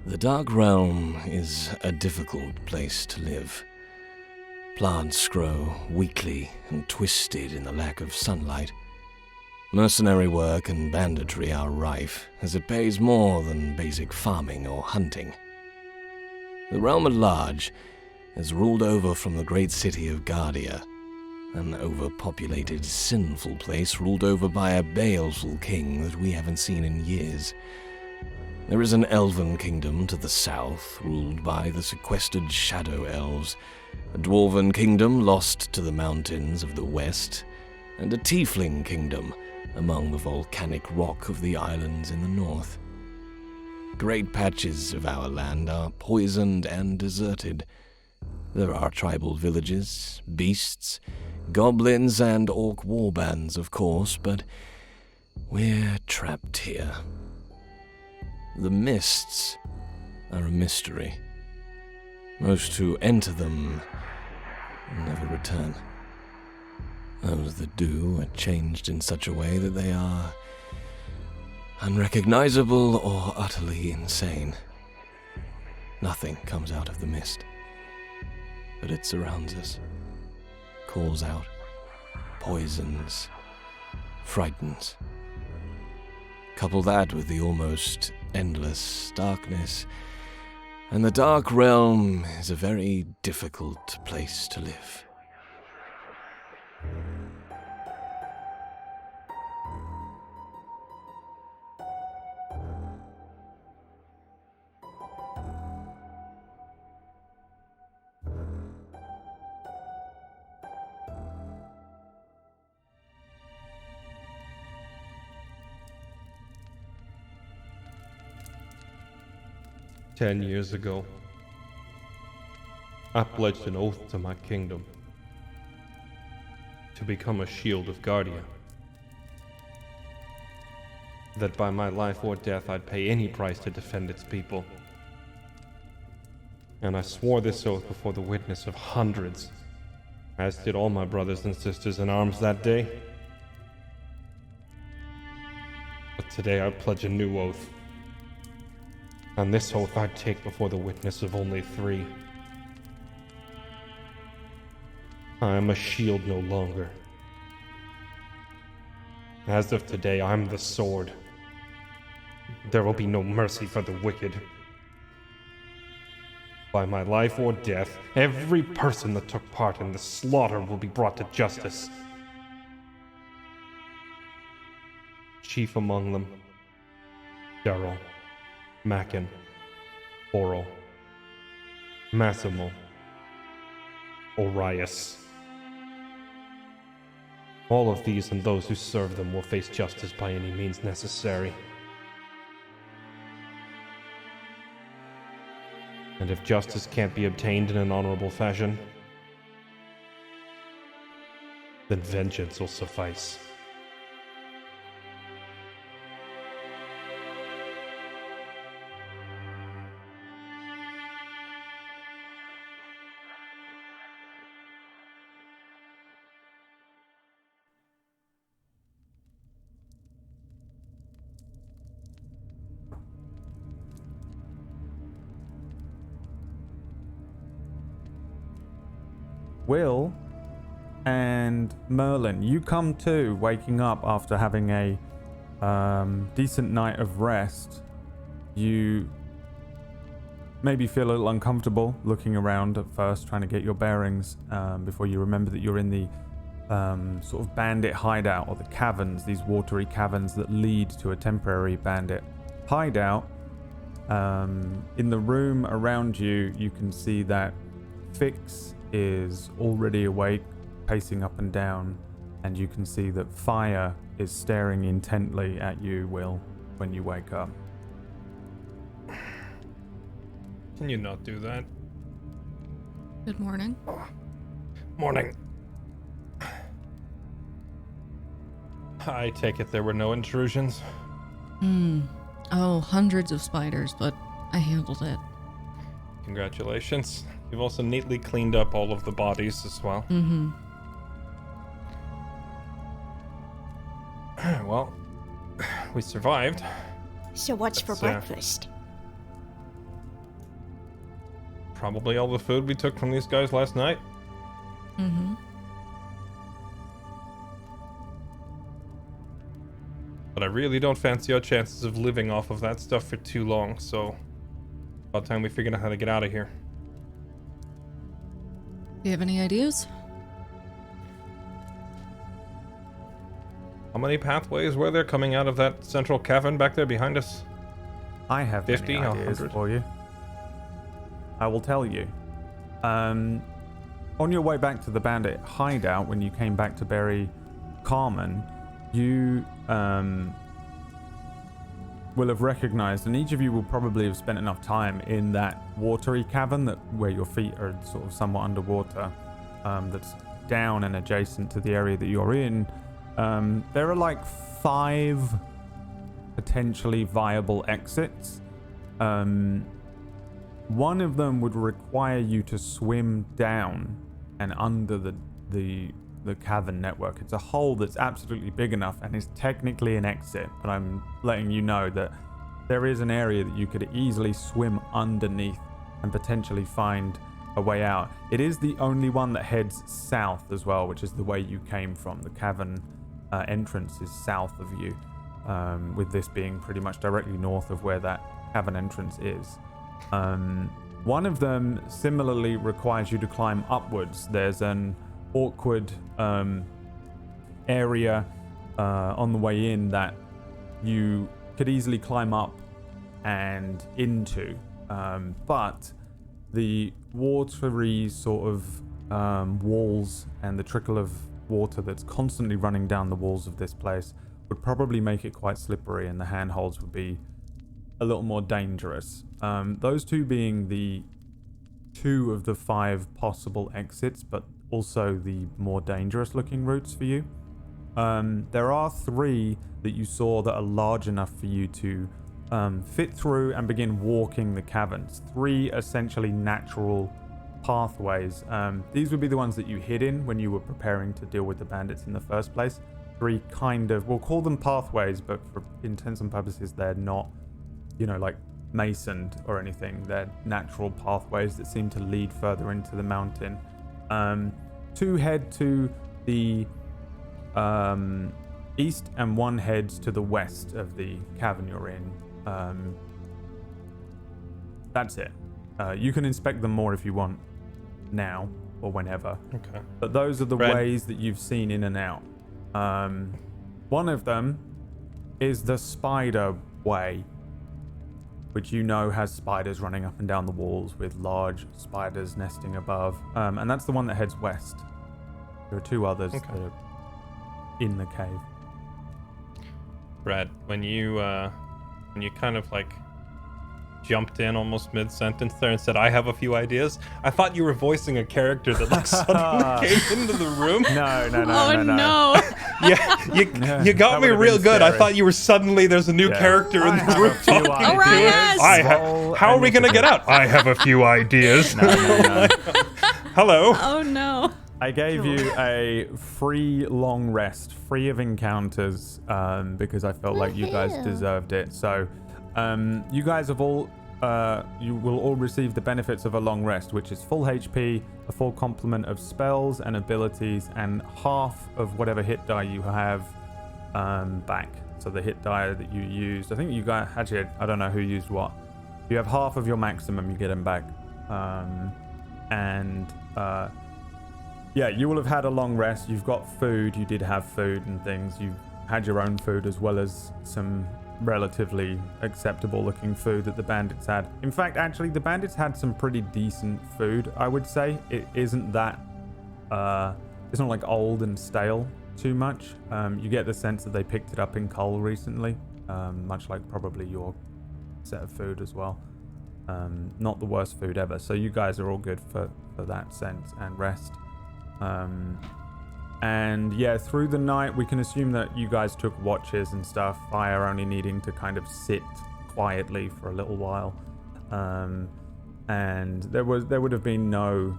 The Dark Realm is a difficult place to live. Plants grow weakly and twisted in the lack of sunlight. Mercenary work and banditry are rife, as it pays more than basic farming or hunting. The realm at large is ruled over from the great city of Guardia, an overpopulated, sinful place ruled over by a baleful king that we haven't seen in years. There is an elven kingdom to the south, ruled by the sequestered shadow elves, a dwarven kingdom lost to the mountains of the west, and a tiefling kingdom among the volcanic rock of the islands in the north. Great patches of our land are poisoned and deserted. There are tribal villages, beasts, goblins, and orc warbands, of course, but we're trapped here. The mists are a mystery. Most who enter them never return. Those that do are changed in such a way that they are unrecognizable or utterly insane. Nothing comes out of the mist, but it surrounds us, calls out, poisons, frightens. Couple that with the almost endless darkness, and the Dark Realm is a very difficult place to live. "10 years ago, I pledged an oath to my kingdom to become a shield of Guardia. That by my life or death I'd pay any price to defend its people. And I swore this oath before the witness of hundreds, as did all my brothers and sisters in arms that day. But today I pledge a new oath. And this oath I'd take before the witness of only 3. I am a shield no longer. As of today, I'm the sword. There will be no mercy for the wicked. By my life or death, every person that took part in the slaughter will be brought to justice. Chief among them, Daryl, Mackin, Oro, Massimo, Orias. All of these and those who serve them will face justice by any means necessary. And if justice can't be obtained in an honorable fashion, then vengeance will suffice. Will and Merlin, you come to, waking up after having a decent night of rest. You maybe feel a little uncomfortable looking around at first, trying to get your bearings before you remember that you're in the sort of bandit hideout, or the caverns, these watery caverns that lead to a temporary bandit hideout. In the room around you, you can see that Fix is already awake, pacing up and down, and you can see that Fire is staring intently at you, Will, when you wake up. Can you not do that? Good morning. Morning. I take it there were no intrusions? Oh, hundreds of spiders, but I handled it. Congratulations. You've also neatly cleaned up all of the bodies as well. Well, we survived. So what's for breakfast? Probably all the food we took from these guys last night. Mm-hmm. But I really don't fancy our chances of living off of that stuff for too long, so about time we figured out how to get out of here. Do you have any ideas? How many pathways were there coming out of that central cavern back there behind us? I have 50, many ideas 100? for you. I will tell you. On your way back to the bandit hideout, when you came back to bury Carmen, you will have recognized, and each of you will probably have spent enough time in that watery cavern where your feet are sort of somewhat underwater, that's down and adjacent to the area that you're in. There are like 5 potentially viable exits. One of them would require you to swim down and under the cavern network. It's a hole that's absolutely big enough and is technically an exit, but I'm letting you know that there is an area that you could easily swim underneath and potentially find a way out. It is the only one that heads south as well, which is the way you came from. The cavern entrance is south of you, with this being pretty much directly north of where that cavern entrance is. One of them similarly requires you to climb upwards. There's an awkward area on the way in that you could easily climb up and into, but the watery sort of walls and the trickle of water that's constantly running down the walls of this place would probably make it quite slippery, and the handholds would be a little more dangerous. Those two being the 2 of the 5 possible exits, but also the more dangerous looking routes for you. There are 3 that you saw that are large enough for you to fit through and begin walking the caverns. 3 essentially natural pathways. These would be the ones that you hid in when you were preparing to deal with the bandits in the first place. 3 kind of, we'll call them pathways, but for intents and purposes they're not, like masoned or anything. They're natural pathways that seem to lead further into the mountain. 2 head to the east and 1 heads to the west of the cavern you're in. That's it. You can inspect them more if you want now or whenever. Okay. But those are the Red. ways that you've seen in and out. One of them is the spider way, which has spiders running up and down the walls with large spiders nesting above. And that's the one that heads west. There are 2 others that are in the cave. Brad, when you kind of like jumped in almost mid-sentence there and said, I have a few ideas, I thought you were voicing a character that like suddenly came into the room. No. Yeah, you got me real good. I thought you were suddenly, there's a new character in the room talking to us. How are we going to get out? I have a few ideas. No. Hello. Oh no. I gave you a free long rest, free of encounters, because I felt like you guys deserved it. So, you guys have you will all receive the benefits of a long rest, which is full HP, a full complement of spells and abilities, and half of whatever hit die you have back. So the hit die that you used, I think you guys, actually, I don't know who used what. You have half of your maximum, you get them back. Yeah, you will have had a long rest. You've got food. You did have food and things. You had your own food as well as some relatively acceptable looking food that the bandits had. In fact, actually, the bandits had some pretty decent food, I would say. It isn't that, it's not like old and stale too much. You get the sense that they picked it up in Cole recently, much like probably your set of food as well. Not the worst food ever. So you guys are all good for that sense and rest. And yeah, through the night, we can assume that you guys took watches and stuff, Fire only needing to kind of sit quietly for a little while. And there would have been no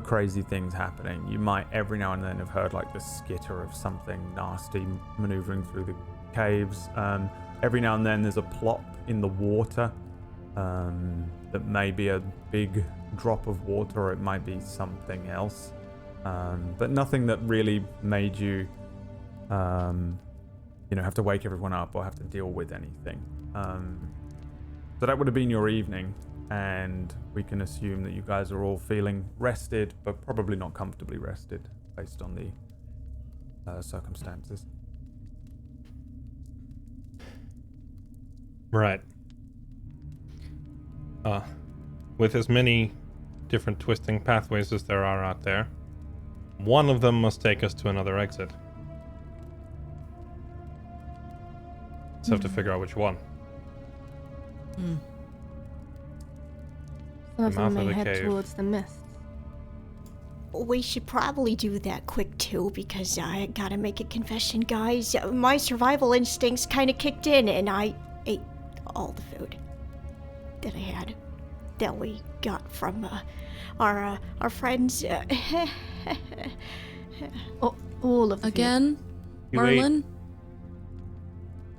crazy things happening. You might every now and then have heard like the skitter of something nasty maneuvering through the caves. Every now and then there's a plop in the water that may be a big drop of water, or it might be something else. But nothing that really made you, have to wake everyone up or have to deal with anything. So that would have been your evening, and we can assume that you guys are all feeling rested, but probably not comfortably rested based on the circumstances. Right. With as many different twisting pathways as there are out there, one of them must take us to another exit. Just have to figure out which one. Some of The mouth them of may the head cave. towards the mist. We should probably do that quick too, because I gotta make a confession, guys. My survival instincts kind of kicked in, and I ate all the food that I had, that we got from our friends. All of the food. Again? You ate- Merlin?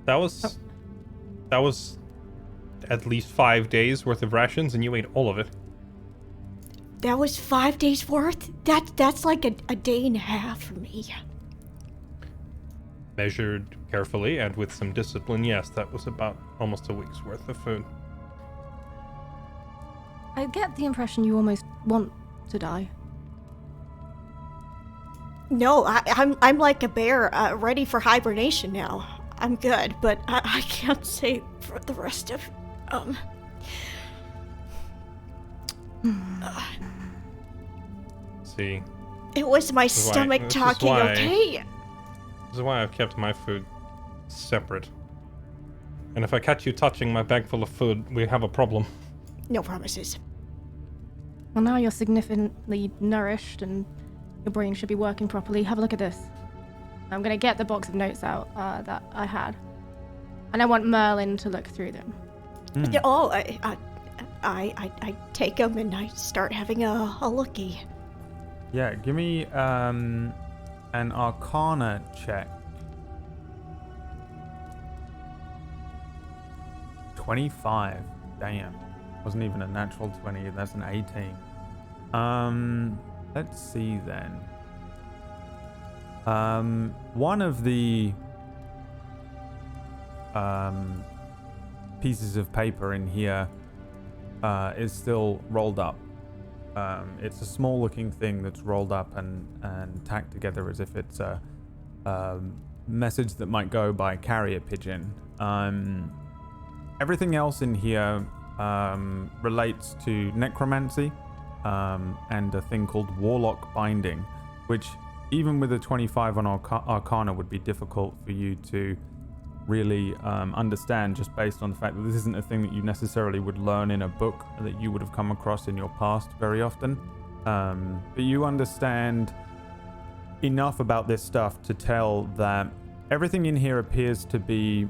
That was at least 5 days worth of rations, and you ate all of it. That was 5 days worth? That's like a day and a half for me. Measured carefully and with some discipline, yes, that was about almost a week's worth of food. I get the impression you almost want to die. No, I'm like a bear, ready for hibernation now. I'm good, but I can't say for the rest of, See, It was my This is why- stomach this is talking, why- okay? this is why I've kept my food separate. And if I catch you touching my bag full of food, we have a problem. No promises. Well, now you're significantly nourished and your brain should be working properly. Have a look at this. I'm gonna get the box of notes out that I had, and I want Merlin to look through them. Oh, I take them and I start having a looky. Yeah, give me an Arcana check. 25. Damn. Wasn't even a natural 20. That's an 18. Let's see then. One of the pieces of paper in here is still rolled up. It's a small looking thing that's rolled up and tacked together as if it's a message that might go by carrier pigeon. Everything else in here relates to necromancy and a thing called warlock binding, which even with a 25 on Arcana would be difficult for you to really understand, just based on the fact that this isn't a thing that you necessarily would learn in a book that you would have come across in your past very often. But you understand enough about this stuff to tell that everything in here appears to be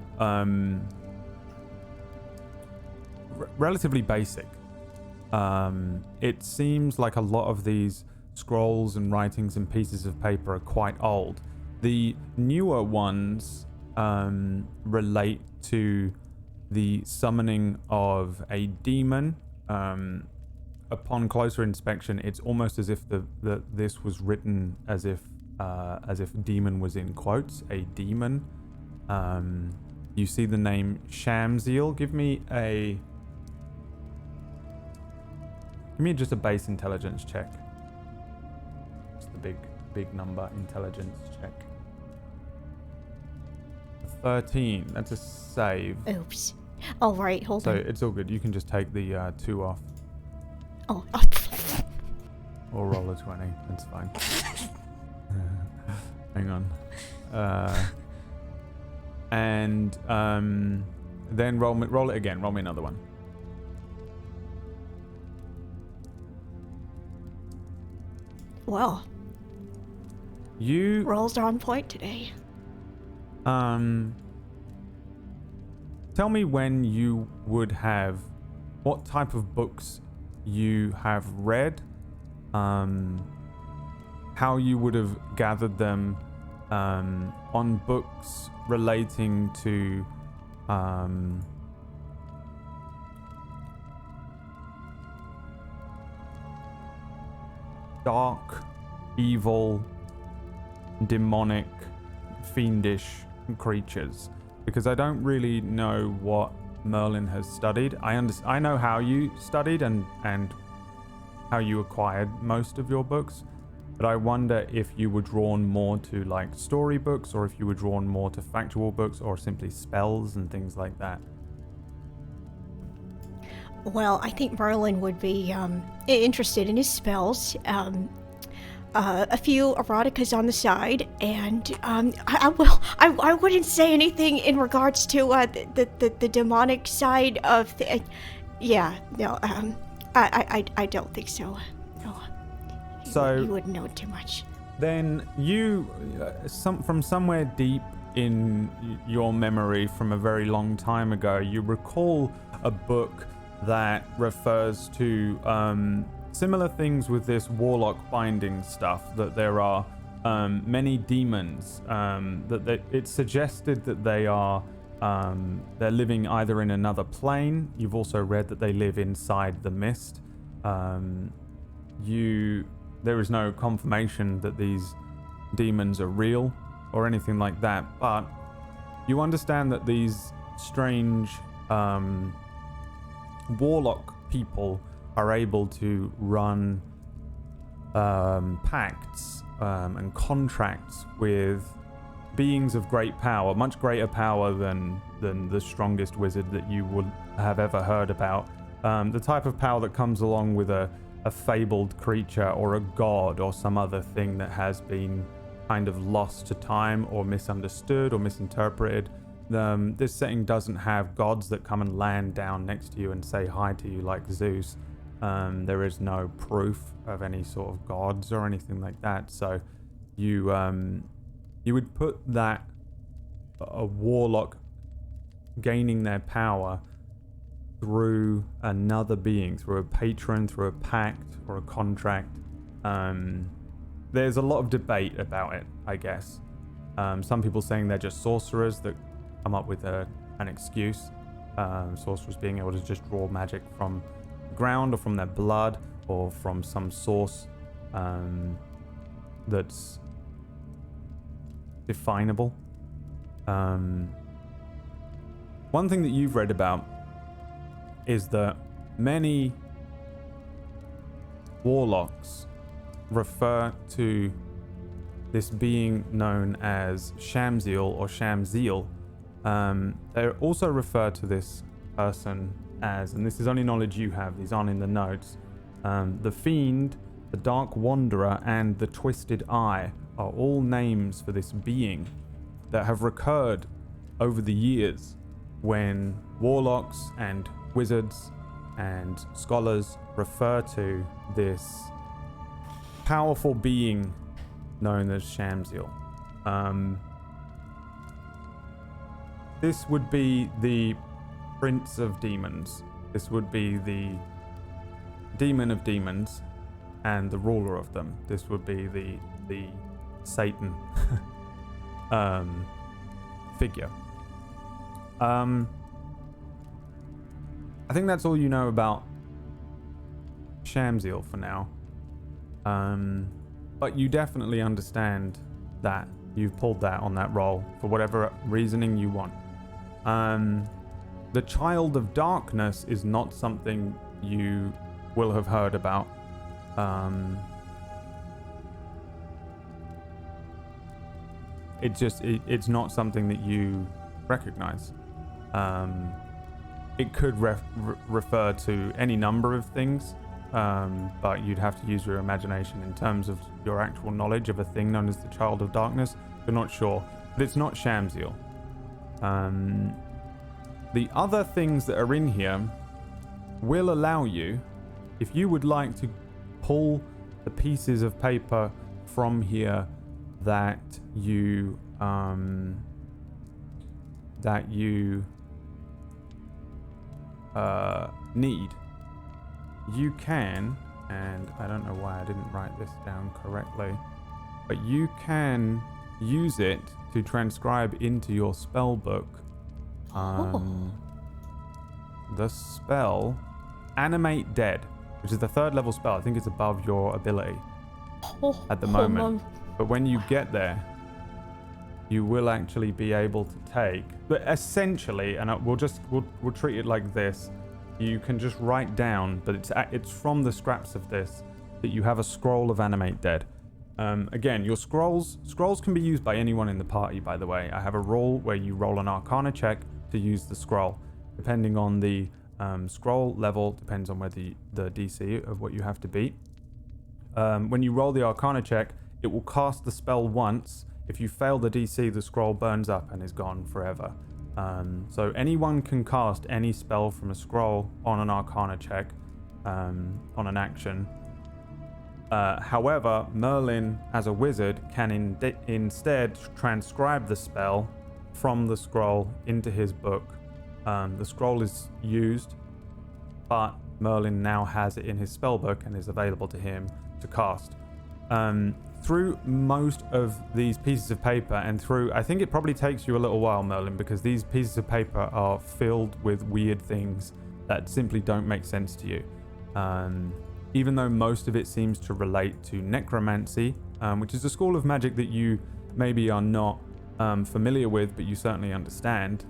relatively basic. It seems like a lot of these scrolls and writings and pieces of paper are quite old. The newer ones relate to the summoning of a demon. Upon closer inspection, it's almost as if this was written as if demon was in quotes, a demon. You see the name Shamsiel. Give me just a base intelligence check. Just the big number intelligence check. 13. That's a save. Oops. All right, hold So on. it's all good. You can just take the 2 off Oh, or roll a 20. That's fine. Hang on. And then roll it again. Roll me another one. well, You rolls are on point today. tell me when you would have, what type of books you have read, how you would have gathered them on books relating to dark, evil, demonic, fiendish creatures, because I don't really know what Merlin has studied. I know how you studied and how you acquired most of your books, but I wonder if you were drawn more to like storybooks, or if you were drawn more to factual books, or simply spells and things like that. Well, I think Merlin would be interested in his spells. A few eroticas on the side, and I wouldn't say anything in regards to the demonic side of the. I don't think so. No. So you wouldn't know too much. Then you, from somewhere deep in your memory from a very long time ago, you recall a book that refers to similar things with this warlock binding stuff, that there are many demons, it's suggested that they are they're living either in another plane. You've also read that they live inside the mist. There is no confirmation that these demons are real or anything like that, but you understand that these strange warlock people are able to run pacts and contracts with beings of great power, much greater power than the strongest wizard that you would have ever heard about. The type of power that comes along with a fabled creature or a god or some other thing that has been kind of lost to time or misunderstood or misinterpreted. This setting doesn't have gods that come and land down next to you and say hi to you like Zeus. There is no proof of any sort of gods or anything like that. So you would put that a warlock gaining their power through another being, through a patron, through a pact or a contract. There's a lot of debate about it, I guess. Some people saying they're just sorcerers that come up with an excuse. Sorcerers being able to just draw magic from the ground or from their blood or from some source that's definable. One thing that you've read about is that many warlocks refer to this being known as Shamziel or Shamziel. They also refer to this person as, and this is only knowledge you have, these aren't in the notes, the Fiend, the Dark Wanderer, and the Twisted Eye are all names for this being that have recurred over the years when warlocks and wizards and scholars refer to this powerful being known as Shamziel. This would be the Prince of Demons. This would be the Demon of Demons and the ruler of them. This would be the Satan figure. I think that's all you know about Shamziel for now. But you definitely understand that you've pulled that on that roll for whatever reasoning you want. The Child of Darkness is not something you will have heard about. It's not something that you recognize. It could refer to any number of things, but you'd have to use your imagination in terms of your actual knowledge of a thing known as the Child of Darkness. You're not sure, but it's not Shamziel. The other things that are in here will allow you, if you would like to pull the pieces of paper from here that you need, you can, and I don't know why I didn't write this down correctly, but you can use it to transcribe into your spell book the spell Animate Dead, which is the 3rd level spell. I think it's above your ability. at the moment. But when you get there, you will actually be able to take, but essentially, and we'll treat it like this. You can just write down, but it's from the scraps of this that you have a scroll of animate dead. Again, your scrolls can be used by anyone in the party, by the way. I have a rule where you roll an Arcana check to use the scroll. Depending on the scroll level, depends on whether the DC of what you have to beat. When you roll the Arcana check, it will cast the spell once. If you fail the DC, the scroll burns up and is gone forever. So anyone can cast any spell from a scroll on an Arcana check, on an action. However, Merlin, as a wizard, can instead transcribe the spell from the scroll into his book. The scroll is used, but Merlin now has it in his spellbook and is available to him to cast. Through most of these pieces of paper and through, I think it probably takes you a little while, Merlin, because these pieces of paper are filled with weird things that simply don't make sense to you. Even though most of it seems to relate to necromancy, which is a school of magic that you maybe are not familiar with, but you certainly understand.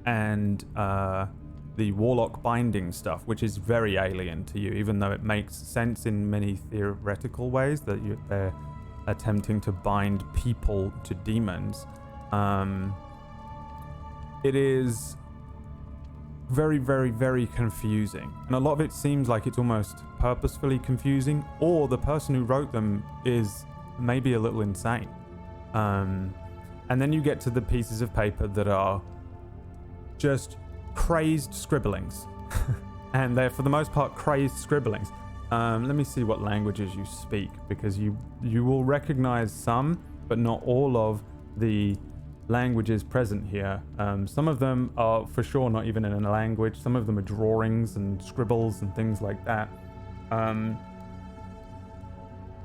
And the warlock binding stuff, which is very alien to you, even though it makes sense in many theoretical ways that they're attempting to bind people to demons. It is very, very, very confusing. And a lot of it seems like it's almost purposefully confusing, or the person who wrote them is maybe a little insane. And then you get to the pieces of paper that are just crazed scribblings. And they're, for the most part, crazed scribblings. Let me see what languages you speak, because you will recognize some, but not all of the languages present here. Some of them are for sure not even in a language. Some of them are drawings and scribbles and things like that.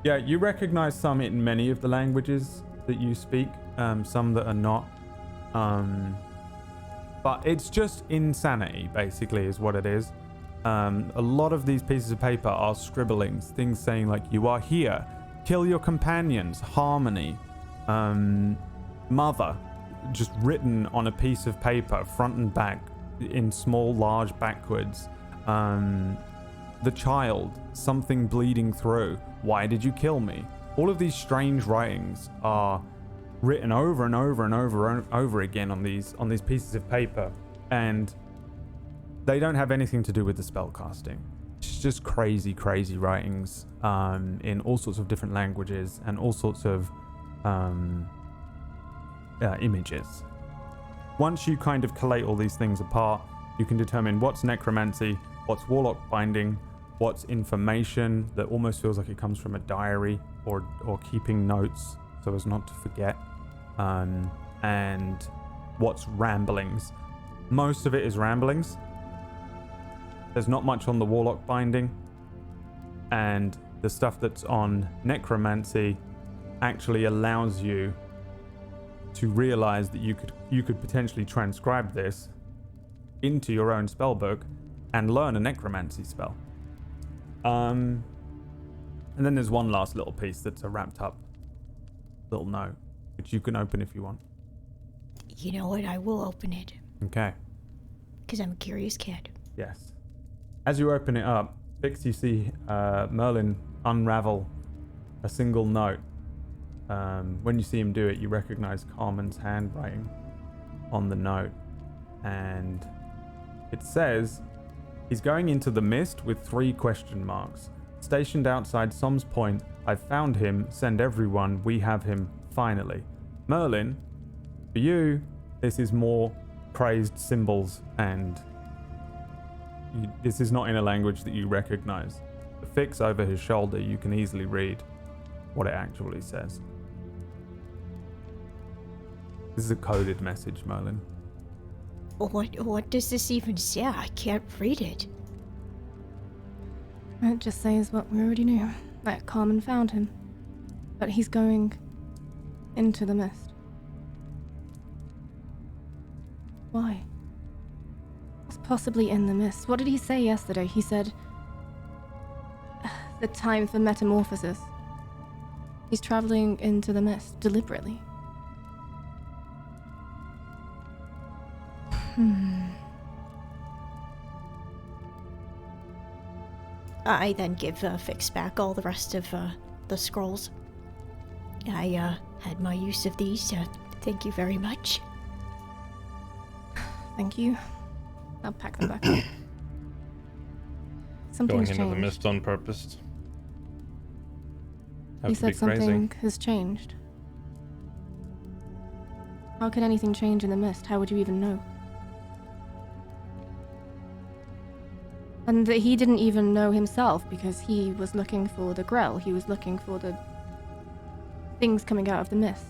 Yeah, you recognize some in many of the languages that you speak, some that are not. But it's just insanity, basically, is what it is. A lot of these pieces of paper are scribblings, things saying like, you are here, kill your companions, harmony, mother, just written on a piece of paper, front and back, in small, large, backwards. The child, something bleeding through, why did you kill me? All of these strange writings are written over and over and over and over again on these pieces of paper, and they don't have anything to do with the spell casting. It's just crazy writings in all sorts of different languages and all sorts of images. Once you kind of collate all these things apart, you can determine what's necromancy, what's warlock binding, what's information that almost feels like it comes from a diary or keeping notes so as not to forget, and what's ramblings. Most of it is ramblings. There's not much on the warlock binding, and the stuff that's on necromancy actually allows you to realize that you could potentially transcribe this into your own spellbook and learn a necromancy spell. And then there's one last little piece that's a wrapped up little note, which you can open if you want. You know what? I will open it. Okay. Because I'm a curious kid. Yes. As you open it up, Vix, you see Merlin unravel a single note. When you see him do it, you recognize Carmen's handwriting on the note. And it says, he's going into the mist with 3 question marks. Stationed outside Som's Point, I've found him. Send everyone. We have him. Finally. Merlin, for you, this is more crazed symbols, and this is not in a language that you recognize. The fix over his shoulder, you can easily read what it actually says. This is a coded message, Merlin. What does this even say? I can't read it. It just says what we already knew. That Carmen found him. But he's going into the mist. Why? What's possibly in the mist? What did he say yesterday? He said the time for metamorphosis. He's traveling into the mist deliberately. I then give Fix back all the rest of the scrolls. I had my use of these. Thank you very much. Thank you. I'll pack them back up. Going Something's into the changed. mist on purpose. You Have to be said something crazy. has changed. How could anything change in the mist? How would you even know? And that he didn't even know himself because he was looking for the Grell. He was looking for the things coming out of the mist.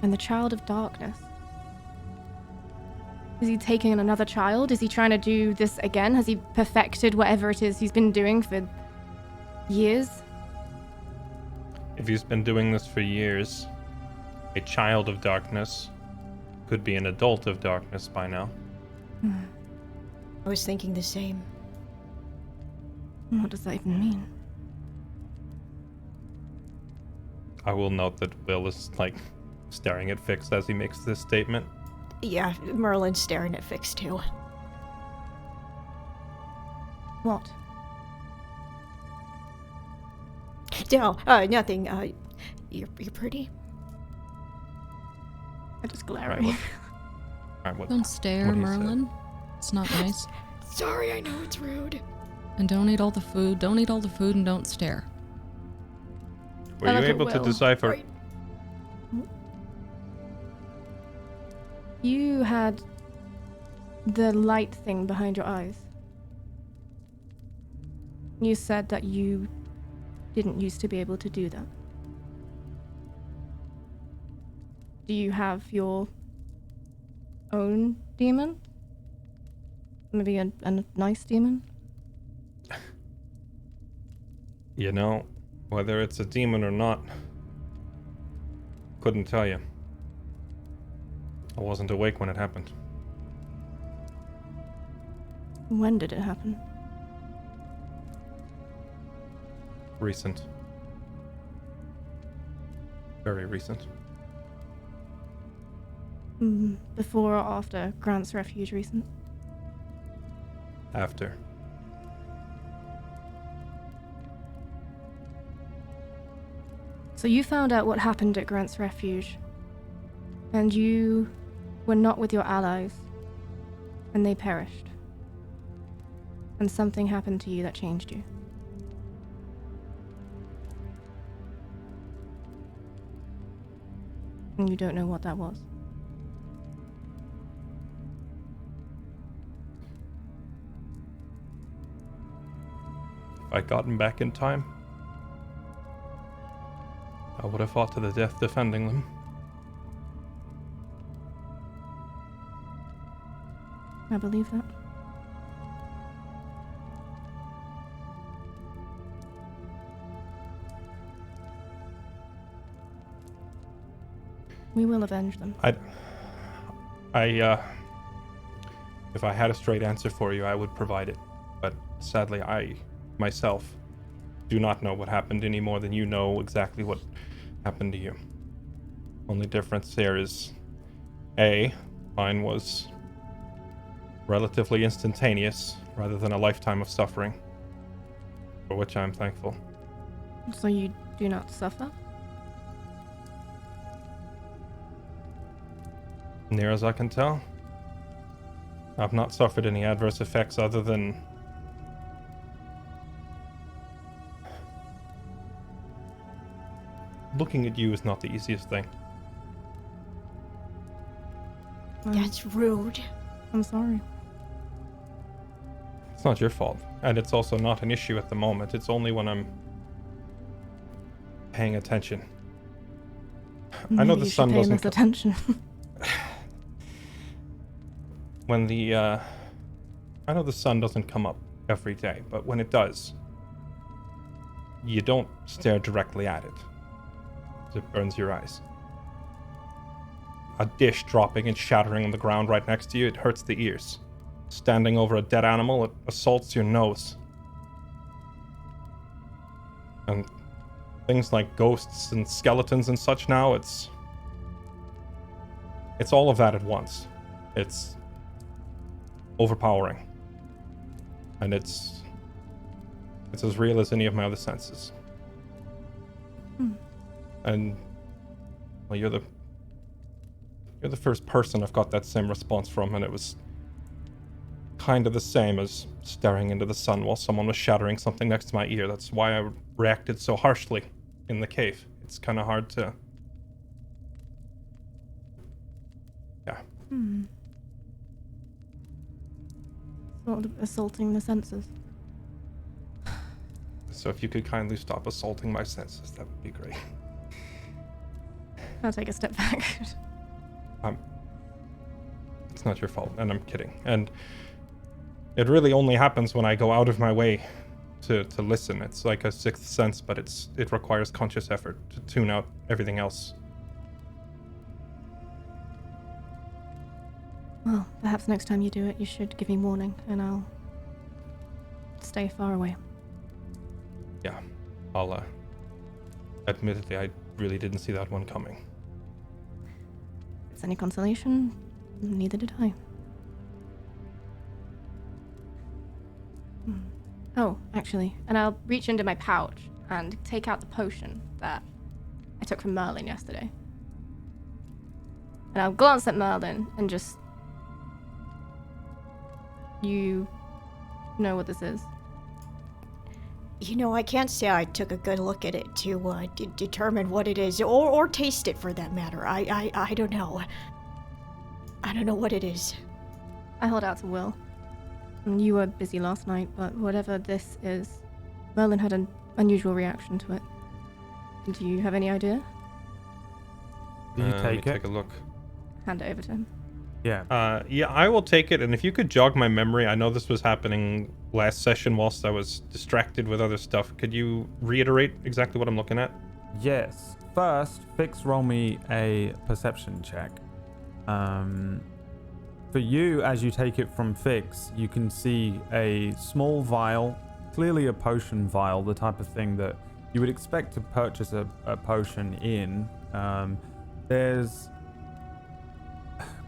And the Child of Darkness. Is he taking another child? Is he trying to do this again? Has he perfected whatever it is he's been doing for years? If he's been doing this for years, a child of darkness could be an adult of darkness by now. I was thinking the same. What does that even mean? I will note that Will is, like, staring at Fix as he makes this statement. Yeah, Merlin's staring at Fix too. What? No, nothing. You're pretty. I just glare Right, at you. Alright, what? Don't stare, What do you say? Merlin. It's not nice. Sorry, I know it's rude. And don't eat all the food. Don't eat all the food and don't stare. Were I you look at able to Will. decipher? Right. You had the light thing behind your eyes. You said that you didn't used to be able to do that. Do you have your own demon? Maybe a nice demon? You know, whether it's a demon or not, couldn't tell you. I wasn't awake when it happened. When did it happen? Recent. Very recent. Before or after Grant's Refuge recent? After. So you found out what happened at Grant's Refuge, and you were not with your allies, and they perished. And something happened to you that changed you. And you don't know what that was. If I'd gotten back in time, I would have fought to the death defending them. I believe that. We will avenge them. If I had a straight answer for you, I would provide it. But sadly, I, myself, do not know what happened any more than you know exactly what happened to you. Only difference there is, mine was relatively instantaneous rather than a lifetime of suffering, for which I am thankful. So you do not suffer? Near as I can tell, I've not suffered any adverse effects other than looking at you is not the easiest thing. That's rude. I'm sorry. It's not your fault, and it's also not an issue at the moment. It's only when I'm paying attention. I know Maybe the you sun should pay doesn't. less attention. I know the sun doesn't come up every day, but when it does, you don't stare directly at it. It burns your eyes. a dish dropping and shattering on the ground right next to you, it hurts the ears. Standing over a dead animal, it assaults your nose. And things like ghosts and skeletons and such now, it's all of that at once. It's overpowering. And it's as real as any of my other senses. And well, you're the first person I've got that same response from, and it was kind of the same as staring into the sun while someone was shattering something next to my ear. That's why I reacted so harshly in the cave. It's kind of hard to... Yeah. Sort of assaulting the senses. So if you could kindly stop assaulting my senses, that would be great. I'll take a step back. It's not your fault, and I'm kidding. And it really only happens when I go out of my way to listen. It's like a sixth sense, but it requires conscious effort to tune out everything else. Well, perhaps next time you do it, you should give me warning, and I'll stay far away. Yeah, I'll, admittedly, I really didn't see that one coming. If it's any consolation, neither did I. Oh, actually, and I'll reach into my pouch and take out the potion that I took from Merlin yesterday. And I'll glance at Merlin and just... You know what this is? You know, I can't say I took a good look at it to determine what it is, or taste it for that matter. I don't know. I don't know what it is. I hold out to Will. And you were busy last night, but whatever this is, Merlin had an unusual reaction to it. Do you have any idea? Do you Let me take it? take a look. Hand it over to him. Yeah. Yeah, I will take it, and if you could jog my memory, I know this was happening last session whilst I was distracted with other stuff. Could you reiterate exactly what I'm looking at? Yes. First, Fix, roll me a perception check. For you, as you take it from Fix, you can see a small vial, clearly a potion vial, the type of thing that you would expect to purchase a potion in.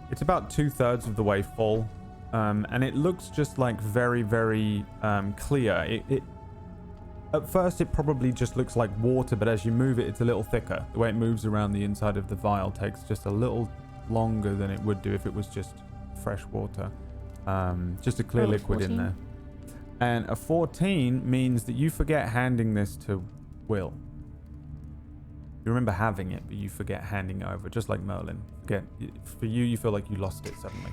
It's about 2/3 of the way full, and it looks just like very, very clear. At first, it probably just looks like water, but as you move it, it's a little thicker. The way it moves around the inside of the vial takes just a little longer than it would do if it was just fresh water. Just a clear Roll a liquid 14. in there. And a 14 means that you forget handing this to Will. You remember having it, but you forget handing it over, just like Merlin. For you, you feel like you lost it suddenly.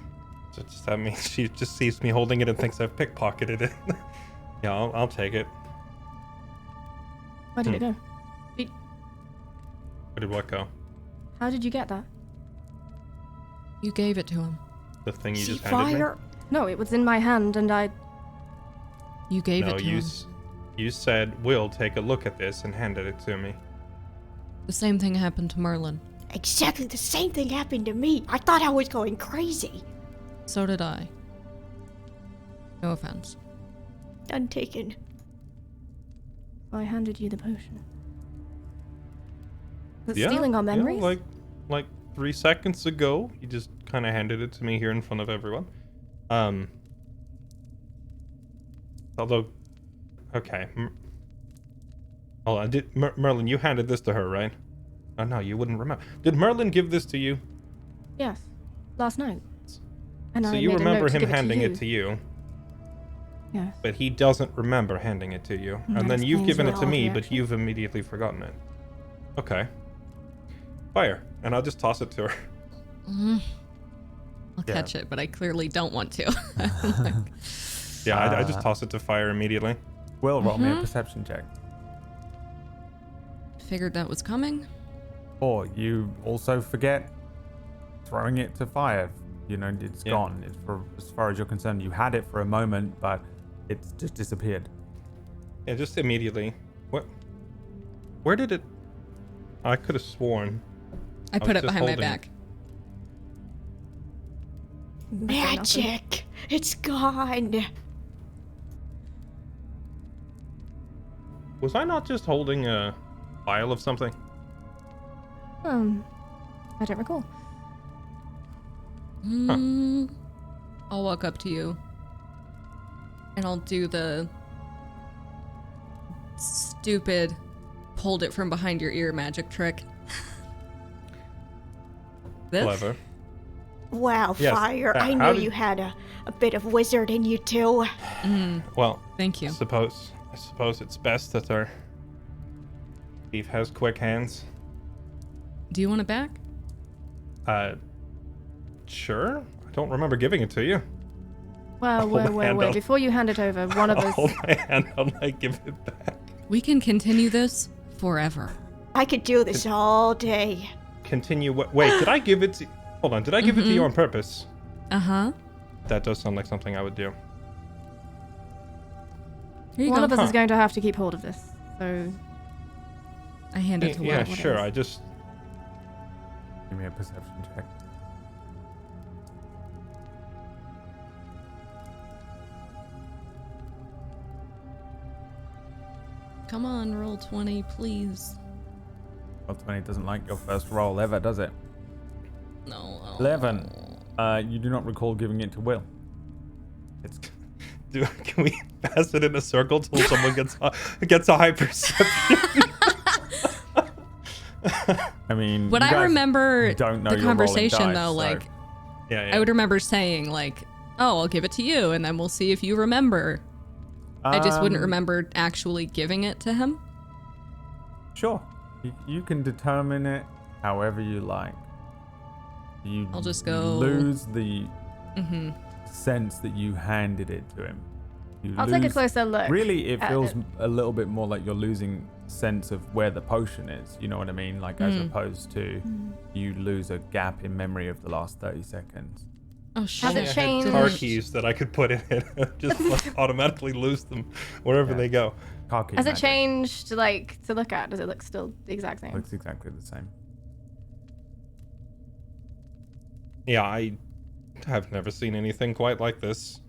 So does that mean she just sees me holding it and thinks I've pickpocketed it? Yeah, I'll take it. Where did it go? Where did what go? How did you get that? You gave it to him. The thing you See, just handed fire. No, it was in my hand, and I... You gave me? it No, to him. you said, Will, take a look at this, and handed it to me. The same thing happened to Merlin. Exactly the same thing happened to me. I thought I was going crazy. So did I. No offense. None taken. I handed you the potion. Was it Yeah, stealing our memories? Yeah, like 3 seconds ago, you just kind of handed it to me here in front of everyone. Although, okay. Hold on, Merlin, you handed this to her, right? Oh no, you wouldn't remember. Did Merlin give this to you? Yes, last night. And So I you made a remember note to him give handing it it to you, Yes. but he doesn't remember handing it to you. That And then you've explains given it your to odd me, but reaction. you've immediately forgotten it. Okay. Fire. And I'll just toss it to her. I'll Yeah. catch it, but I clearly don't want to. Yeah, I just toss it to Fire immediately. Will, roll me a perception check. Figured that was coming. Or you also forget throwing it to fire. You know, it's Yeah. gone. As far as you're concerned, you had it for a moment, but it's just disappeared. Yeah, just immediately. What? Where did it... I could have sworn. I put was it just behind my holding it. back. Magic! It's gone! Was I not just holding a vial of something? I don't recall. I'll walk up to you. And I'll do the stupid pulled it from behind your ear magic trick. This? Clever. Wow, Yes. Fire. I How knew you had a bit of wizard in you, too. Well, Thank you. I suppose it's best that our thief has quick hands. Do you want it back? Sure. I don't remember giving it to you. Well, hold my hand wait. up. Before you hand it over, one of I'll us... hold my hand out and I give it back. We can continue this forever. I could do this all day. Continue. Wait, did I give it to... Hold on, did I give it to you on purpose? Uh-huh. That does sound like something I would do. Here you One go. of us is going to have to keep hold of this, so... I hand it to Will. Yeah, what sure. else? I just... Give me a perception check. Come on, roll 20, please. Well, 20 doesn't like your first roll ever, does it? No. 11. You do not recall giving it to Will. It's... Can we pass it in a circle till someone gets a high perception? I mean, Would you I guys remember don't know the you're rolling conversation dice, though? so- Like, Yeah. I would remember saying like, "Oh, I'll give it to you, and then we'll see if you remember." I just wouldn't remember actually giving it to him. Sure. You can determine it however you like. You I'll just go- lose the sense that you handed it to him. I'll take a closer look. Really, it at feels it. a little bit more like you're losing sense of where the potion is. You know what I mean? Like, as opposed to you lose a gap in memory of the last 30 seconds. Oh shit! Has it I had changed? car keys that I could put in it. Just like, automatically lose them wherever Yeah. they go. Car key Has it magic. changed, like, to look at? Does it look still the exact same? Looks exactly the same. Yeah, I have never seen anything quite like this.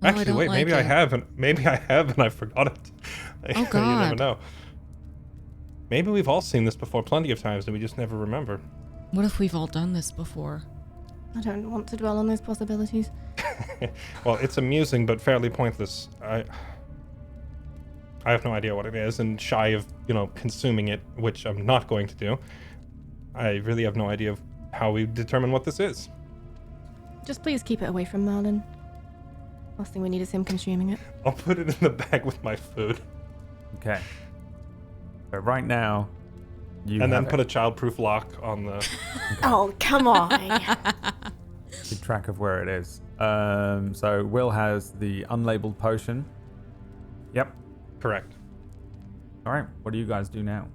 Oh, I Actually, don't wait, like maybe I it. haven't. Maybe I have and I forgot it. Oh, You never God. know. Maybe we've all seen this before plenty of times and we just never remember. What if we've all done this before? I don't want to dwell on those possibilities. Well, it's amusing but fairly pointless. I have no idea what it is, and shy of, consuming it, which I'm not going to do, I really have no idea of how we determine what this is. Just please keep it away from Merlin. Last thing we need is him consuming it. I'll put it in the bag with my food. Okay. But right now, you And then have put a childproof lock on the... Oh, come on. keep track of where it is. So Will has the unlabeled potion. Yep. Correct. All right. What do you guys do now?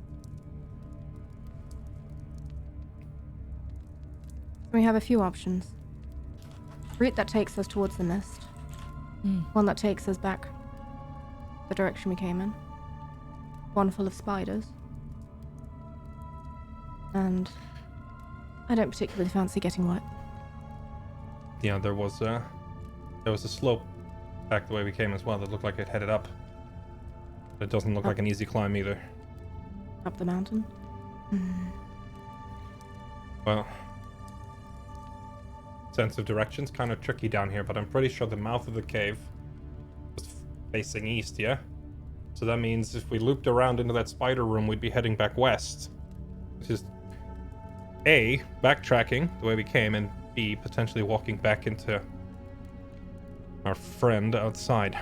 We have a few options. Route that takes us towards the mist. One that takes us back the direction we came in. One full of spiders. And I don't particularly fancy getting wet. Yeah, there was a slope back the way we came as well that looked like it headed up. But it doesn't look like an easy climb either. Up the mountain. Well, sense of direction's kind of tricky down here, but I'm pretty sure the mouth of the cave was facing east, yeah? So that means if we looped around into that spider room, we'd be heading back west. Which is A, backtracking the way we came, and B, potentially walking back into our friend outside.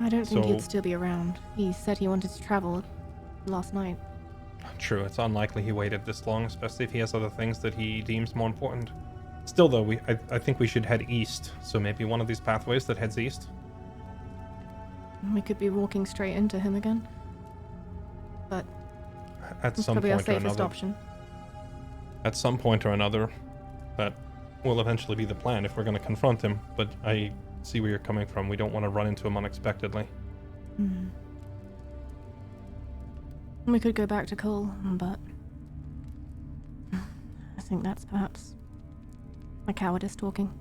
I don't think So- he'd still be around. He said he wanted to travel last night. True, it's unlikely he waited this long, especially if he has other things that he deems more important. Still, though, I think we should head east, so maybe one of these pathways that heads east. We could be walking straight into him again. But At it's some probably our point or safest another. option. At some point or another, that will eventually be the plan if we're going to confront him, but I see where you're coming from. We don't want to run into him unexpectedly. We could go back to Cole, but I think that's perhaps my cowardice talking.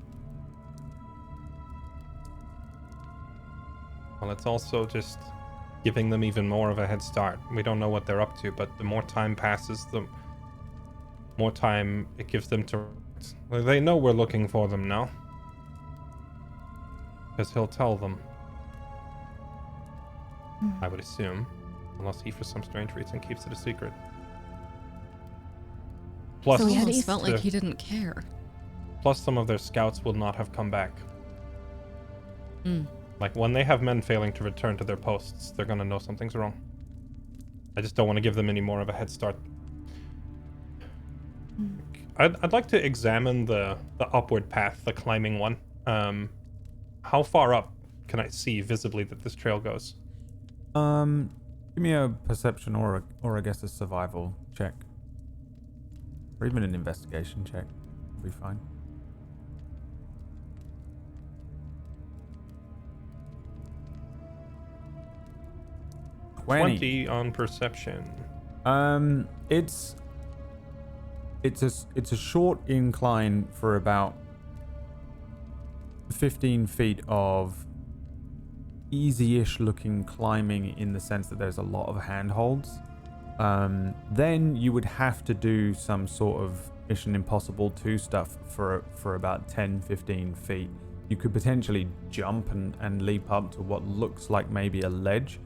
Well, it's also just giving them even more of a head start. We don't know what they're up to, but the more time passes, the more time it gives them to... Well, they know we're looking for them now. Because he'll tell them. I would assume. Unless he, for some strange reason, keeps it a secret. Plus, So we had Almost felt like the- he didn't care. plus some of their scouts will not have come back. Mm. Like, when they have men failing to return to their posts, they're gonna know something's wrong. I just don't want to give them any more of a head start. I'd like to examine the upward path, the climbing one. How far up can I see visibly that this trail goes? Give me a perception or I guess a survival check. Or even an investigation check. Will be fine. $20 on perception. It's a short incline for about 15 feet of easy-ish looking climbing, in the sense that there's a lot of handholds. Then you would have to do some sort of Mission Impossible 2 stuff for about 10-15 feet. You could potentially jump and leap up to what looks like maybe a ledge.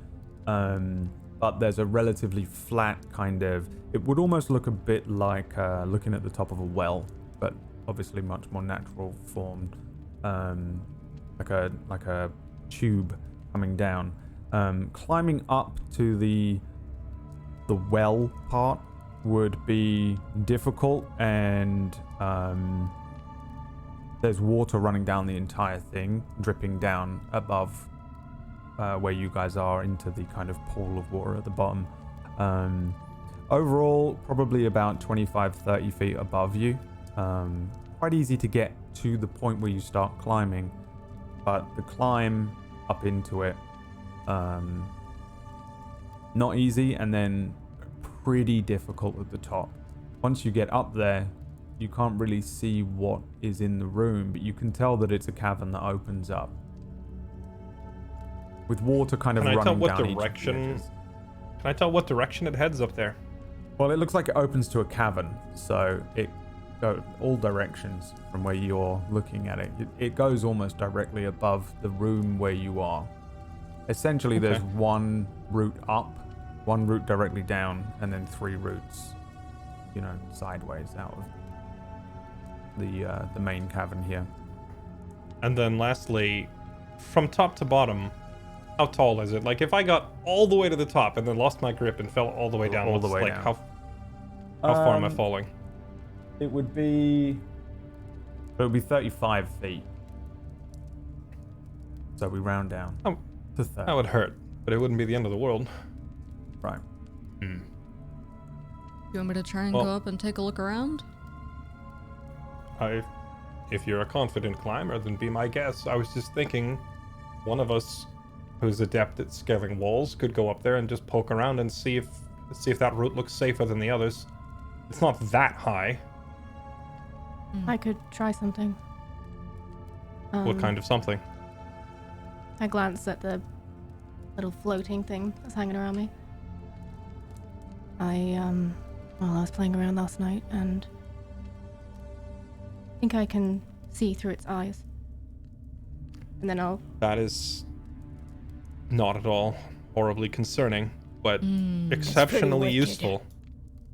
But there's a relatively flat kind of... It would almost look a bit like looking at the top of a well, but obviously much more natural formed, like a tube coming down. Climbing up to the well part would be difficult, and there's water running down the entire thing, dripping down above where you guys are into the kind of pool of water at the bottom. Overall, probably about 25-30 feet above you. Quite easy to get to the point where you start climbing, but the climb up into it, not easy, and then pretty difficult at the top. Once you get up there, you can't really see what is in the room, but you can tell that it's a cavern that opens up, with water kind of Can I running tell what down each of the direction? edges. Can I tell what direction it heads up there? Well, it looks like it opens to a cavern, so it goes all directions from where you're looking at it. It goes almost directly above the room where you are. Essentially, there's one route up, one route directly down, and then 3 routes, sideways out of the main cavern here. And then lastly, from top to bottom, how tall is it? Like, if I got all the way to the top and then lost my grip and fell all the way down, All the way like down. how far am I falling? It would be 35 feet. So we round down Oh, to 30. that would hurt, but it wouldn't be the end of the world. Right. You want me to try and Well- go up and take a look around? If you're a confident climber, then be my guest. I was just thinking, one of us who's adept at scaling walls could go up there and just poke around and see if that route looks safer than the others. It's not that high. I could try something. What kind of something? I glanced at the little floating thing that's hanging around me. I was playing around last night, and I think I can see through its eyes. And then I'll... That is not at all horribly concerning, but exceptionally wicked. useful.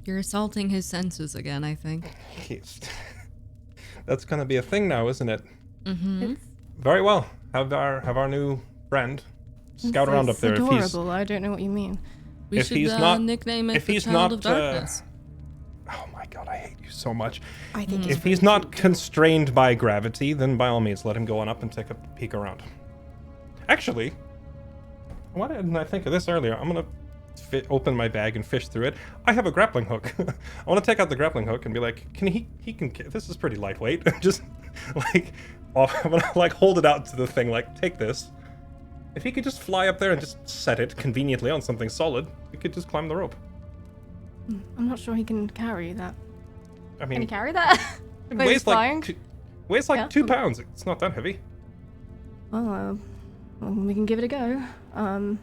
You're assaulting his senses again, I think. That's gonna be a thing now, isn't it? Mm-hmm. Very well. Have our new friend scout around up there. It's If he's adorable. I don't know what you mean. We If should he's not- nickname it if the he's Child not, of Darkness. oh my god, I hate you so much. I think If he's not constrained by gravity, then by all means let him go on up and take a peek around. Actually, why didn't I think of this earlier? I'm gonna open my bag and fish through it. I have a grappling hook. I want to take out the grappling hook and be like, this is pretty lightweight. Just like, I'm gonna like hold it out to the thing, like, take this. If he could just fly up there and just set it conveniently on something solid, we could just climb the rope. I'm not sure he can carry that. I Can mean, he carry that? it Wait, he's flying? weighs like Yeah. 2 pounds. It's not that heavy. Well, we can give it a go. And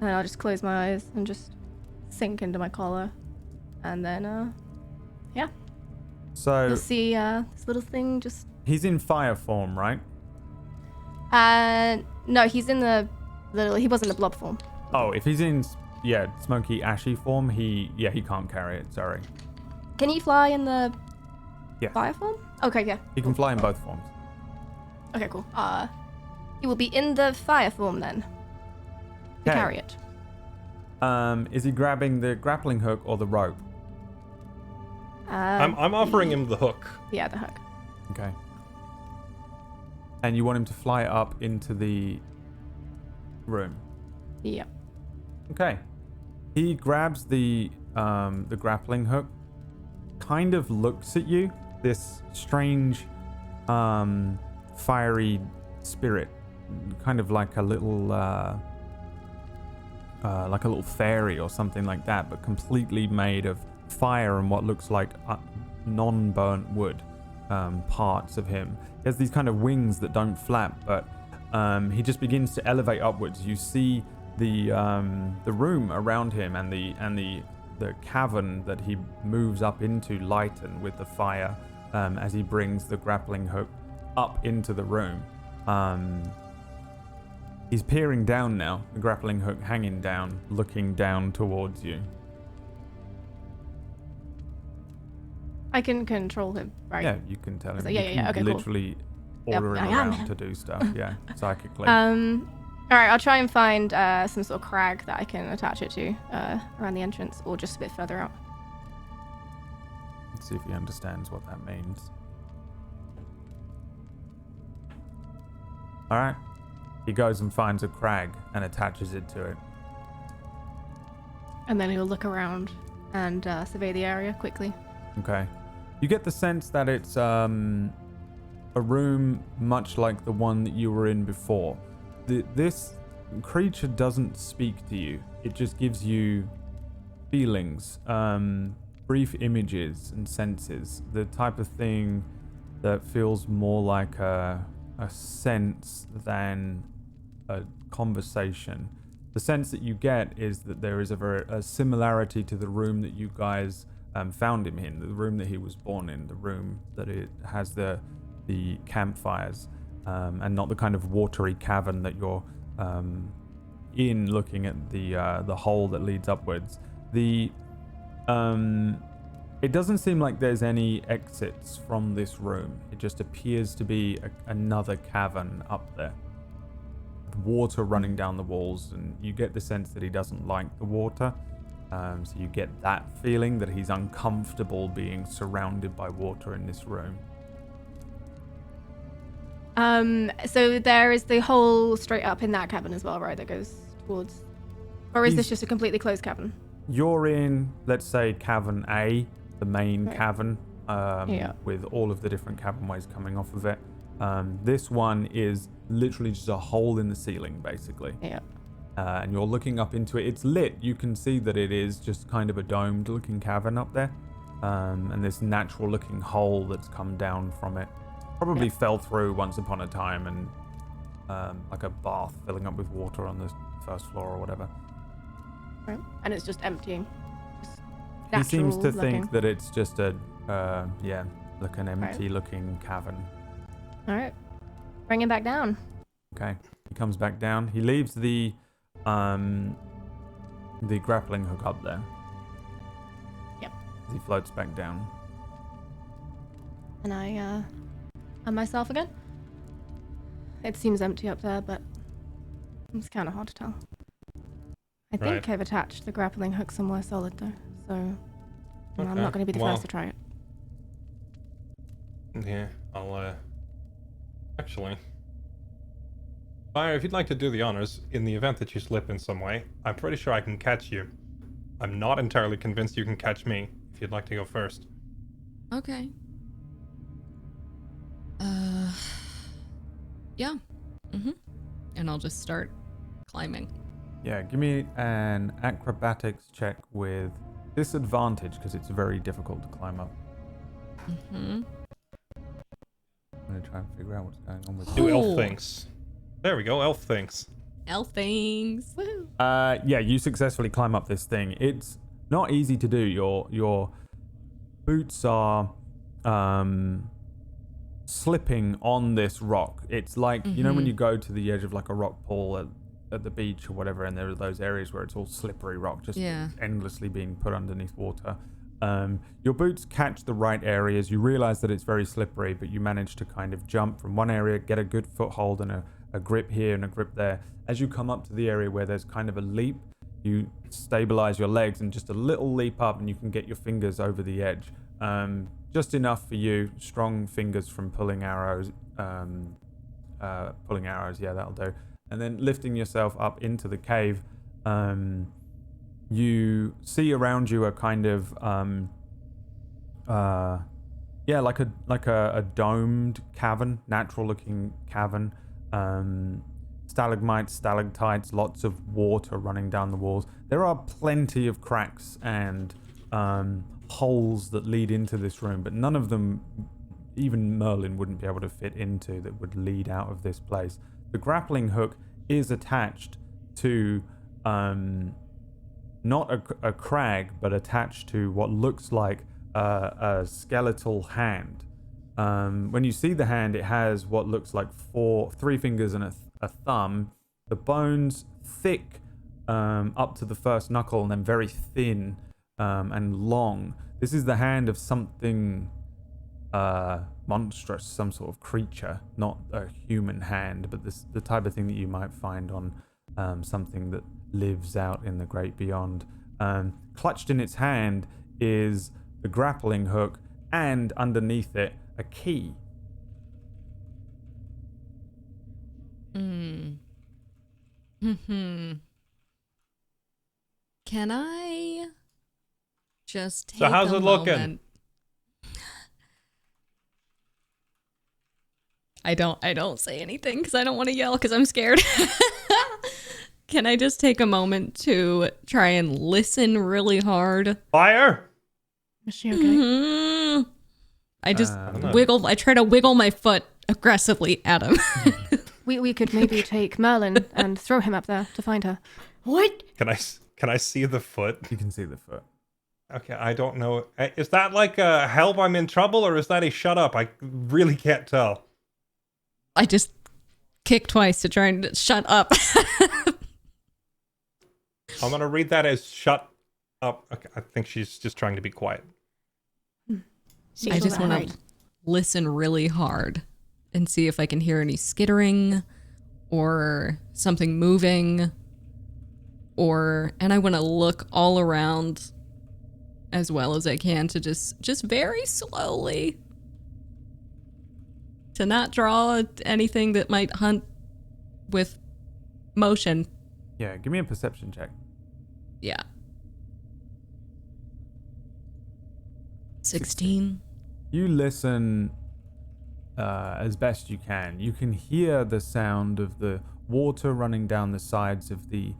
I'll just close my eyes and just sink into my collar. And then, yeah. So You'll see this little thing just... he's in fire form, right? No, he's in the little... He was in the blob form. Oh, if he's in, smoky, ashy form, he can't carry it, sorry. Can he fly in the Yeah. fire form? Okay, yeah. He can fly in both forms. Okay, cool. He will be in the fire form then. To Okay. carry it. Is he grabbing the grappling hook or the rope? I'm offering him the hook. Yeah, the hook. Okay. And you want him to fly up into the room? Yeah. Okay. He grabs the grappling hook, kind of looks at you, this strange fiery spirit, kind of like a little fairy or something like that, but completely made of fire and what looks like non-burnt wood parts of him. He has these kind of wings that don't flap, but he just begins to elevate upwards. You see the room around him and the cavern that he moves up into lighten with the fire as he brings the grappling hook up into the room. He's peering down now, the grappling hook hanging down, looking down towards you. I can control him, right? Yeah, you can tell him. So, You yeah, can okay, cool. literally order Yep, him I am. around to do stuff. Yeah, psychically. Alright, I'll try and find some sort of crag that I can attach it to around the entrance or just a bit further out. Let's see if he understands what that means. Alright. He goes and finds a crag and attaches it to it. And then he'll look around and survey the area quickly. Okay. You get the sense that it's a room much like the one that you were in before. This creature doesn't speak to you. It just gives you feelings, brief images and senses. The type of thing that feels more like a sense than a conversation. The sense that you get is that there is a similarity to the room that you guys found him in, the room that he was born in, the room that it has the campfires, and not the kind of watery cavern that you're in, looking at the hole that leads upwards. It doesn't seem like there's any exits from this room. It just appears to be another cavern up there. Water running down the walls, and you get the sense that he doesn't like the water. So you get that feeling that he's uncomfortable being surrounded by water in this room. So there is the hole straight up in that cabin as well, right? That goes towards... Or is this just a completely closed cabin? You're in, let's say, Cavern A, the main Right. cavern, Yeah. with all of the different cavernways coming off of it. This one is literally just a hole in the ceiling, basically. Yeah. And you're looking up into it. It's lit. You can see that it is just kind of a domed-looking cavern up there. And this natural-looking hole that's come down from it. Probably fell through once upon a time, and like a bath filling up with water on the first floor or whatever. Right. And it's just empty. Just He seems to natural think looking. that it's just an empty-looking cavern. All right. Bring him back down. Okay. He comes back down. He leaves the grappling hook up there. Yep. As he floats back down. And I am myself again. It seems empty up there, but it's kind of hard to tell. I think Right. I've attached the grappling hook somewhere solid though, so I'm Okay. not going to be the Well- first to try it. Yeah, I'll, actually... Fire, if you'd like to do the honors, in the event that you slip in some way, I'm pretty sure I can catch you. I'm not entirely convinced you can catch me, if you'd like to go first. Okay. Yeah. And I'll just start climbing. Yeah, give me an acrobatics check with disadvantage because it's very difficult to climb up. I'm going to try and figure out what's going on with Do Oh. elf things. There we go, elf things. Elf things. Woo. Yeah, you successfully climb up this thing. It's not easy to do. Your boots are slipping on this rock. It's like, you know, when you go to the edge of like a rock pool at the beach or whatever, and there are those areas where it's all slippery rock, just endlessly being put underneath water. Your boots catch the right areas. You realize that it's very slippery, but you manage to kind of jump from one area, get a good foothold and a grip here and a grip there. As you come up to the area where there's kind of a leap, you stabilize your legs and just a little leap up, and you can get your fingers over the edge. Just enough for you. Strong fingers from pulling arrows. Yeah, that'll do. And then lifting yourself up into the cave, you see around you a kind of like a domed cavern, natural looking cavern. Stalagmites, stalactites, lots of water running down the walls. There are plenty of cracks and holes that lead into this room, but none of them even Merlin wouldn't be able to fit into that would lead out of this place. The grappling hook is attached to not a crag, but attached to what looks like a skeletal hand. When you see the hand, it has what looks like three fingers and a thumb. The bones thick up to the first knuckle, and then very thin and long. This is the hand of something monstrous, some sort of creature, not a human hand, but the type of thing that you might find on something that lives out in the great beyond. Clutched in its hand is the grappling hook, and underneath it, a key. Can I just take So how's a it looking? moment? I don't say anything because I don't want to yell because I'm scared. Can I just take a moment to try and listen really hard? Fire! Is she okay? Mm-hmm. I just I try to wiggle my foot aggressively at him. We could maybe take Merlin and throw him up there to find her. What? Can I see the foot? You can see the foot. Okay, I don't know. Is that like a help, I'm in trouble, or is that a shut up? I really can't tell. I just kick twice to try and shut up. I'm gonna read that as shut up. Okay, I think she's just trying to be quiet. I just want to listen really hard and see if I can hear any skittering or something moving, and I want to look all around as well as I can to just very slowly to not draw anything that might hunt with motion. Yeah, give me a perception check. Yeah. 16. You listen as best you can. You can hear the sound of the water running down the sides of the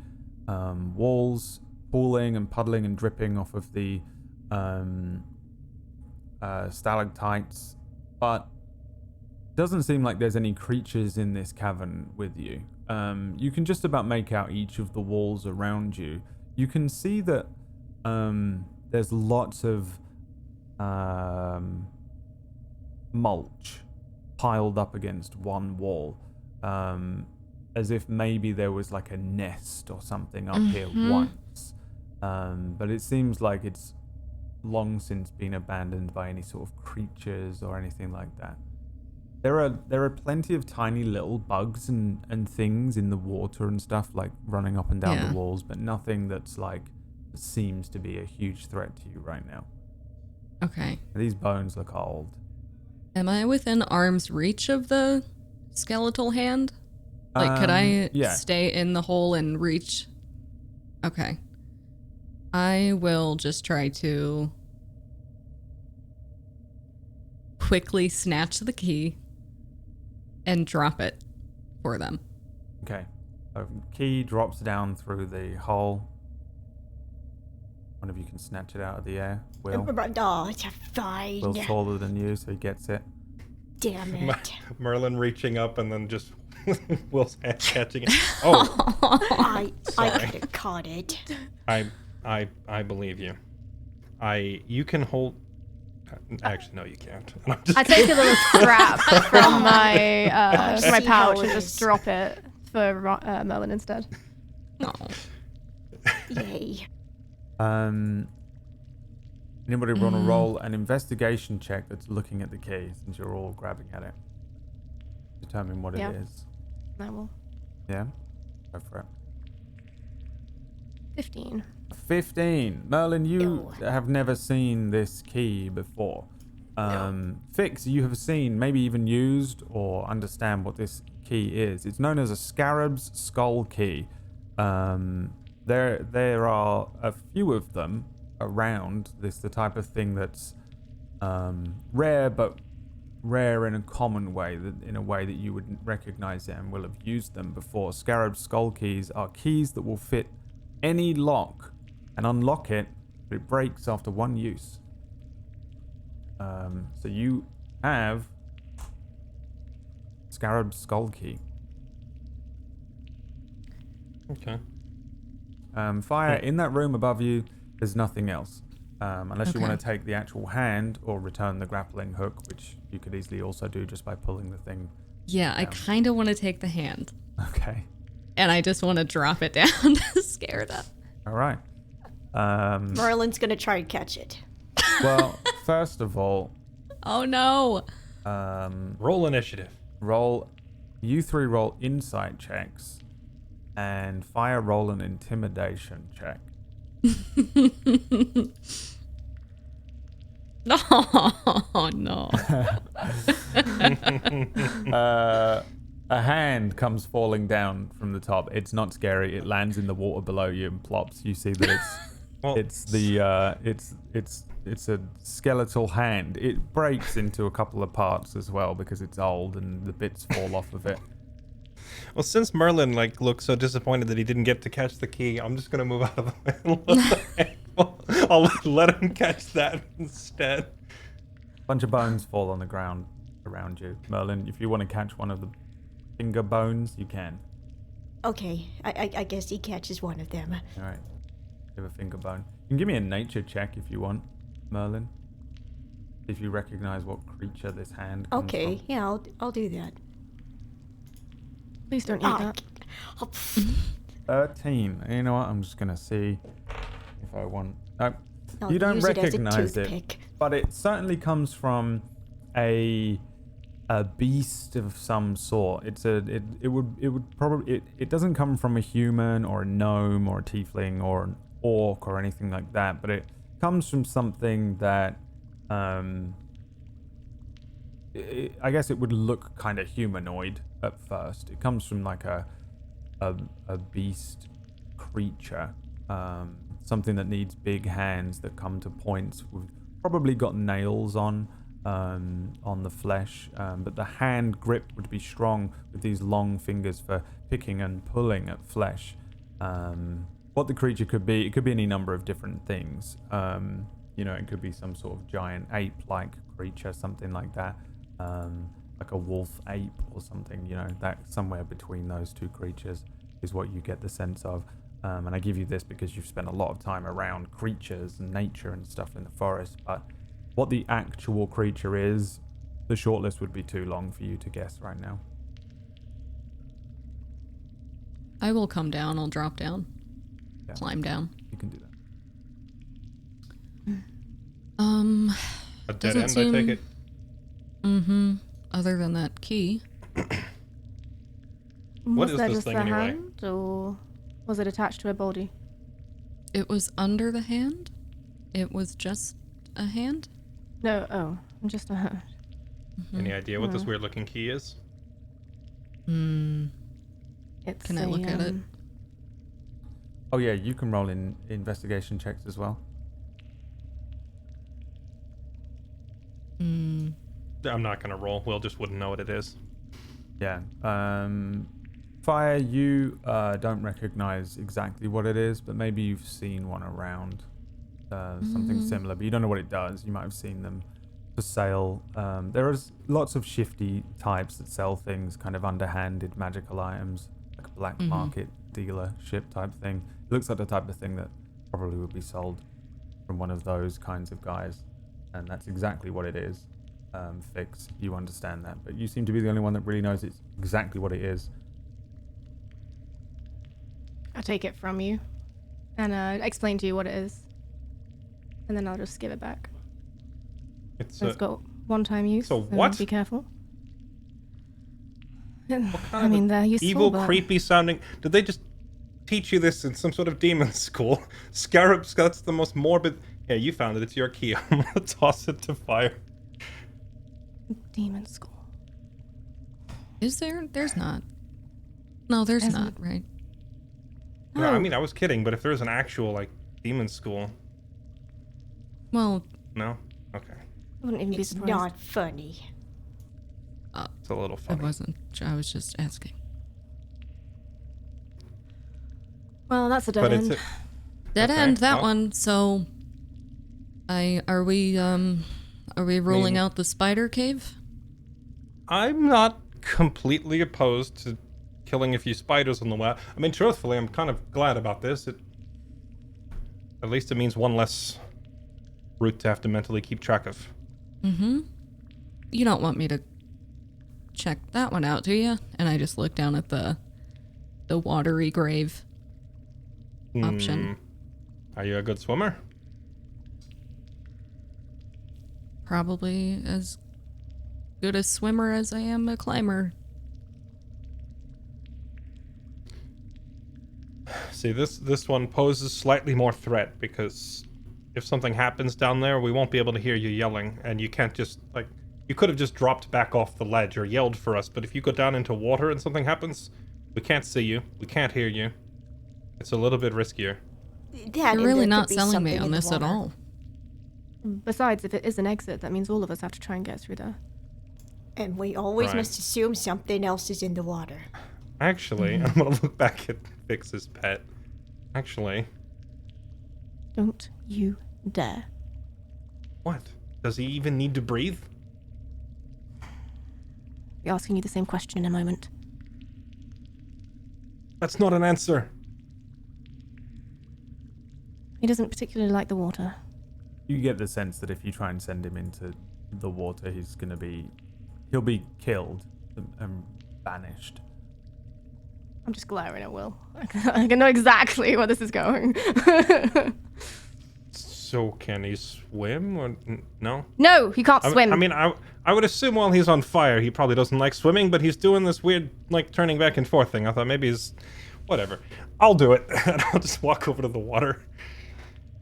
walls, pooling and puddling and dripping off of the stalactites, but it doesn't seem like there's any creatures in this cavern with you. You can just about make out each of the walls around you. You can see that there's lots of mulch piled up against one wall, as if maybe there was like a nest or something up here once. But it seems like it's long since been abandoned by any sort of creatures or anything like that. There are plenty of tiny little bugs and things in the water and stuff, like running up and down the walls, but nothing that's like seems to be a huge threat to you right now. Okay. These bones look old. Am I within arm's reach of the skeletal hand? Like, could I stay in the hole and reach? Okay. I will just try to quickly snatch the key and drop it for them. Okay. A key drops down through the hole. One of you can snatch it out of the air. Will. Oh, it's fine. Will's taller than you, so he gets it. Damn it. Merlin reaching up and then just Will's hand catching it. Oh, I Sorry. could have caught it. I believe you. You can hold. Actually, no, you can't. I'm just I take a little scrap from my See how pouch it and just is. drop it for Merlin instead. Oh. Yay. Anybody want to roll an investigation check that's looking at the key since you're all grabbing at it? Determine what Yeah. it is. I will. Yeah? Go for it. 15. 15. Merlin, you Ew. have never seen this key before. Fix, you have seen, maybe even used or understand what this key is. It's known as a Scarab's skull key. There are a few of them around. This the type of thing that's rare, but rare in a common way, in a way that you would recognize it and will have used them before. Scarab skull keys are keys that will fit any lock and unlock it, but it breaks after one use. So you have Scarab skull key. okay. Fire in that room above you. There's nothing else, unless you Okay. want to take the actual hand or return the grappling hook, which you could easily also do just by pulling the thing. Yeah, I kind of want to take the hand. Okay. And I just want to drop it down to scare it up. All right. Merlin's gonna try and catch it. Well, first of all, Oh no. Roll initiative. you three roll insight checks, and Fire roll an intimidation check. Oh no. A hand comes falling down from the top. It's not scary. It lands in the water below you and plops. You see that Well, it's a skeletal hand. It breaks into a couple of parts as well because it's old and the bits fall off of it. Well, since Merlin looks so disappointed that he didn't get to catch the key, I'm just gonna move out of the way and let the hand fall. I'll let him catch that instead. Bunch of bones fall on the ground around you. Merlin, if you want to catch one of the finger bones, you can. Okay, I guess he catches one of them. All right. You have a finger bone. You can give me a nature check if you want, Merlin. If you recognize what creature this hand comes Okay, from. yeah, I'll do that. Please don't eat Oh, that. oh, pff. 13. You know what? I'm just going to see if I want... No, I'll you don't use it as a recognize it, toothpick. but it certainly comes from a beast of some sort. It would probably it doesn't come from a human or a gnome or a tiefling or an orc or anything like that, but it comes from something that I guess it would look kind of humanoid at first. It comes from like a beast creature, something that needs big hands that come to points. We've probably got nails on the flesh, but the hand grip would be strong with these long fingers for picking and pulling at flesh. What the creature could be, it could be any number of different things. It could be some sort of giant ape-like creature, something like that, like a wolf ape or something. That somewhere between those two creatures is what you get the sense of. And I give you this because you've spent a lot of time around creatures and nature and stuff in the forest, but what the actual creature is, the shortlist would be too long for you to guess right now. I will come down. I'll drop down. Yeah. Climb down. You can do that. A dead Doesn't end, seem- I take it. Mm-hmm. Other than that key. What Was is that this just thing the anyway? hand, or was it attached to a body? It was under the hand? It was just a hand? No, just a hand. Any idea what this weird looking key is? It's Can I look at it? Oh yeah, you can roll in investigation checks as well. I'm not gonna roll. Will just wouldn't know what it is. Yeah. Fire, you don't recognize exactly what it is, but maybe you've seen one around. Something similar, but you don't know what it does. You might have seen them for sale. There is lots of shifty types that sell things, kind of underhanded magical items, like a black market dealership type thing. It looks like the type of thing that probably would be sold from one of those kinds of guys, and that's exactly what it is. Fix, you understand that, but you seem to be the only one that really knows it's exactly what it is. I'll take it from you and explain to you what it is, and then I'll just give it back. It's It's got one-time use. So what? Be careful. what kind I of mean, they're useful, evil, but creepy sounding. Did they just teach you this in some sort of demon school? Scarabs, that's the most morbid. Yeah, you found it. It's your key. I'm gonna toss it to fire. demon school. Is there? There's not. No, there's There's not, right? No, I No. mean, I was kidding, but if there was an actual, like, demon school. Well, No? Okay. I wouldn't even be It's surprised. not funny. It's a little I funny. wasn't. I was just asking. Well, that's a dead But end. it's. Dead Okay, end, that well. one. So, are we ruling mean- out the spider cave? I'm not completely opposed to killing a few spiders on the way. I mean, truthfully, I'm kind of glad about this. At least it means one less route to have to mentally keep track of. Mm-hmm. You don't want me to check that one out, do you? And I just look down at the watery grave option. Are you a good swimmer? Probably as good a swimmer as I am a climber. See, this one poses slightly more threat because if something happens down there, we won't be able to hear you yelling, and you can't just, like, you could have just dropped back off the ledge or yelled for us, but if you go down into water and something happens, we can't see you, we can't hear you. It's a little bit riskier. That You're and really there not could be selling me something on in the this at water. all. Besides, if it is an exit, that means all of us have to try and get through there. And we always Right. must assume something else is in the water. Actually, I'm gonna look back at Fix's pet. Actually, Don't you dare. what? Does he even need to breathe? Be asking you the same question in a moment. That's not an answer. He doesn't particularly like the water. You get the sense that if you try and send him into the water, he'll be killed and banished. I'm just glaring at Will. I can know exactly where this is going. So can he swim or no? No, he can't swim. I would assume while he's on fire, he probably doesn't like swimming, but he's doing this weird, like, turning back and forth thing. I thought maybe he's... Whatever. I'll do it. And I'll just walk over to the water.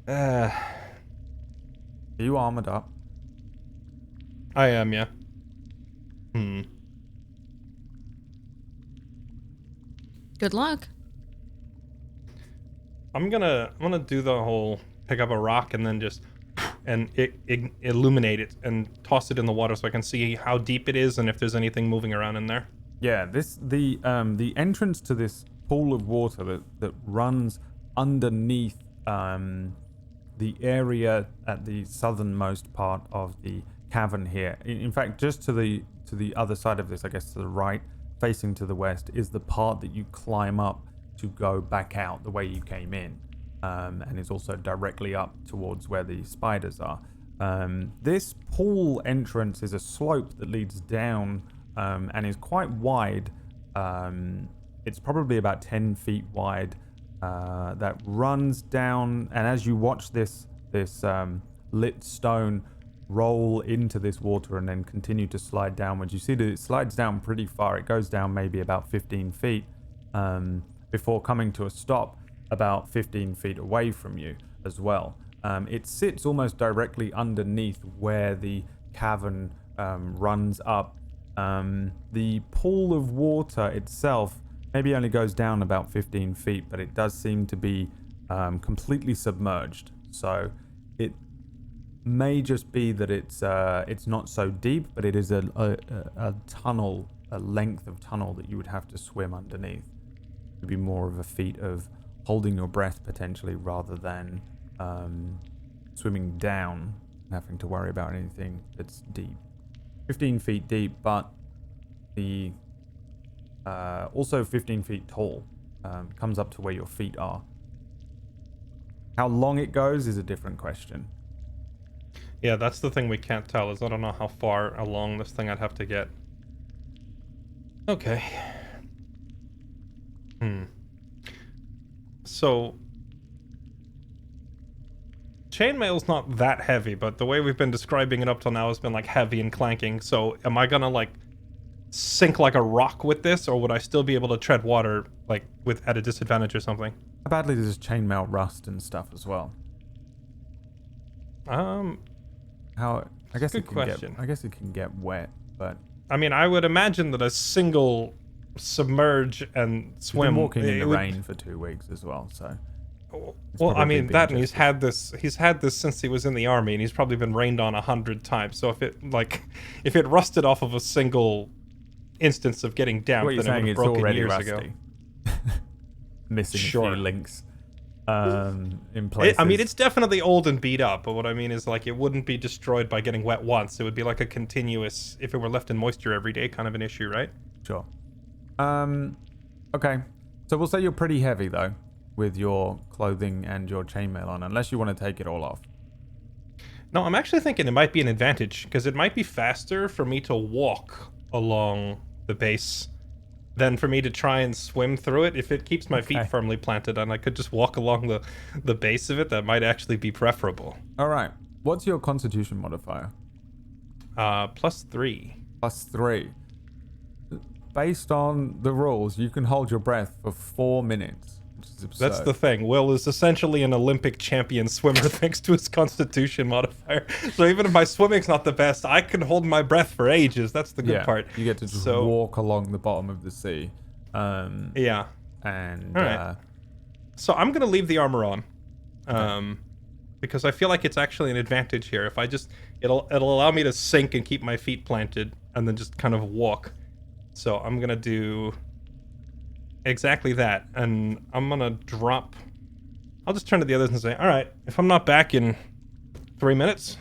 Are you armored up? I am, yeah. Good luck. I'm gonna do the whole pick up a rock and then just... and illuminate it and toss it in the water so I can see how deep it is and if there's anything moving around in there. Yeah, the entrance to this pool of water that runs underneath the area at the southernmost part of the cavern here. In fact, just to the other side of this, I guess to the right, facing to the west, is the part that you climb up to go back out the way you came in. And is also directly up towards where the spiders are. This pool entrance is a slope that leads down and is quite wide. It's probably about 10 feet wide that runs down, and as you watch this lit stone roll into this water and then continue to slide downwards, you see that it slides down pretty far. It goes down maybe about 15 feet before coming to a stop about 15 feet away from you as well. It sits almost directly underneath where the cavern runs up. The pool of water itself maybe only goes down about 15 feet, but it does seem to be completely submerged. So it may just be that it's not so deep, but it is a tunnel, a length of tunnel that you would have to swim underneath. It would be more of a feat of holding your breath potentially rather than swimming down, having to worry about anything that's deep. 15 feet deep, but the also 15 feet tall. Comes up to where your feet are. How long it goes is a different question. Yeah, that's the thing we can't tell, is I don't know how far along this thing I'd have to get. Okay. So, chainmail's not that heavy, but the way we've been describing it up till now has been like heavy and clanking. So, am I gonna like sink like a rock with this, or would I still be able to tread water like with at a disadvantage or something? How badly does chainmail rust and stuff as well? How? I guess good it can question. I guess it can get wet, but I mean, I would imagine that a single submerge and you've swim. been walking in the would- rain for 2 weeks as well, so. Well, I probably mean been that, and just he's had this since he was in the army, and he's probably been rained on 100 times. So if it rusted off of a single instance of getting damp, What you're then it saying would it's have broken already years rusty. ago. Missing a Sure. few links in places. I mean, it's definitely old and beat up, but what I mean is like it wouldn't be destroyed by getting wet once. It would be like a continuous, if it were left in moisture every day, kind of an issue, right? Sure. Okay. So we'll say you're pretty heavy though, with your clothing and your chainmail on, unless you want to take it all off. No, I'm actually thinking it might be an advantage, because it might be faster for me to walk along the base than for me to try and swim through it. If it keeps my feet Okay. firmly planted and I could just walk along the base of it, that might actually be preferable. All right. What's your constitution modifier? +3. +3. Based on the rules, you can hold your breath for 4 minutes, which is absurd. That's the thing. Will is essentially an Olympic champion swimmer thanks to his constitution modifier. So even if my swimming's not the best, I can hold my breath for ages. That's the good part. You get to just walk along the bottom of the sea. Yeah. And All right. So I'm gonna leave the armor on, because I feel like it's actually an advantage here. If I just, it'll allow me to sink and keep my feet planted, and then just kind of walk. So I'm gonna do exactly that, and I'm gonna drop. I'll just turn to the others and say, "All right, if I'm not back in 3 minutes,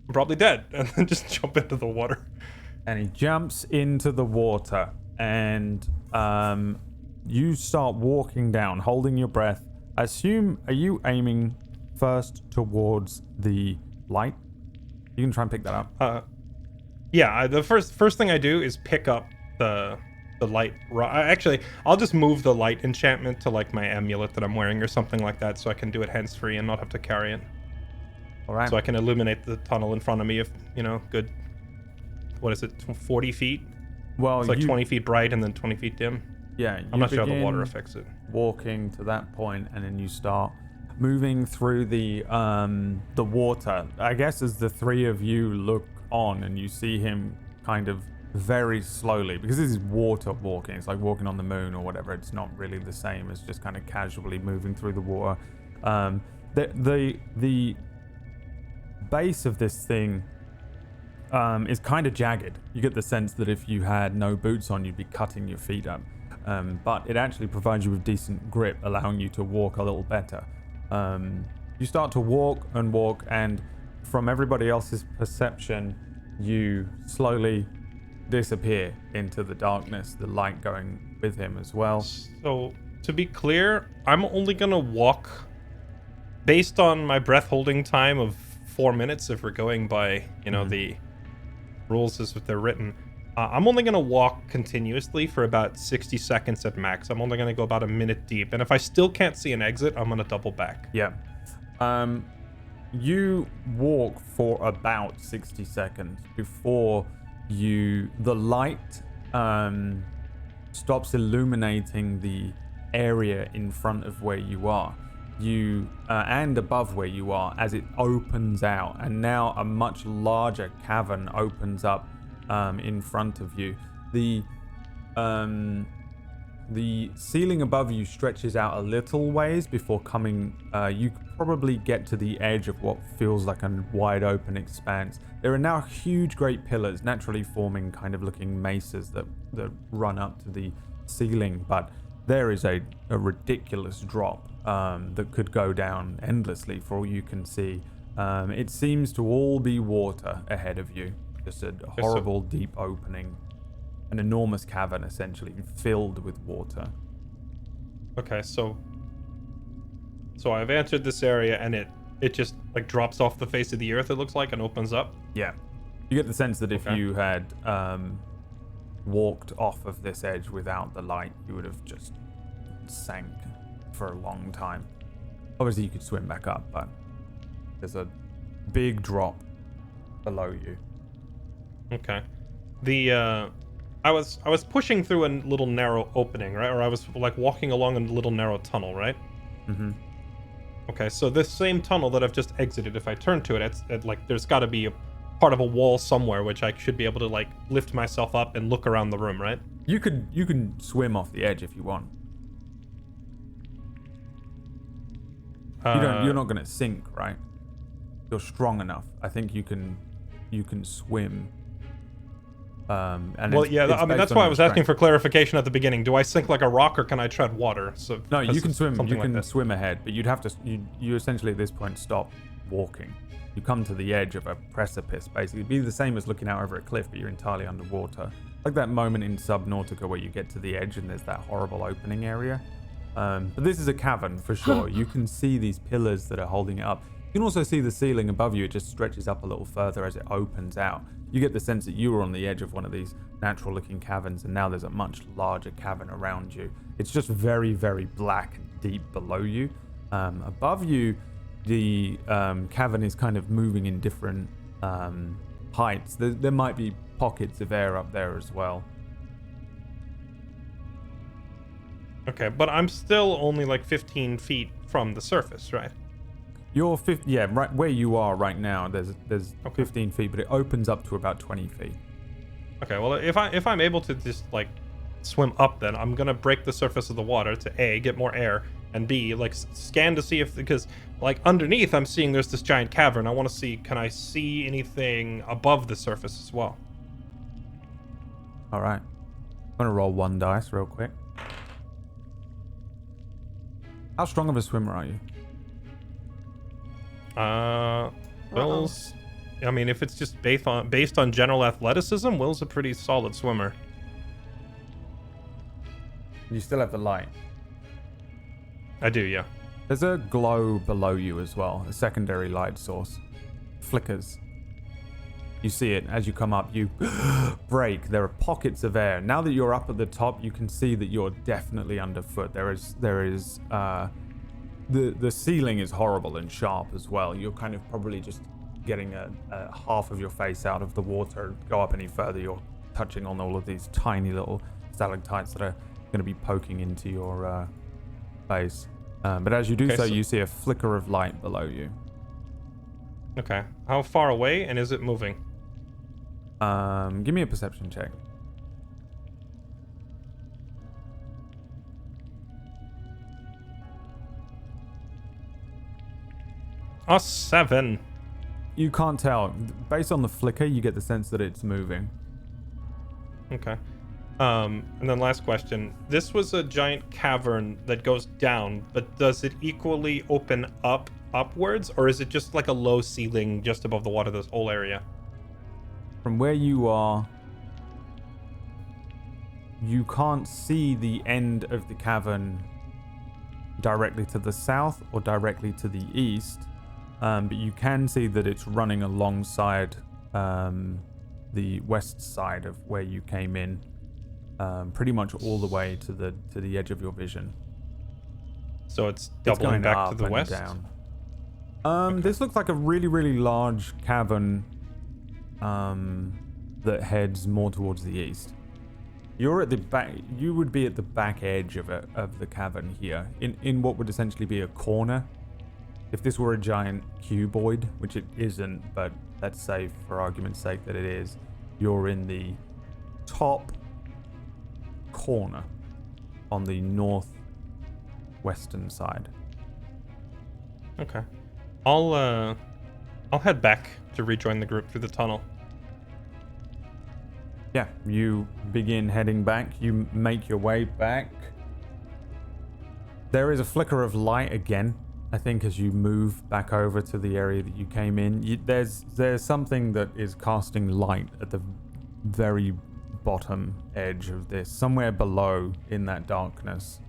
I'm probably dead," and then just jump into the water. And he jumps into the water, and you start walking down, holding your breath. Are you aiming first towards the light? You can try and pick that up. Yeah. The first thing I do is pick up the light. Actually, I'll just move the light enchantment to like my amulet that I'm wearing or something like that, so I can do it hands-free and not have to carry it. All right. So I can illuminate the tunnel in front of me if, good, what is it, 40 feet? Well, It's like 20 feet bright and then 20 feet dim. Yeah. I'm not sure how the begin water affects it. walking to that point, and then you start moving through the water. I guess as the three of you look on and you see him kind of very slowly, because this is water walking, it's like walking on the moon or whatever. It's not really the same as just kind of casually moving through the water. The base of this thing is kind of jagged. You get the sense that if you had no boots on, you'd be cutting your feet up. But it actually provides you with decent grip, allowing you to walk a little better. You start to walk, and from everybody else's perception, you slowly disappear into the darkness, the light going with him as well. So, to be clear, I'm only going to walk based on my breath holding time of 4 minutes if we're going by, the rules as if they're written. I'm only going to walk continuously for about 60 seconds at max. I'm only going to go about a minute deep. And if I still can't see an exit, I'm going to double back. Yeah. You walk for about 60 seconds before the light stops illuminating the area in front of where you are. And above where you are, as it opens out, and now a much larger cavern opens up in front of you. The ceiling above you stretches out a little ways before coming. You probably get to the edge of what feels like a wide open expanse. There are now huge, great pillars, naturally forming kind of looking mesas that run up to the ceiling, but there is a ridiculous drop that could go down endlessly for all you can see. It seems to all be water ahead of you. Just a horrible deep opening. An enormous cavern, essentially, filled with water. Okay, so I've entered this area, and it just like drops off the face of the earth, it looks like, and opens up. Yeah. You get the sense that if Okay. you had walked off of this edge without the light, you would have just sank for a long time. Obviously, you could swim back up, but there's a big drop below you. Okay. I was pushing through a little narrow opening, right? Or I was like walking along a little narrow tunnel, right? Mm-hmm. Okay, so this same tunnel that I've just exited, if I turn to it, like there's got to be a part of a wall somewhere which I should be able to like lift myself up and look around the room, right? You can swim off the edge if you want. You're not gonna sink, right? You're strong enough. I think you can swim. And well, it's yeah, I mean based that's on why I your was asking strength. for clarification at the beginning. Do I sink like a rock or can I tread water? So No, you this can is swim. something You like can this. swim ahead, but you'd have to. You essentially at this point stop walking. You come to the edge of a precipice. Basically, it'd be the same as looking out over a cliff, but you're entirely underwater. Like that moment in Subnautica where you get to the edge and there's that horrible opening area. But this is a cavern for sure. You can see these pillars that are holding it up. You can also see the ceiling above you. It just stretches up a little further as it opens out. You get the sense that you were on the edge of one of these natural-looking caverns, and now there's a much larger cavern around you. It's just very, very black and deep below you. Above you, the cavern is kind of moving in different heights. There might be pockets of air up there as well. Okay, but I'm still only like 15 feet from the surface, right? You're right where you are right now. There's Okay. 15 feet, but it opens up to about 20 feet. Okay, well if I'm able to just like swim up, then I'm gonna break the surface of the water to A, get more air, and B, like scan to see if, because like underneath I'm seeing there's this giant cavern. I want to see, can I see anything above the surface as well? All right. I'm gonna roll one dice real quick. How strong of a swimmer are you? Will's, I mean, if it's just based on general athleticism, Will's a pretty solid swimmer. You still have the light. I do, yeah. There's a glow below you as well, a secondary light source. Flickers. You see it as you come up, you break. There are pockets of air. Now that you're up at the top, you can see that you're definitely underfoot. There is the ceiling is horrible and sharp as well. You're kind of probably just getting a half of your face out of the water. Go up any further, you're touching on all of these tiny little stalactites that are going to be poking into your face. But as you do Okay, so, so- you see a flicker of light below you. Okay. How far away, and is it moving? Give me a perception check. A 7. You can't tell. Based on the flicker, you get the sense that it's moving. Okay. And then last question. This was a giant cavern that goes down, but does it equally open upwards, or is it just like a low ceiling just above the water, this whole area? From where you are, you can't see the end of the cavern directly to the south or directly to the east, but you can see that it's running alongside the west side of where you came in, pretty much all the way to the edge of your vision. So it's It's doubling going back up to the and west? down. This looks like a really, really large cavern that heads more towards the east. You're at the back. You would be at the back edge of the cavern here, in what would essentially be a corner. If this were a giant cuboid, which it isn't, but let's say for argument's sake that it is, you're in the top corner on the northwestern side. Okay. I'll head back to rejoin the group through the tunnel. Yeah, you begin heading back. You make your way back. There is a flicker of light again I think as you move back over to the area that you came in, there's something that is casting light at the very bottom edge of this, somewhere below in that darkness.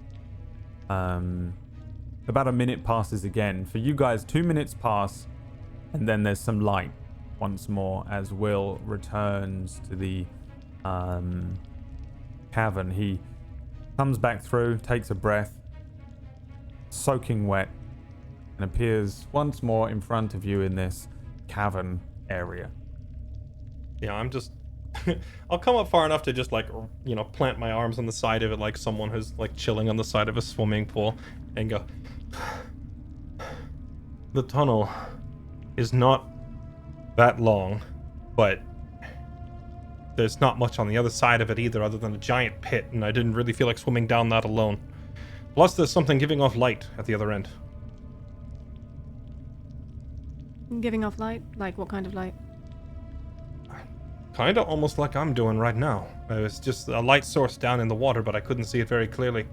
About a minute passes again. For you guys, 2 minutes pass, and then there's some light once more as Will returns to the cavern. He comes back through, takes a breath, soaking wet, and appears once more in front of you in this cavern area. Yeah, I'm just... I'll come up far enough to just, like, you know, plant my arms on the side of it like someone who's, like, chilling on the side of a swimming pool and go... The tunnel is not that long, but there's not much on the other side of it either other than a giant pit, and I didn't really feel like swimming down that alone. Plus, there's something giving off light at the other end. Giving off light? Like what kind of light? Kinda almost like I'm doing right now. It was just a light source down in the water, but I couldn't see it very clearly.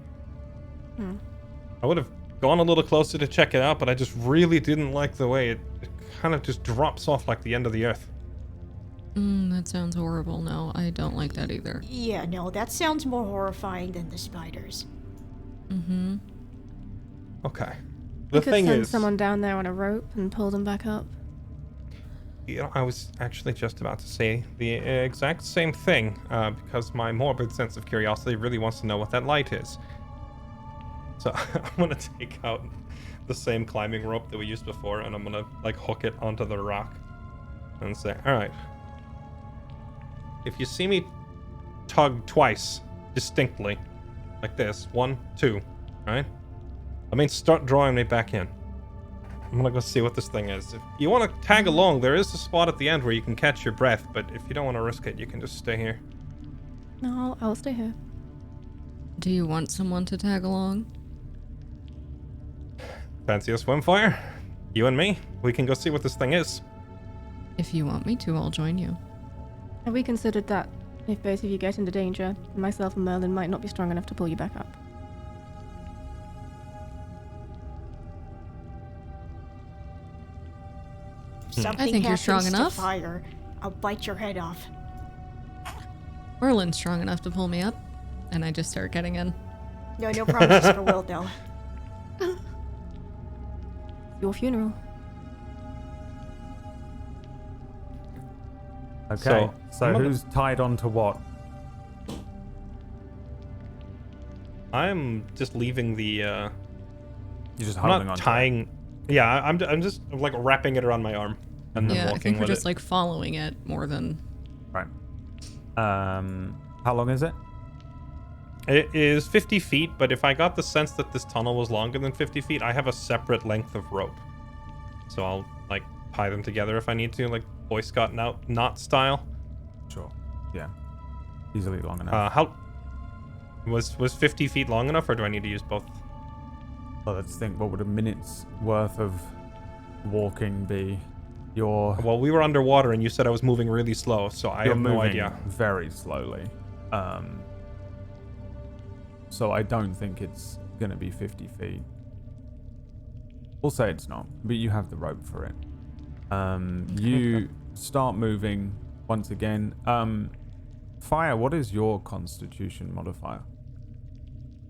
I would have gone a little closer to check it out, but I just really didn't like the way it kind of just drops off like the end of the earth. That sounds horrible. No, I don't like that either. Yeah, no, that sounds more horrifying than the spiders. Mm-hmm. Okay. We The could thing send is, someone down there on a rope and pull them back up. you know, I was actually just about to say the exact same thing, because my morbid sense of curiosity really wants to know what that light is. So I'm gonna take out the same climbing rope that we used before, and I'm gonna like hook it onto the rock and say, all right, if you see me tug twice distinctly like this, 1, 2, right? I mean, start drawing me back in. I'm gonna go see what this thing is. If you want to tag along, there is a spot at the end where you can catch your breath, but if you don't want to risk it, you can just stay here. No, I'll stay here. Do you want someone to tag along? Fancy a swim fire? You and me? We can go see what this thing is. If you want me to, I'll join you. Have we considered that if both of you get into danger, myself and Merlin might not be strong enough to pull you back up? Something I think you're happens strong to enough. Fire, I'll bite your head off. Merlin's strong enough to pull me up, and I just start getting in. No promises for Will, though. Your funeral. Okay, so I'm gonna- who's tied onto what? I'm just leaving the. You're just I'm holding not on to it. tying. Yeah, I'm just like wrapping it around my arm and then Yeah, I walking think we're with just it. like following it more than. Right. How long is it? It is 50 feet, but if I got the sense that this tunnel was longer than 50 feet, I have a separate length of rope. So I'll like tie them together if I need to, like Boy Scout knot style. Sure. Yeah. Easily long enough. How was 50 feet long enough, or do I need to use both? Well, let's think. What would a minute's worth of walking be? You're Well, we were underwater, and you said I was moving really slow, so I you're have moving no idea. very slowly. So I don't think it's gonna be 50 feet. We'll say it's not, but you have the rope for it. You start moving once again. Fire, what is your constitution modifier?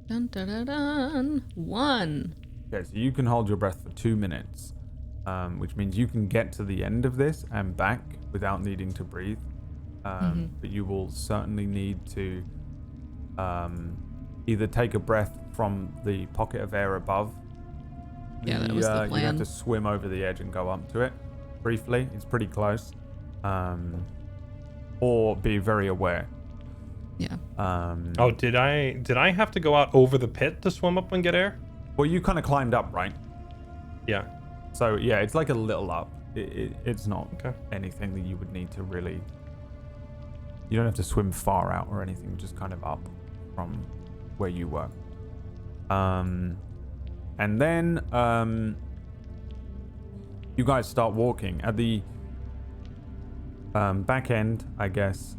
Dun, dun, dun, dun. 1. Okay, so you can hold your breath for 2 minutes, which means you can get to the end of this and back without needing to breathe. But you will certainly need to either take a breath from the pocket of air above. Yeah, that was the You have plan. to swim over the edge and go up to it briefly. It's pretty close. Or be very aware. Yeah. Oh, did I have to go out over the pit to swim up and get air? Well, you kind of climbed up, right? Yeah. So yeah, it's like a little up. It's not Okay. anything that you would need to really. You don't have to swim far out or anything. Just kind of up from where you were. And then you guys start walking at the back end, I guess.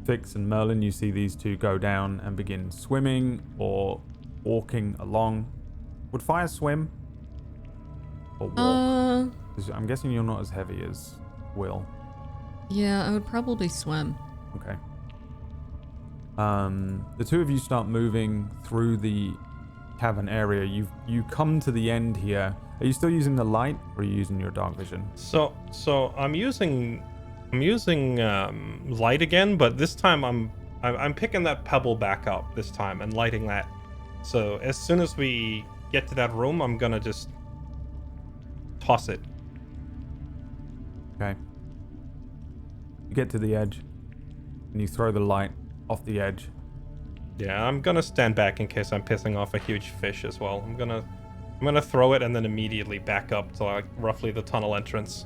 Fix and Merlin, you see these two go down and begin swimming or walking along. Would Fire swim? Or walk? 'Cause I'm guessing you're not as heavy as Will. Yeah, I would probably swim. Okay. The two of you start moving through the cavern area. You come to the end here. Are you still using the light, or are you using your dark vision? So I'm using light again, but this time I'm picking that pebble back up this time and lighting that. So as soon as we get to that room, I'm gonna just toss it. Okay. You get to the edge, and you throw the light off the edge. Yeah, I'm gonna stand back in case I'm pissing off a huge fish as well. I'm gonna throw it and then immediately back up to like roughly the tunnel entrance.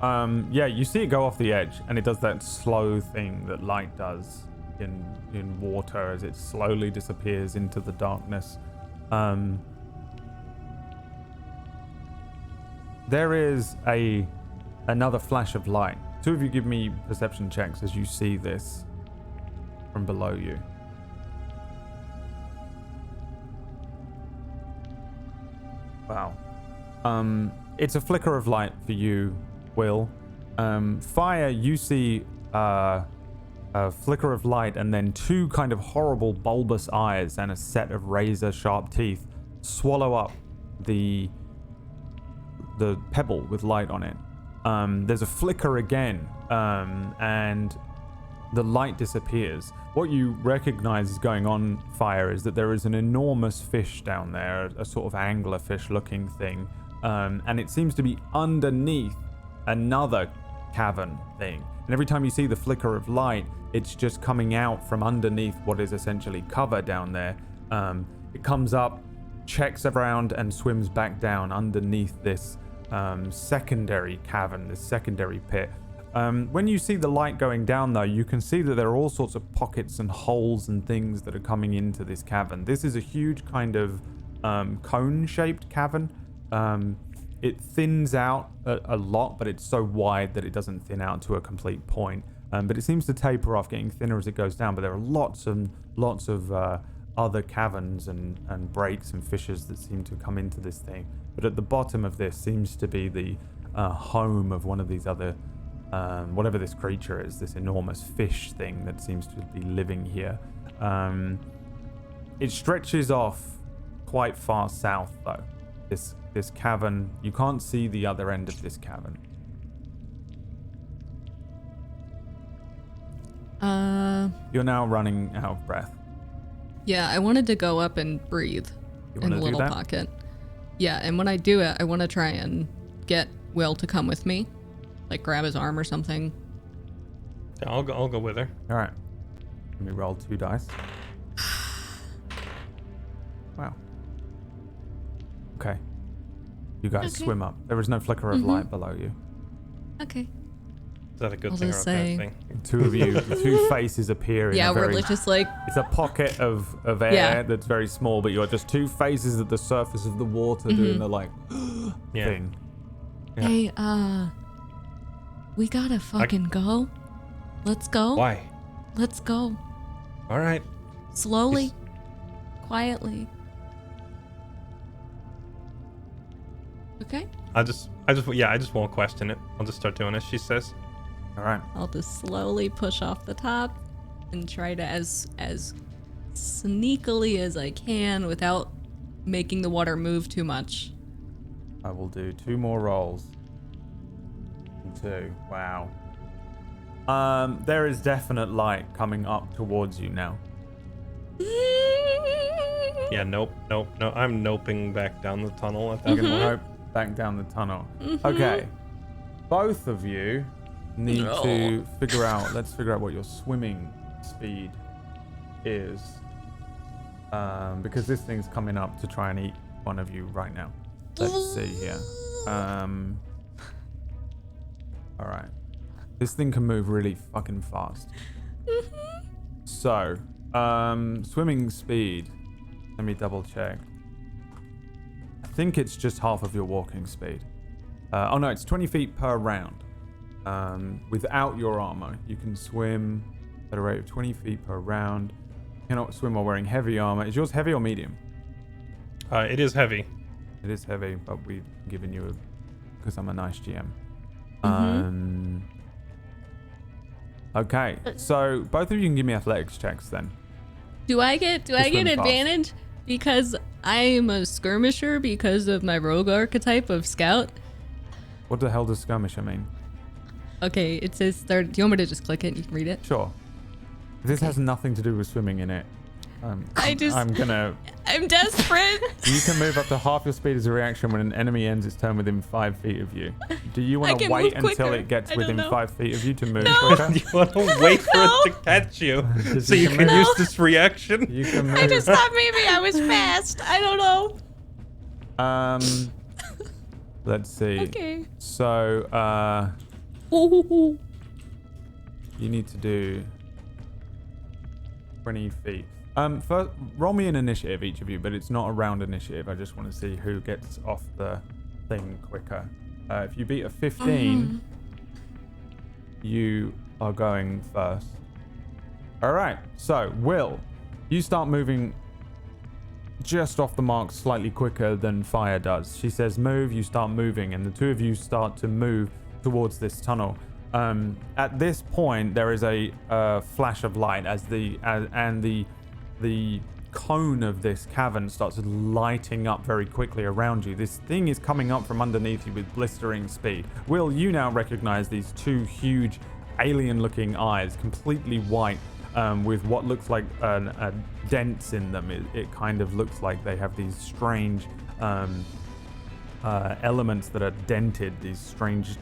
Yeah, you see it go off the edge, and it does that slow thing that light does in water as it slowly disappears into the darkness. There is another flash of light. Two of you give me perception checks as you see this from below you. Wow. It's a flicker of light for you, Will. Fire, you see a flicker of light and then two kind of horrible bulbous eyes and a set of razor-sharp teeth swallow up the pebble with light on it. There's a flicker again, and the light disappears. What you recognize is going on, Fire, is that there is an enormous fish down there, a sort of anglerfish looking thing, and it seems to be underneath another cavern thing. And every time you see the flicker of light, it's just coming out from underneath what is essentially cover down there. It comes up, checks around, and swims back down underneath this secondary cavern, this secondary pit. When you see the light going down, though, you can see that there are all sorts of pockets and holes and things that are coming into this cavern. This is a huge kind of cone-shaped cavern. It thins out a lot, but it's so wide that it doesn't thin out to a complete point. But it seems to taper off, getting thinner as it goes down. But there are lots of other caverns and breaks and fissures that seem to come into this thing. But at the bottom of this seems to be the home of one of these other, whatever this creature is, this enormous fish thing that seems to be living here. It stretches off quite far south, though. This cavern, you can't see the other end of this cavern. You're now running out of breath. Yeah, I wanted to go up and breathe in the little pocket. Yeah, and when I do it, I want to try and get Will to come with me, like grab his arm or something. Yeah, I'll go with her. All right. Let me roll 2 dice. Wow. Okay. You guys swim up. There is no flicker of light below you. Okay. Is that a good I'll thing or a just bad say- thing? Two of you, two faces appear in Yeah, a we're very... just like, It's a pocket of air Yeah. that's very small, but you're just two faces at the surface of the water doing the like Yeah. thing. Yeah. hey, we gotta fucking go. Let's go. Why? Let's go. All right. Slowly. Quietly. Okay? I just won't question it. I'll just start doing as she says. All right. I'll just slowly push off the top and try to as sneakily as I can without making the water move too much. I will do 2 more rolls. 2. Wow. There is definite light coming up towards you now. Yeah, nope. I'm noping back down the tunnel at that point. Nope. Back down the tunnel. Okay. Both of you need to figure out, let's figure out what your swimming speed is. Because this thing's coming up to try and eat one of you right now. Let's see here. Alright. This thing can move really fucking fast. So, swimming speed. Let me double check. I think it's just half of your walking speed. Oh no, it's 20 feet per round. Without your armor, you can swim at a rate of 20 feet per round. You cannot swim while wearing heavy armor. Is yours heavy or medium? It is heavy. It is heavy, but we've given you because I'm a nice GM. Okay, so both of you can give me athletics checks then. Do I get advantage because I'm a skirmisher because of my rogue archetype of scout? What the hell does skirmisher mean? Okay, it says start. Do you want me to just click it and you can read it? Sure. This has nothing to do with swimming in it. I'm desperate. You can move up to half your speed as a reaction when an enemy ends its turn within 5 feet of you. Do you want to wait until it gets within 5 feet of you to move quicker? You want to wait for it to catch you so you can use this reaction? You can move. I just thought maybe I was fast. I don't know. Let's see. Okay. So, you need to do 20 feet. First, roll me an initiative, each of you, but it's not a round initiative. I just want to see who gets off the thing quicker. If you beat a 15, you are going first. All right. So, Will, you start moving just off the mark slightly quicker than Fire does. She says move, you start moving, and the two of you start to move towards this tunnel. At this point, there is a flash of light as the cone of this cavern starts lighting up very quickly around you. This thing is coming up from underneath you with blistering speed. Will, you now recognize these two huge alien-looking eyes, completely white, with what looks like dents in them. It kind of looks like they have these strange elements that are dented, these strange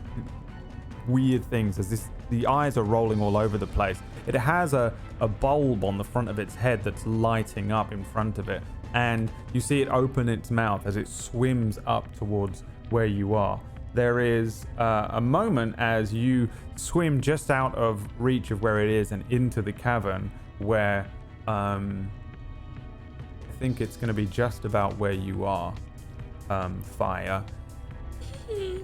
weird things as the eyes are rolling all over the place. It has a bulb on the front of its head that's lighting up in front of it, and you see it open its mouth as it swims up towards where you are. There is a moment as you swim just out of reach of where it is and into the cavern where I think it's going to be just about where you are, Fire.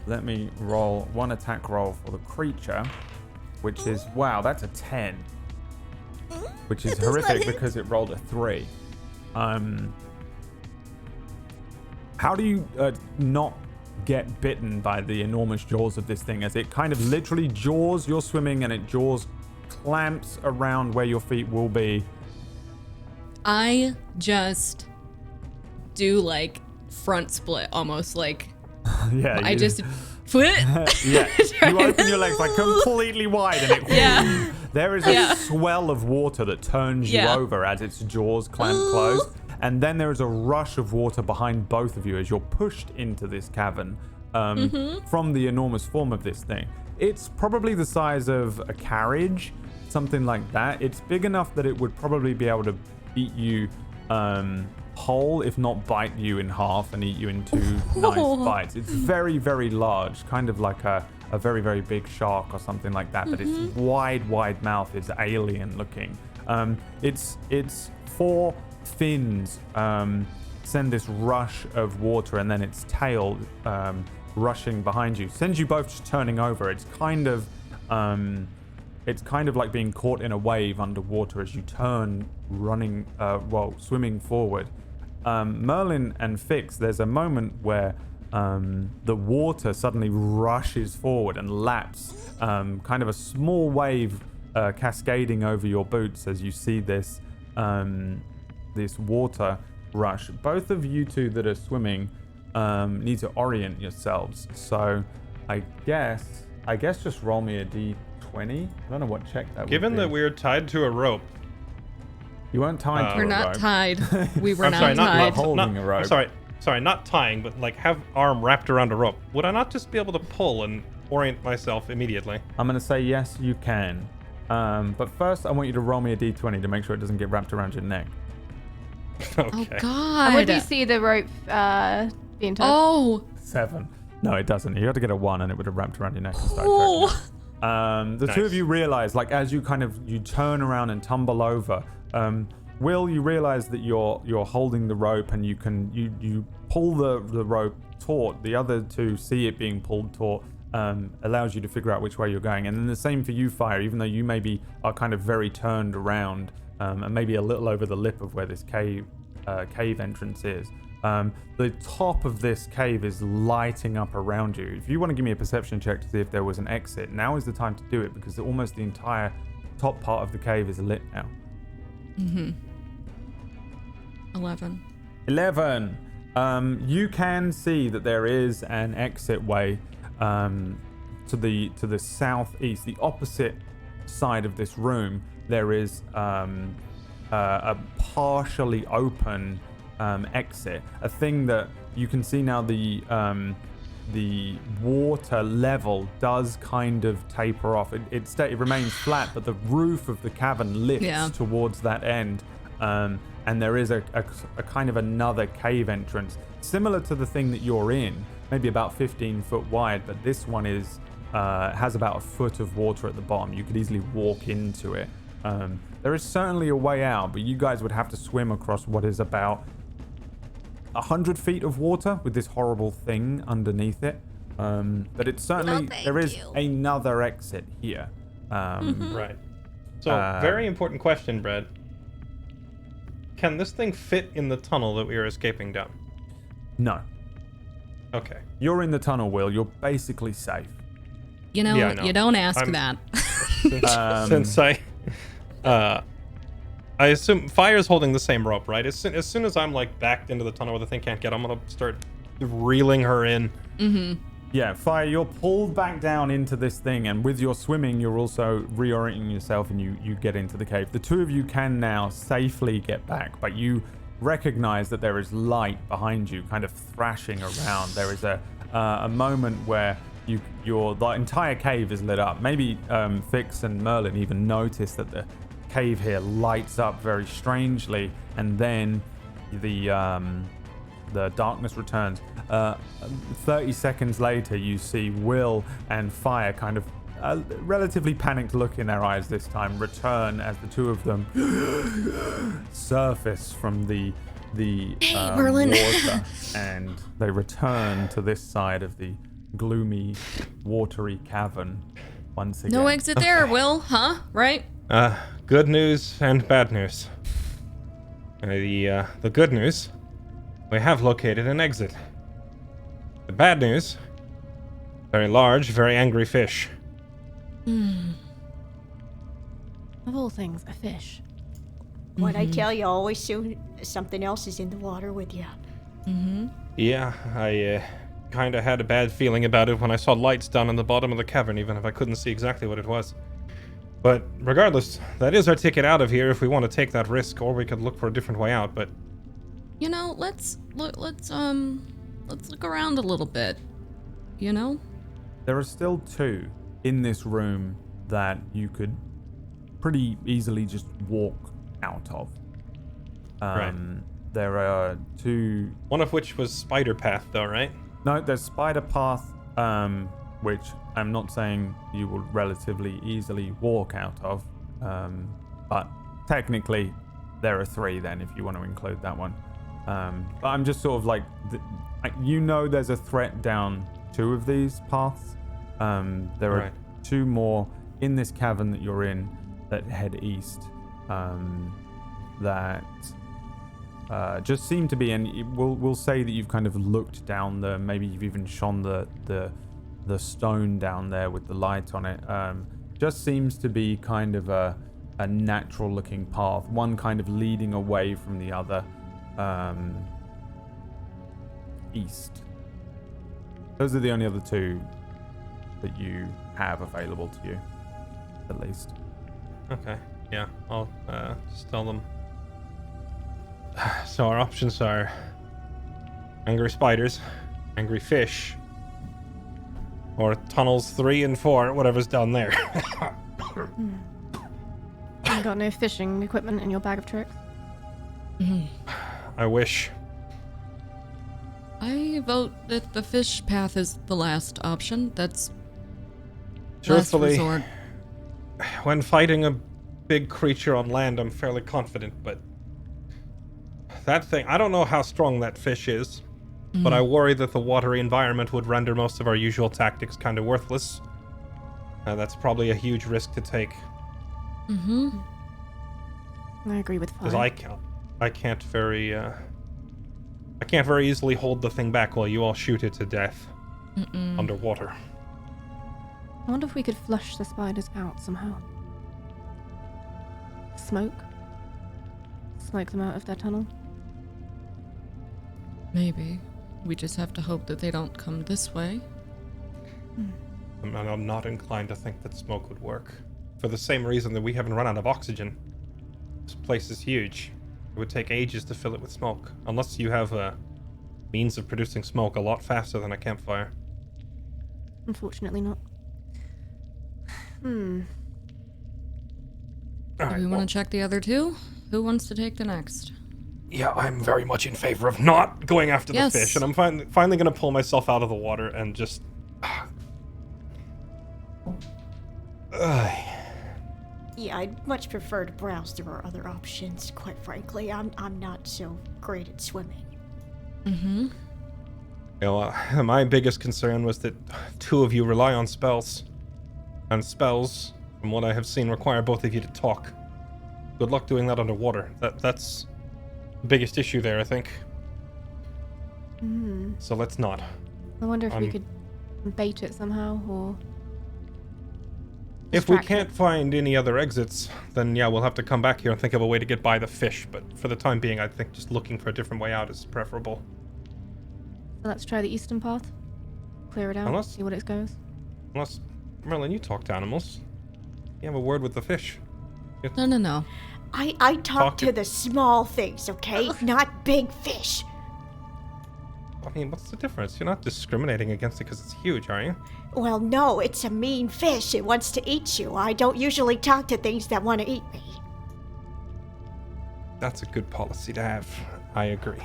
Let me roll one attack roll for the creature, which is, wow, that's a 10. Which is horrific because it rolled a 3. How do you not get bitten by the enormous jaws of this thing as it kind of literally jaws you're swimming and it jaws clamps around where your feet will be? I just do like front split, almost like Yeah. I just foot. Yeah. You open your legs like completely wide and it. Yeah. There is a swell of water that turns you over as its jaws clamp closed. And then there is a rush of water behind both of you as you're pushed into this cavern from the enormous form of this thing. It's probably the size of a carriage, something like that. It's big enough that it would probably be able to eat you whole, if not bite you in half and eat you in two nice bites. It's very, very large, kind of like a very, very big shark or something like that. But its wide mouth is alien looking. Its four fins send this rush of water, and then its tail rushing behind you sends you both just turning over. It's kind of like being caught in a wave underwater as you turn swimming forward. Merlin and Fix, there's a moment where the water suddenly rushes forward and laps, kind of a small wave cascading over your boots as you see this water rush. Both of you two that are swimming need to orient yourselves. So I guess just roll me a d20. I don't know what check that would be. Given that we're tied to a rope. You weren't tied to We're a not rope. tied. We were I'm not sorry, tied. Holding a rope. Sorry, not tying, but like have arm wrapped around a rope. Would I not just be able to pull and orient myself immediately? I'm going to say yes, you can. But first, I want you to roll me a d20 to make sure it doesn't get wrapped around your neck. Okay. Oh God. And would you see the rope being touched? Oh. 7. No, it doesn't. You had to get a 1 and it would have wrapped around your neck and started choking Oh. you. The two of you realize, like, as you you turn around and tumble over, Will, you realize that you're holding the rope and you pull the rope taut. The other two see it being pulled taut, allows you to figure out which way you're going. And then the same for you, Fire, even though you maybe are kind of very turned around and maybe a little over the lip of where this cave entrance is. The top of this cave is lighting up around you. If you want to give me a perception check to see if there was an exit, now is the time to do it, because almost the entire top part of the cave is lit now. 11. 11. You can see that there is an exit way to the southeast, the opposite side of this room. There is a partially open exit, a thing that you can see now. The water level does kind of taper off. It remains flat, but the roof of the cavern lifts towards that end. And there is a kind of another cave entrance, similar to the thing that you're in, maybe about 15 foot wide, but this one has about a foot of water at the bottom. You could easily walk into it. There is certainly a way out, but you guys would have to swim across what is about 100 feet of water with this horrible thing underneath it. But it's certainly, there is another exit here. Right. So, very important question, Brad. Can this thing fit in the tunnel that we are escaping down? No. Okay. You're in the tunnel, Will. You're basically safe. You know, Yeah, I know. you don't ask that. Since I assume Fire's holding the same rope, right? As soon as I'm like backed into the tunnel where the thing can't get, I'm gonna start reeling her in. Yeah, Fire, you're pulled back down into this thing, and with your swimming, you're also reorienting yourself, and you get into the cave. The two of you can now safely get back, but you recognize that there is light behind you, kind of thrashing around. There is a moment where the entire cave is lit up. Maybe Fix and Merlin even notice that the cave here lights up very strangely, and then the darkness returns. 30 seconds later, you see Will and Fire, kind of a relatively panicked look in their eyes this time, return as the two of them surface from the water, and they return to this side of the gloomy, watery cavern once again. No exit there, Will, huh? Right? Good news and bad news. The good news, we have located an exit. The bad news, very large, very angry fish. Of all things, a fish. What I tell you, always soon something else is in the water with you. Yeah, I kind of had a bad feeling about it when I saw lights down in the bottom of the cavern, even if I couldn't see exactly what it was. But regardless, that is our ticket out of here if we want to take that risk, or we could look for a different way out. But You know, let's look around a little bit. You know? There are still two in this room that you could pretty easily just walk out of. Right. There are two. one of which was Spider Path, though, right? No, there's Spider Path, which I'm not saying you will relatively easily walk out of, but technically there are three then, if you want to include that one. But I'm just sort of like, there's a threat down two of these paths. There are two more in this cavern that you're in that head east, that just seem to be, and we'll say that you've kind of looked down maybe you've even shone the stone down there with the light on it. Just seems to be kind of a natural looking path, one kind of leading away from the other, east. Those are the only other two that you have available to you, at least. Okay, yeah, I'll just tell them. So our options are angry spiders, angry fish, or tunnels 3 and 4, whatever's down there. You got no fishing equipment in your bag of tricks? I wish. I vote that the fish path is the last option. That's Truthfully, last resort. when fighting a big creature on land, I'm fairly confident, but that thing, I don't know how strong that fish is, but I worry that the watery environment would render most of our usual tactics kind of worthless. That's probably a huge risk to take. I agree with Fire. Because I can't very I can't very easily hold the thing back while you all shoot it to death underwater. I wonder if we could flush the spiders out somehow. Smoke them out of their tunnel. Maybe. We just have to hope that they don't come this way. I'm not inclined to think that smoke would work. For the same reason that we haven't run out of oxygen. This place is huge. It would take ages to fill it with smoke. Unless you have a means of producing smoke a lot faster than a campfire. Unfortunately not. Do Alright, we well, want to check the other two? Who wants to take the next? yeah, I'm very much in favor of not going after Yes. the fish. And I'm finally going to pull myself out of the water and just... Yeah, I'd much prefer to browse through our other options, quite frankly. I'm not so great at swimming. Mm-hmm. You know, my biggest concern was that 2 of you rely on spells. And spells, from what I have seen, require both of you to talk. Good luck doing that underwater. That's the biggest issue there, I think. So let's not. I wonder if we could bait it somehow, or... If we distract can't find any other exits, then yeah, we'll have to come back here and think of a way to get by the fish. But for the time being, I think just looking for a different way out is preferable. So let's try the eastern path. Clear it out, Unless- see what it goes. Unless, Merlin, you talk to animals. You have a word with the fish. No. I talk to to- the small things, okay? Not big fish. I mean, what's the difference? You're not discriminating against it because it's huge, are you? Well, no, it's a mean fish. It wants to eat you. I don't usually talk to things that want to eat me. That's a good policy to have. I agree.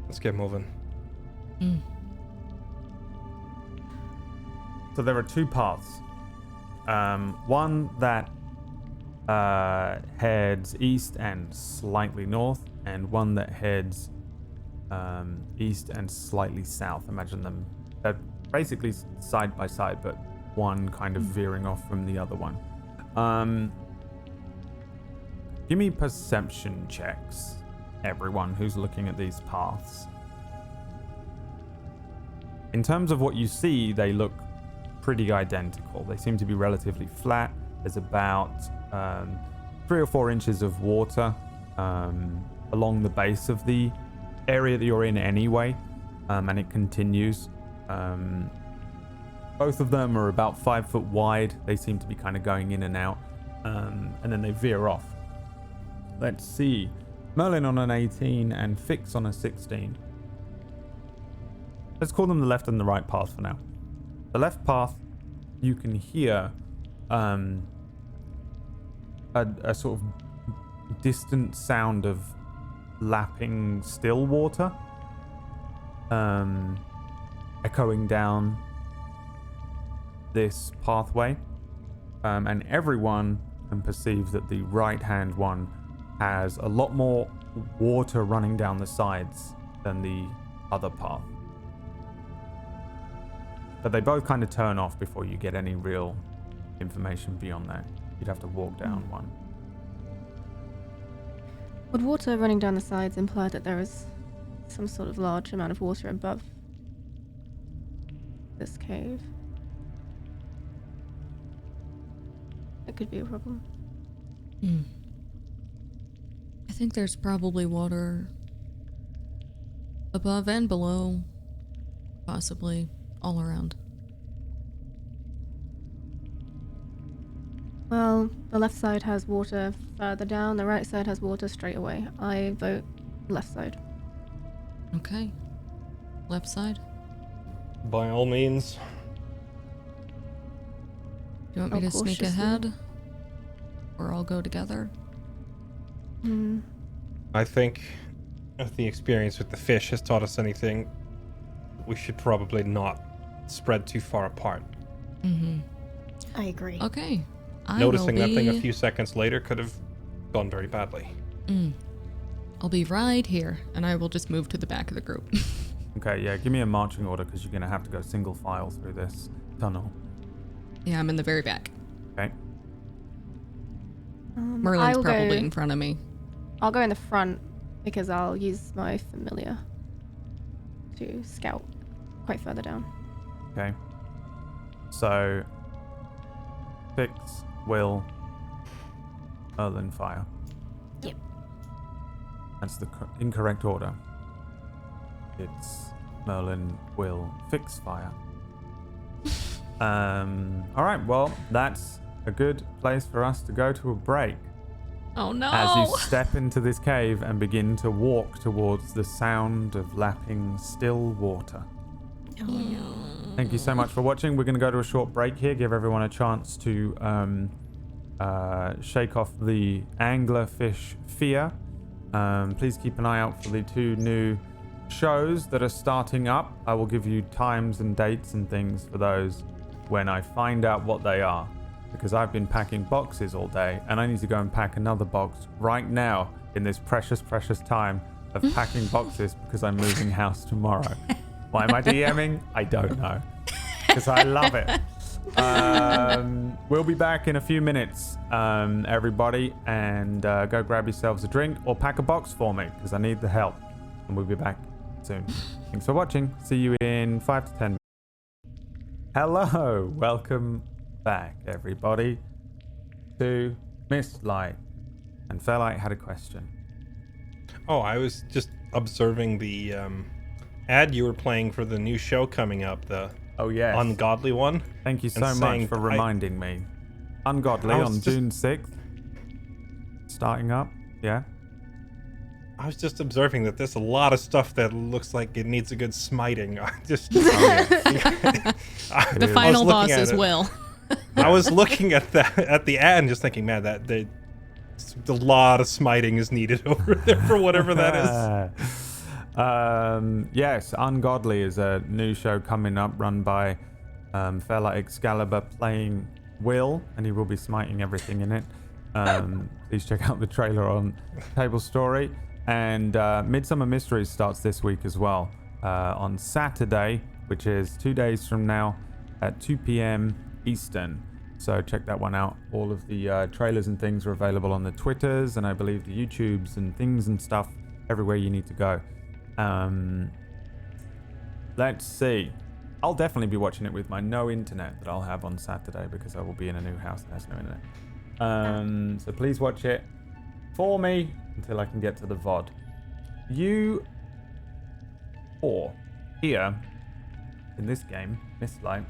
Let's get moving. So there are 2 paths. One that heads east and slightly north, and one that heads east and slightly south. Imagine them basically side by side, but one kind of veering off from the other one. Give me perception checks, everyone who's looking at these paths. In terms of what you see, they look pretty identical. They seem to be relatively flat. There's about 3 or 4 inches of water along the base of the area that you're in anyway, and it continues. Both of them are about 5 foot wide. They seem to be kind of going in and out, and then they veer off. Let's see. Merlin on an 18 and Fix on a 16. Let's call them the left and the right path for now. The left path, you can hear a sort of distant sound of lapping still water echoing down this pathway, and everyone can perceive that the right hand one has a lot more water running down the sides than the other path. But they both kind of turn off before you get any real information beyond that. You'd have to walk down one. Would water running down the sides imply that there is some sort of large amount of water above this cave? It could be a problem. I think there's probably water above and below, possibly all around. Well, the left side has water further down, the right side has water straight away. I vote left side. Okay. Left side. By all means. Do you want me to sneak Cautiously. ahead? Or I'll go together? I think if the experience with the fish has taught us anything, we should probably not spread too far apart. I agree. Okay. Noticing that thing a few seconds later could have gone very badly. I'll be right here, and I will just move to the back of the group. Okay, yeah, give me a marching order because you're going to have to go single file through this tunnel. Yeah, I'm in the very back. Okay. Merlin's I'll probably go, in front of me. I'll go in the front because I'll use my familiar. to scout quite further down. Okay. So, Fix, Will, Merlin, Fire. Yep. That's the incorrect order. It's Merlin, Will, Fix, Fire. All right. Well, that's a good place for us to go to a break. Oh no! As you step into this cave and begin to walk towards the sound of lapping still water. Oh no. Thank you so much for watching. We're going to go to a short break here, give everyone a chance to shake off the anglerfish fear. Please keep an eye out for the 2 new shows that are starting up. I will give you times and dates and things for those when I find out what they are. Because I've been packing boxes all day and I need to go and pack another box right now in this precious, precious time of packing boxes because I'm moving house tomorrow. Why am I DMing? I don't know. Because I love it. We'll be back in a few minutes, everybody, and go grab yourselves a drink or pack a box for me because I need the help. And we'll be back soon. Thanks for watching. See you in 5 to 10 minutes. Hello. Welcome back, everybody, to Mistlight. And Fairlight had a question. Oh, I was just observing the ad you were playing for the new show coming up, the Ungodly one. Thank you so much for reminding me. Ungodly on June 6th. Starting up, yeah. I was just observing that there's a lot of stuff that looks like it needs a good smiting. I just The final boss is Will. I was looking at the ad and just thinking, man, that a lot of smiting is needed over there for whatever that is. Yes, Ungodly is a new show coming up, run by fella Excalibur playing Will, and he will be smiting everything in it. Please check out the trailer on Table Story. And Midsummer Mysteries starts this week as well, on Saturday, which is 2 days from now at 2 p.m. Eastern. So check that one out. All of the trailers and things are available on the Twitters and I believe the YouTubes and things and stuff everywhere you need to go. Let's see. I'll definitely be watching it with my no internet that I'll have on Saturday because I will be in a new house that has no internet. So please watch it for me until I can get to the VOD. You four here in this game, Mistlight,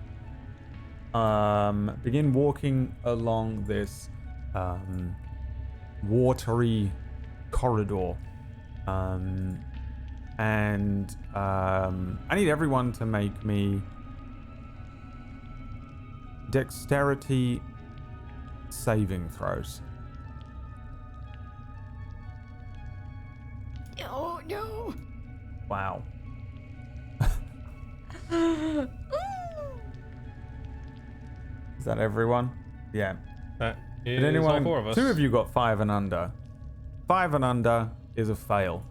begin walking along this watery corridor. And I need everyone to make me dexterity saving throws. Oh no! Wow. Is that everyone? Yeah. That is Did anyone? all 4 of us. 2 of you got 5 and under. 5 and under is a fail.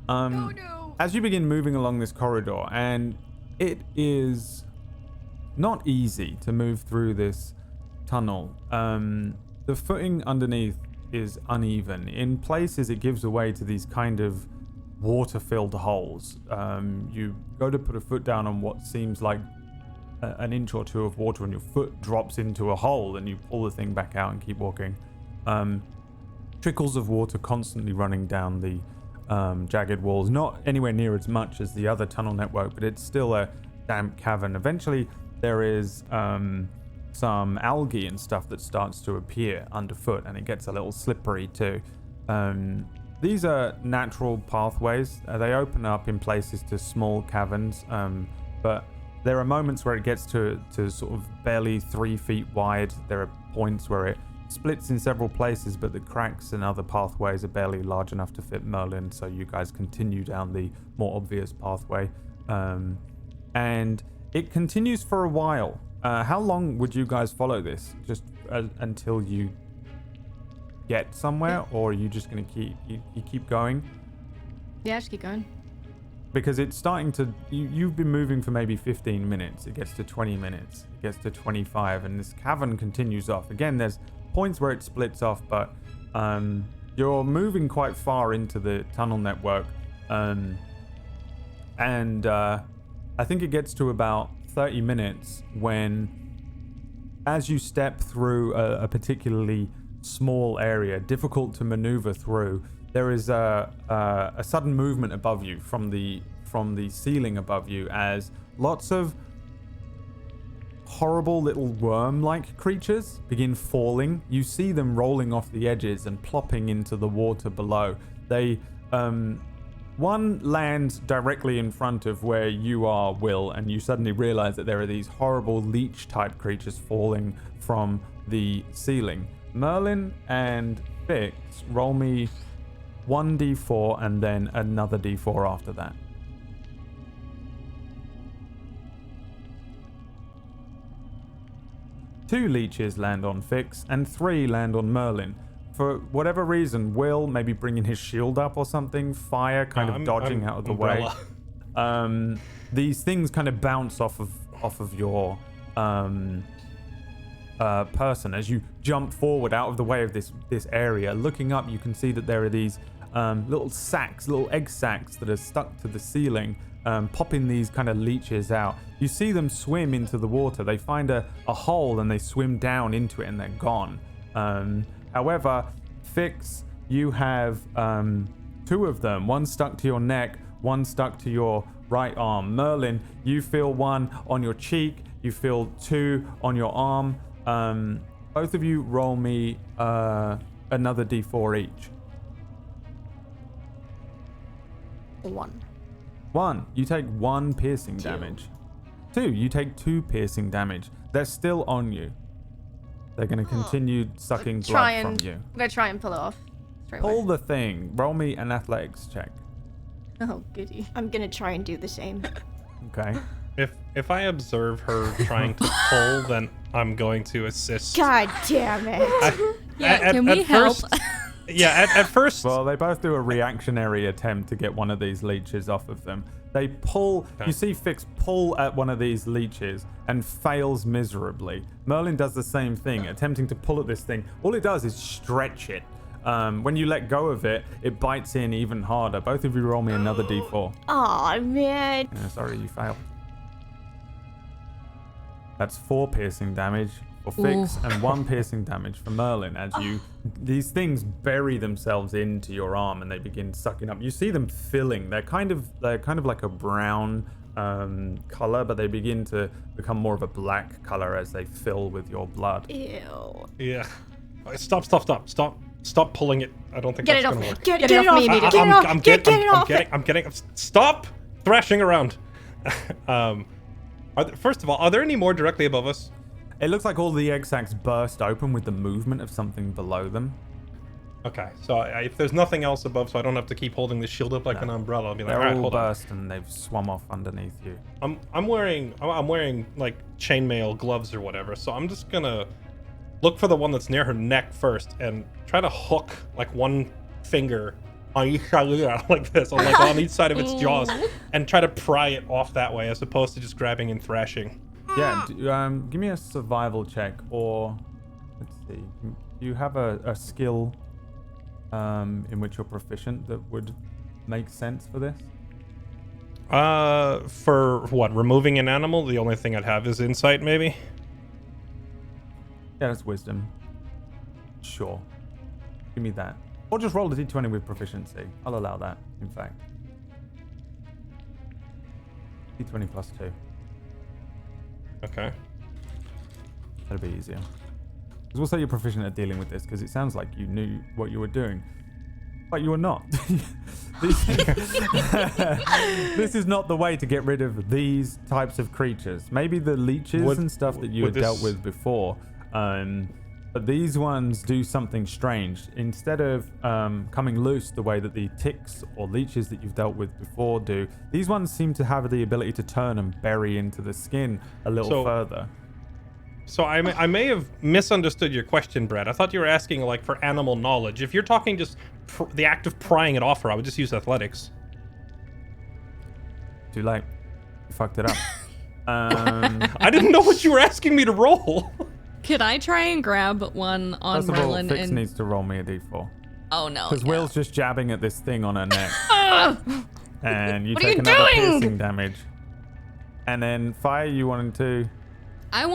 Oh no! As you begin moving along this corridor, and it is not easy to move through this tunnel. The footing underneath is uneven. In places, it gives away to these kind of water-filled holes. You go to put a foot down on what seems like an inch or 2 of water, and your foot drops into a hole, and you pull the thing back out and keep walking. Trickles of water constantly running down the jagged walls, not anywhere near as much as the other tunnel network, but it's still a damp cavern. Eventually, there is some algae and stuff that starts to appear underfoot, and it gets a little slippery too. These are natural pathways. They open up in places to small caverns, but there are moments where it gets to sort of barely 3 feet wide. There are points where it splits in several places, but the cracks and other pathways are barely large enough to fit Merlin, so you guys continue down the more obvious pathway. And it continues for a while. How long would you guys follow this? Just until you get somewhere, or are you just going to keep going? Yeah, just keep going. Because it's starting to... You've been moving for maybe 15 minutes. It gets to 20 minutes. It gets to 25, and this cavern continues off. Again, there's points where it splits off, but you're moving quite far into the tunnel network. And I think it gets to about 30 minutes when, as you step through a particularly small area, difficult to maneuver through, there is a sudden movement above you from the ceiling above you, as lots of horrible little worm-like creatures begin falling. You see them rolling off the edges and plopping into the water below. They one lands directly in front of where you are, Will, and you suddenly realize that there are these horrible leech-type creatures falling from the ceiling. Merlin and Fix, roll me 1d4 and then another d4 after that. Two leeches land on Fix and 3 land on Merlin. For whatever reason, Will, maybe bringing his shield up or something, fire kind of dodging out of the umbrella. way. These things kind of bounce off of your person as you jump forward out of the way of this area. Looking up, you can see that there are these little egg sacs that are stuck to the ceiling, popping these kind of leeches out. You see them swim into the water. They find a hole and they swim down into it and they're gone. However, Fix, you have 2 of them. One stuck to your neck, one stuck to your right arm. Merlin, you feel 1 on your cheek. You feel 2 on your arm. Both of you roll me another d4 each. 1. You take 1 piercing damage. 2. You take 2 piercing damage. They're still on you. They're going to continue sucking blood from you. I'm going to try and pull it off. Pull the thing. Roll me an athletics check. Oh, goody. I'm gonna try and do the same. Okay. If I observe her trying to pull, then I'm going to assist. God damn it. Can we help? At first. Well, they both do a reactionary attempt to get one of these leeches off of them. They pull. Okay. You see Fix pull at one of these leeches and fails miserably. Merlin does the same thing, attempting to pull at this thing. All it does is stretch it. When you let go of it, it bites in even harder. Both of you roll me another d4. Aw, man. Yeah, sorry, you failed. That's 4 piercing damage for Fix and 1 piercing damage for Merlin as these things bury themselves into your arm and they begin sucking up. You see them filling. They're kind of like a brown color, but they begin to become more of a black color as they fill with your blood. Ew. Yeah. Stop pulling it. I don't think Get that's it gonna off. work. Get it off me immediately. I'm getting. Stop thrashing around. First of all, are there any more directly above us? It looks like all the egg sacs burst open with the movement of something below them. Okay, so if there's nothing else above, so I don't have to keep holding the shield up like an umbrella, I'll be like, they're all right, all hold burst and they've swum off underneath you. I'm wearing like chainmail gloves or whatever, so I'm just gonna look for the one that's near her neck first and try to hook like one finger on each side like this, or like on each side of its jaws, and try to pry it off that way, as opposed to just grabbing and thrashing. Yeah, give me a survival check, or let's see. Do you have a skill in which you're proficient that would make sense for this? For what? Removing an animal? The only thing I'd have is insight, maybe? Yeah, that's wisdom. Sure. Give me that. Or just roll a d20 with proficiency. I'll allow that, in fact. d20 plus 2. Okay. That'll be easier. Because we'll say you're proficient at dealing with this, because it sounds like you knew what you were doing. But you were not. This is not the way to get rid of these types of creatures. Maybe the leeches and stuff that you had dealt with before. But these ones do something strange. Instead of coming loose the way that the ticks or leeches that you've dealt with before do, these ones seem to have the ability to turn and bury into the skin a little further. So I may have misunderstood your question, Brad. I thought you were asking like for animal knowledge. If you're talking just the act of prying it off her, I would just use athletics. Too late. You fucked it up. I didn't know what you were asking me to roll. Could I try and grab one on First of all, Merlin? Fix needs to roll me a d4. Oh no! Because Will's just jabbing at this thing on her neck. and you What are take you another doing? piercing damage. And then Fire, you wanted to. I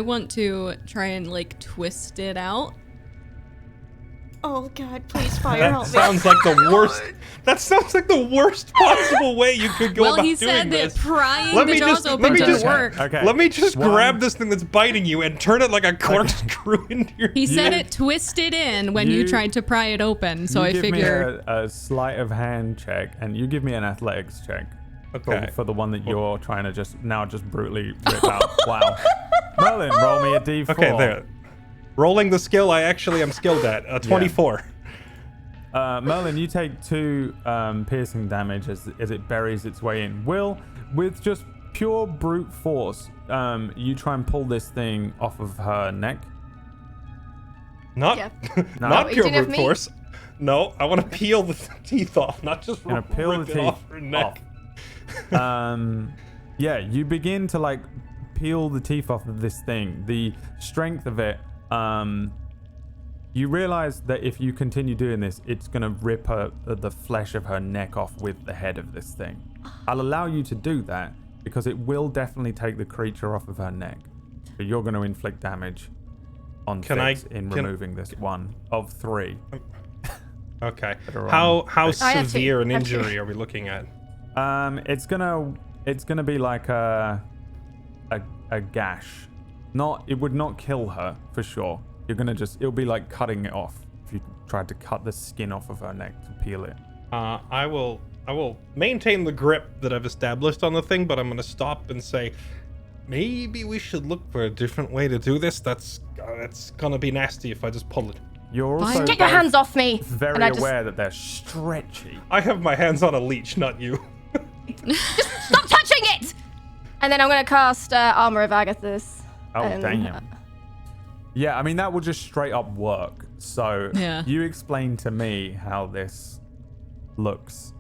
want to try and like twist it out. Oh God, please fire That help me. sounds like the worst. That sounds like the worst possible way you could go Well, about he doing said this. that prying Let the me jaws just- open let me doesn't just- work. Okay. Let me just One- grab this thing that's biting you and turn it like a corkscrew into your. He said it twisted in when you You- tried to pry it open, so you I give figure. me a sleight of hand check, and you give me an athletics check. Okay. For the one that you're trying to just brutally rip out. Wow. Merlin, roll me a d4. Okay, there. Rolling the skill I actually am skilled at. 24. Merlin, you take 2 piercing damage as it buries its way in. Will, with just pure brute force, you try and pull this thing off of her neck. Not, Yeah. not Oh, you pure didn't have brute me? force. No, I want to peel the teeth off, not just Gonna peel rip the it teeth off her neck. Yeah, you begin to like peel the teeth off of this thing. The strength of it, you realize that if you continue doing this, it's gonna rip the flesh of her neck off with the head of this thing. I'll allow you to do that because it will definitely take the creature off of her neck. But you're gonna inflict damage on Fix in removing this one of 3. Okay. are How I have severe two. an I have two. injury are we looking at? It's gonna be like a gash. It would not kill her for sure. It'll be like cutting it off if you tried to cut the skin off of her neck to peel it. I will maintain the grip that I've established on the thing, but I'm gonna stop and say, maybe we should look for a different way to do this. That's gonna be nasty if I just pull it. You're also Get your both hands off me! very And I just- aware that they're stretchy. I have my hands on a leech, not you. Stop touching it! And then I'm gonna cast Armor of Agathis. Oh, and, damn. Yeah, I mean, that will just straight up work. So, Yeah. you explain to me how this looks.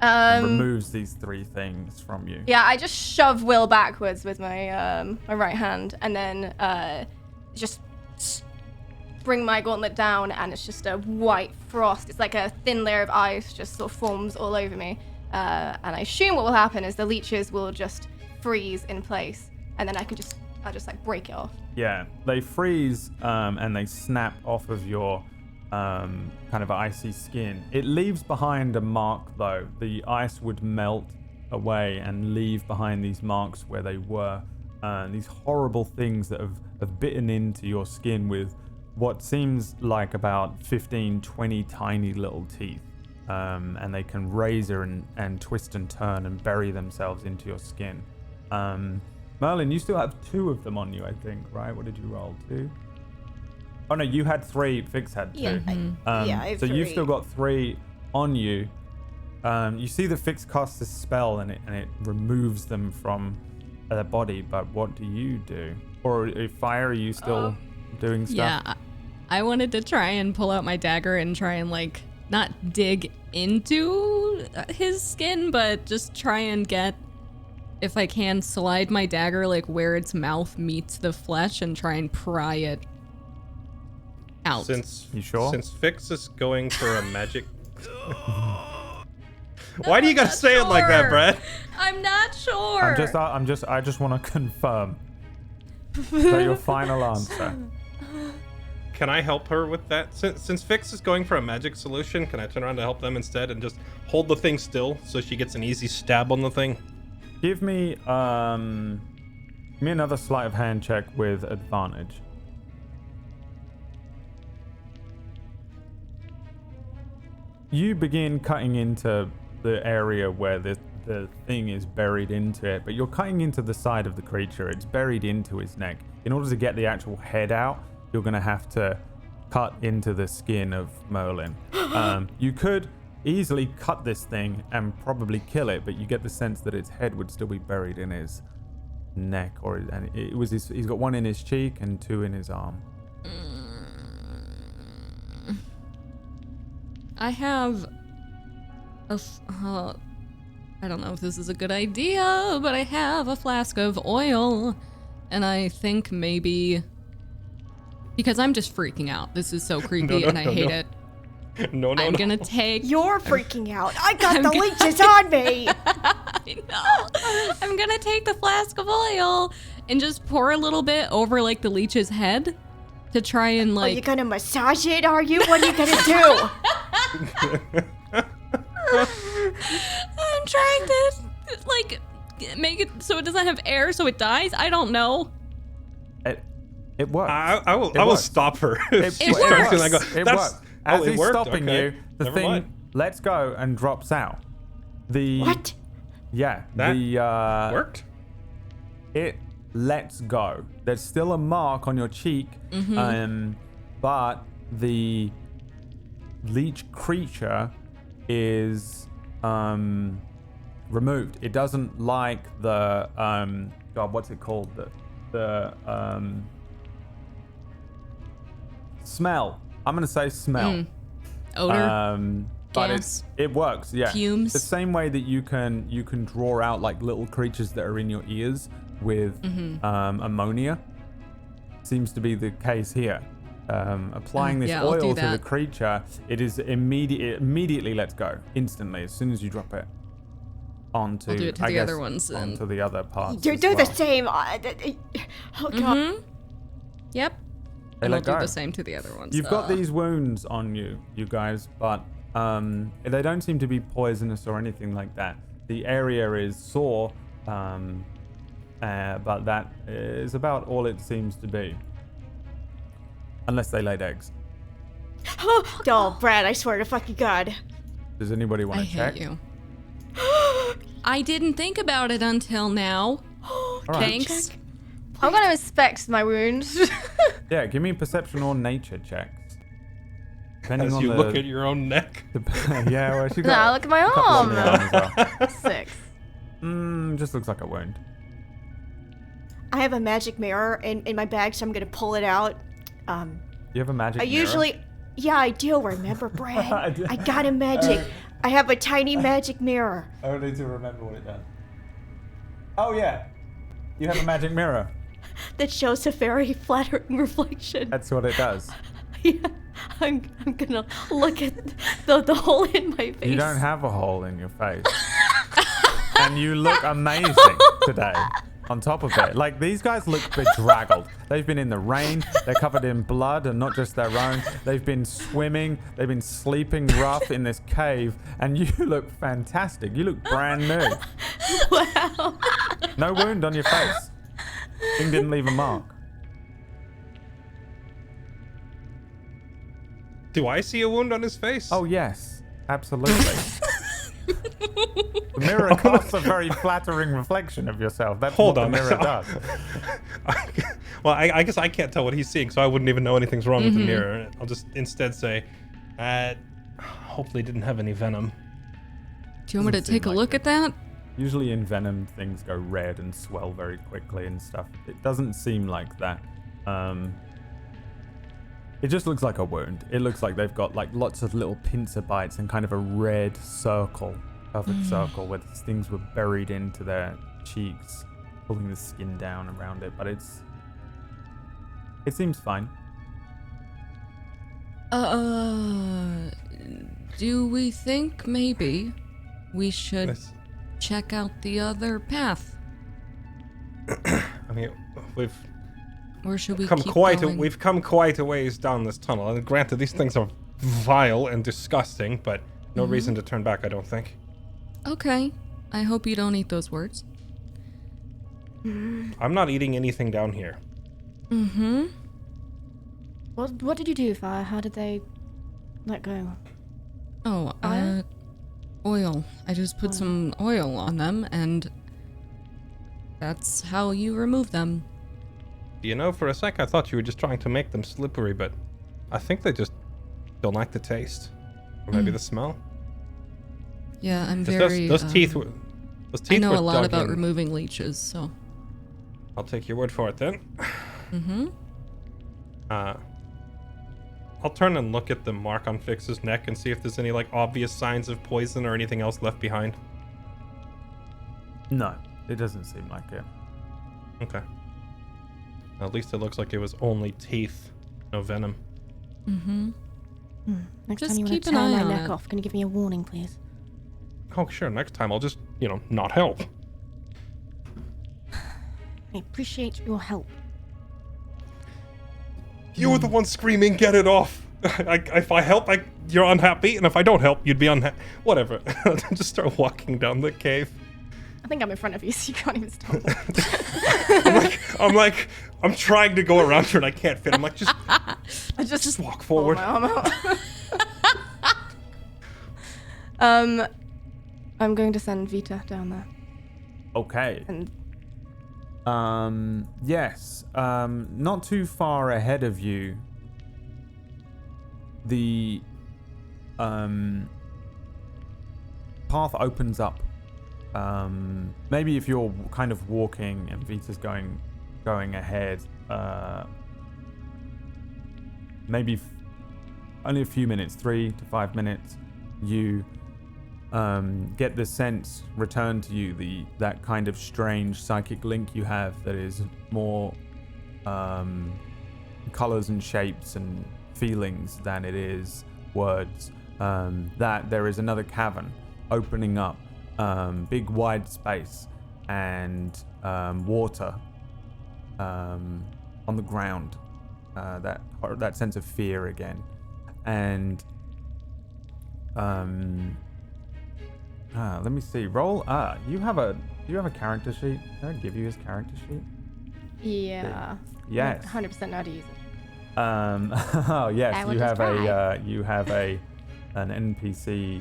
And removes these 3 things from you. Yeah, I just shove Will backwards with my my right hand, and then just bring my gauntlet down, and it's just a white frost. It's like a thin layer of ice just sort of forms all over me. And I assume what will happen is the leeches will just freeze in place, and then I'll just like break it off. Yeah, they freeze and they snap off of your kind of icy skin. It leaves behind a mark though. The ice would melt away and leave behind these marks where they were. These horrible things that have bitten into your skin with what seems like about 15, 20 tiny little teeth. And they can razor and twist and turn and bury themselves into your skin. Merlin, you still have 2 of them on you, I think, right? What did you roll? 2? Oh no, you had 3. Fix had 2. Yeah, I have so you've 3. still got 3 on you. You see the Fix casts a spell and it removes them from their body. But what do you do? Or if Fire, are you still doing stuff? Yeah, I wanted to try and pull out my dagger and try and like not dig into his skin, but just try and get, if I can, slide my dagger like where its mouth meets the flesh and try and pry it out. You sure? Since Fix is going for a magic. Why do you gotta say it like that, sure. Brad? I'm not sure. I just want to confirm. Is that your final answer? Can I help her with that? Since Fix is going for a magic solution, can I turn around to help them instead and just hold the thing still so she gets an easy stab on the thing? Give me another sleight of hand check with advantage. You begin cutting into the area where the thing is buried into it, but you're cutting into the side of the creature. It's buried into his neck. In order to get the actual head out, you're going to have to cut into the skin of Merlin. You could easily cut this thing and probably kill it, but you get the sense that its head would still be buried in his neck, and he's got 1 in his cheek and 2 in his arm. I have I don't know if this is a good idea, but I have a flask of oil, and I think maybe, because I'm just freaking out. This is so creepy and I hate it. No. I'm gonna take. You're freaking out. I got the leeches on me. I know. I'm gonna take the flask of oil and just pour a little bit over like the leech's head to try and Are you like. gonna massage it? Are you? What are you gonna do? I'm trying to like make it so it doesn't have air, so it dies. I don't know. It works. I will stop her. It She starts works. and I go, It that's, works. As it he's worked? stopping Okay. you, the Never thing mind. lets go and drops out. The What? Yeah. That the worked? it lets go. There's still a mark on your cheek, but the leech creature is removed. It doesn't like the God, what's it called? The smell. I'm gonna say smell. Odor. But Gas. it works, yeah. Fumes. The same way that you can draw out like little creatures that are in your ears with ammonia seems to be the case here. Applying this yeah, I'll do oil to the that. creature, it immediately lets go instantly as soon as you drop it onto. I'll do it to I the guess, other ones then. onto the other parts. Do as the well. same. Oh god. Yep. They And I'll let do go. the same to the other ones. You've got these wounds on you guys, but they don't seem to be poisonous or anything like that. The area is sore, but that is about all it seems to be. Unless they laid eggs. Oh, Brad, I swear to fucking God. Does anybody want I to check? hate you. I didn't think about it until now. All right. Thanks. I'm gonna inspect my wounds. Yeah, give me perception or nature checks. Depending As on you the, look at your own neck. yeah, well, she No, got look at my a couple on arm. the arm as well. 6. Just looks like a wound. I have a magic mirror in my bag, so I'm gonna pull it out. You have a magic I mirror? usually, yeah, I do. Remember, Brad? I got a magic. I have a tiny magic mirror I need to remember what it does. Oh yeah, you have a magic mirror. that shows a very flattering reflection. That's what it does. Yeah, I'm gonna look at the hole in my face. You don't have a hole in your face. And you look amazing today. On top of it, like these guys look bedraggled. They've been in the rain. They're covered in blood, and not just their own. They've been swimming. They've been sleeping rough in this cave, and you look fantastic. You look brand new. Wow. No wound on your face. Thing didn't leave a mark. Do I see a wound on his face? Oh yes, absolutely. The mirror casts a very flattering reflection of yourself. That's Hold what on. the mirror does. Well, I guess I can't tell what he's seeing, so I wouldn't even know anything's wrong with the mirror. I'll just instead say, hopefully didn't have any venom. Do you want me to Doesn't take a seem look like at that? Usually in venom, things go red and swell very quickly and stuff. It doesn't seem like that. It just looks like a wound. It looks like they've got like lots of little pincer bites and kind of a red circle, covered circle where these things were buried into their cheeks, pulling the skin down around it. But it seems fine. Do we think maybe we should Yes. check out the other path? I mean, we've Or should we come keep quite going? we've come quite a ways down this tunnel. And granted, these things are vile and disgusting, but no reason to turn back, I don't think. Okay. I hope you don't eat those words. I'm not eating anything down here. Mm-hmm. What did you do, Fire? How did they let go? Oh, Oil? oil. I just put some oil on them, and that's how you remove them. You know, for a sec I thought you were just trying to make them slippery, but I think they just don't like the taste. Or maybe the smell. Yeah, I'm 'Cause very... those teeth were... Those teeth I know were a lot dug about in. removing leeches, so... I'll take your word for it then. Mm-hmm. I'll turn and look at the mark on Fix's neck and see if there's any like obvious signs of poison or anything else left behind. No, it doesn't seem like it. Okay. At least it looks like it was only teeth, no venom. Mm-hmm. Next Just time you want keep to an tear eye my on neck it. off, can you give me a warning, please? Oh, sure. Next time I'll just, not help. I appreciate your help. You were the one screaming, get it off. If I help, you're unhappy, and if I don't help, you'd be unhappy. Whatever. Just start walking down the cave. I think I'm in front of you, so you can't even stop. I'm trying to go around her, and I can't fit. I'm like, just walk forward. My arm out. I'm going to send Vita down there. Okay. And yes. Not too far ahead of you. The path opens up. Maybe if you're kind of walking and Vita's going ahead, maybe only a few minutes, 3 to 5 minutes, you get the sense returned to you, that kind of strange psychic link you have that is more colors and shapes and feelings than it is words, that there is another cavern opening up, big wide space, and water on the ground, that sense of fear again. And let me see, roll. Do you have a character sheet? Did I give you his character sheet? yeah. Yes. 100% know how to use it. Oh yes, I will you just have an NPC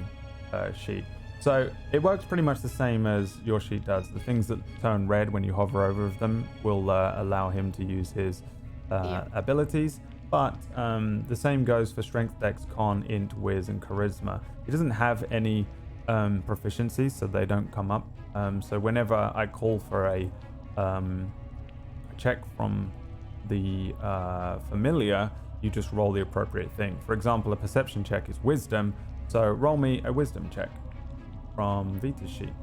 sheet. So it works pretty much the same as your sheet does. The things that turn red when you hover over them will allow him to use his abilities. But the same goes for Strength, Dex, Con, Int, Wiz, and Charisma. He doesn't have any proficiencies, so they don't come up. So whenever I call for a check from the familiar, you just roll the appropriate thing. For example, a perception check is wisdom, so roll me a wisdom check from Vita's sheet.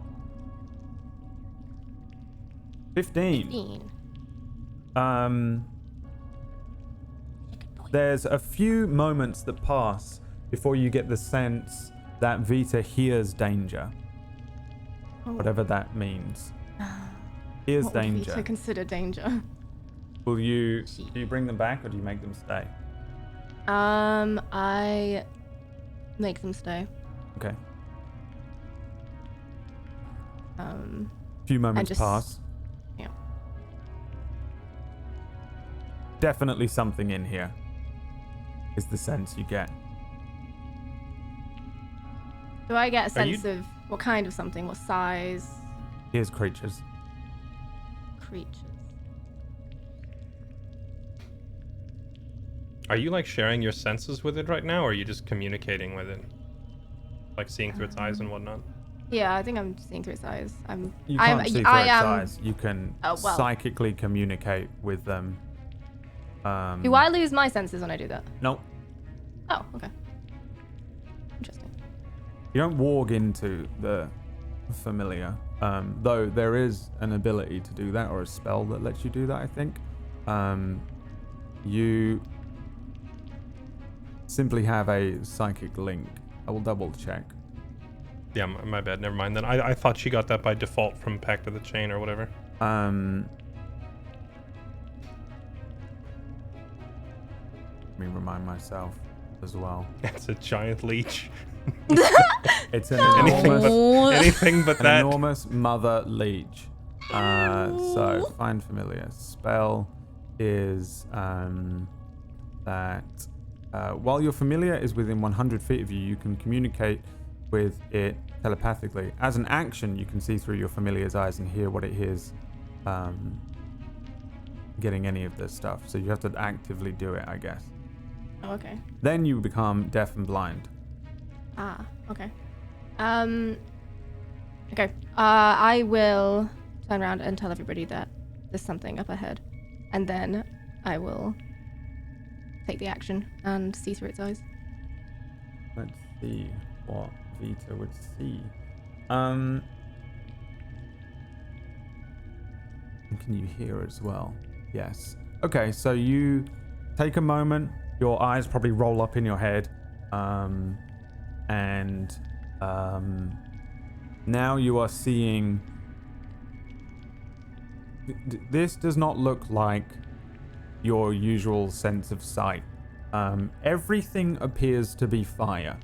15. There's a few moments that pass before you get the sense that Vita hears danger. Whatever that means. Hears What would danger. Vita consider danger? Do you bring them back or do you make them stay? I make them stay. Okay. A Few moments pass. Yeah. Definitely something in here, is the sense you get. Do I get a sense of what kind of something? What size? Here's creatures. Creatures. Are you like sharing your senses with it right now, or are you just communicating with it? Like seeing through its eyes and whatnot? Yeah, I think I'm seeing through its eyes. You can't see through its eyes. You can Oh, well. psychically communicate with them. Do I lose my senses when I do that? Nope. Oh, okay. Interesting. You don't walk into the familiar, though there is an ability to do that, or a spell that lets you do that, I think. You simply have a psychic link. I will double check. Yeah, my bad. Never mind. Then I thought she got that by default from Pact of the Chain or whatever. Let me remind myself as well. It's a giant leech. It's an anything but an that. enormous mother leech. So find familiar. Spell is that while your familiar is within 100 feet of you, you can communicate with it telepathically. As an action, you can see through your familiar's eyes and hear what it hears, getting any of this stuff. So you have to actively do it, I guess. Oh, okay. Then you become deaf and blind. Ah, okay. Okay. I will turn around and tell everybody that there's something up ahead, and then I will take the action and see through its eyes. Let's see what Vita would see. Can you hear as well? Yes. Okay, so you take a moment. Your eyes probably roll up in your head. and now you are seeing. This does not look like your usual sense of sight. Everything appears to be fire,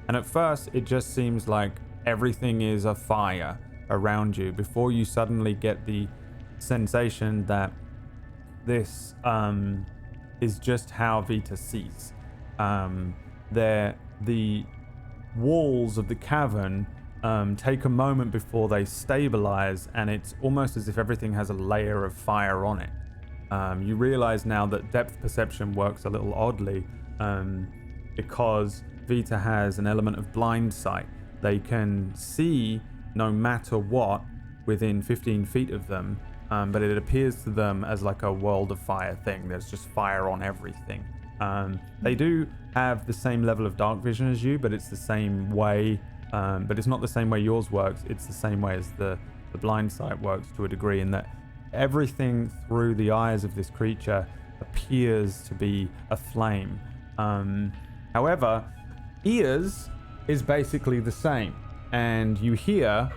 and at first it just seems like everything is a fire around you before you suddenly get the sensation that this is just how Vita sees. The walls of the cavern take a moment before they stabilize, and it's almost as if everything has a layer of fire on it. You realize now that depth perception works a little oddly because Vita has an element of blind sight. They can see no matter what within 15 feet of them, but it appears to them as like a world of fire thing. There's just fire on everything. They do have the same level of dark vision as you, but it's the same way, but it's not the same way yours works. It's the same way as the blind sight works to a degree, in that everything through the eyes of this creature appears to be a flame. However, ears is basically the same, and you hear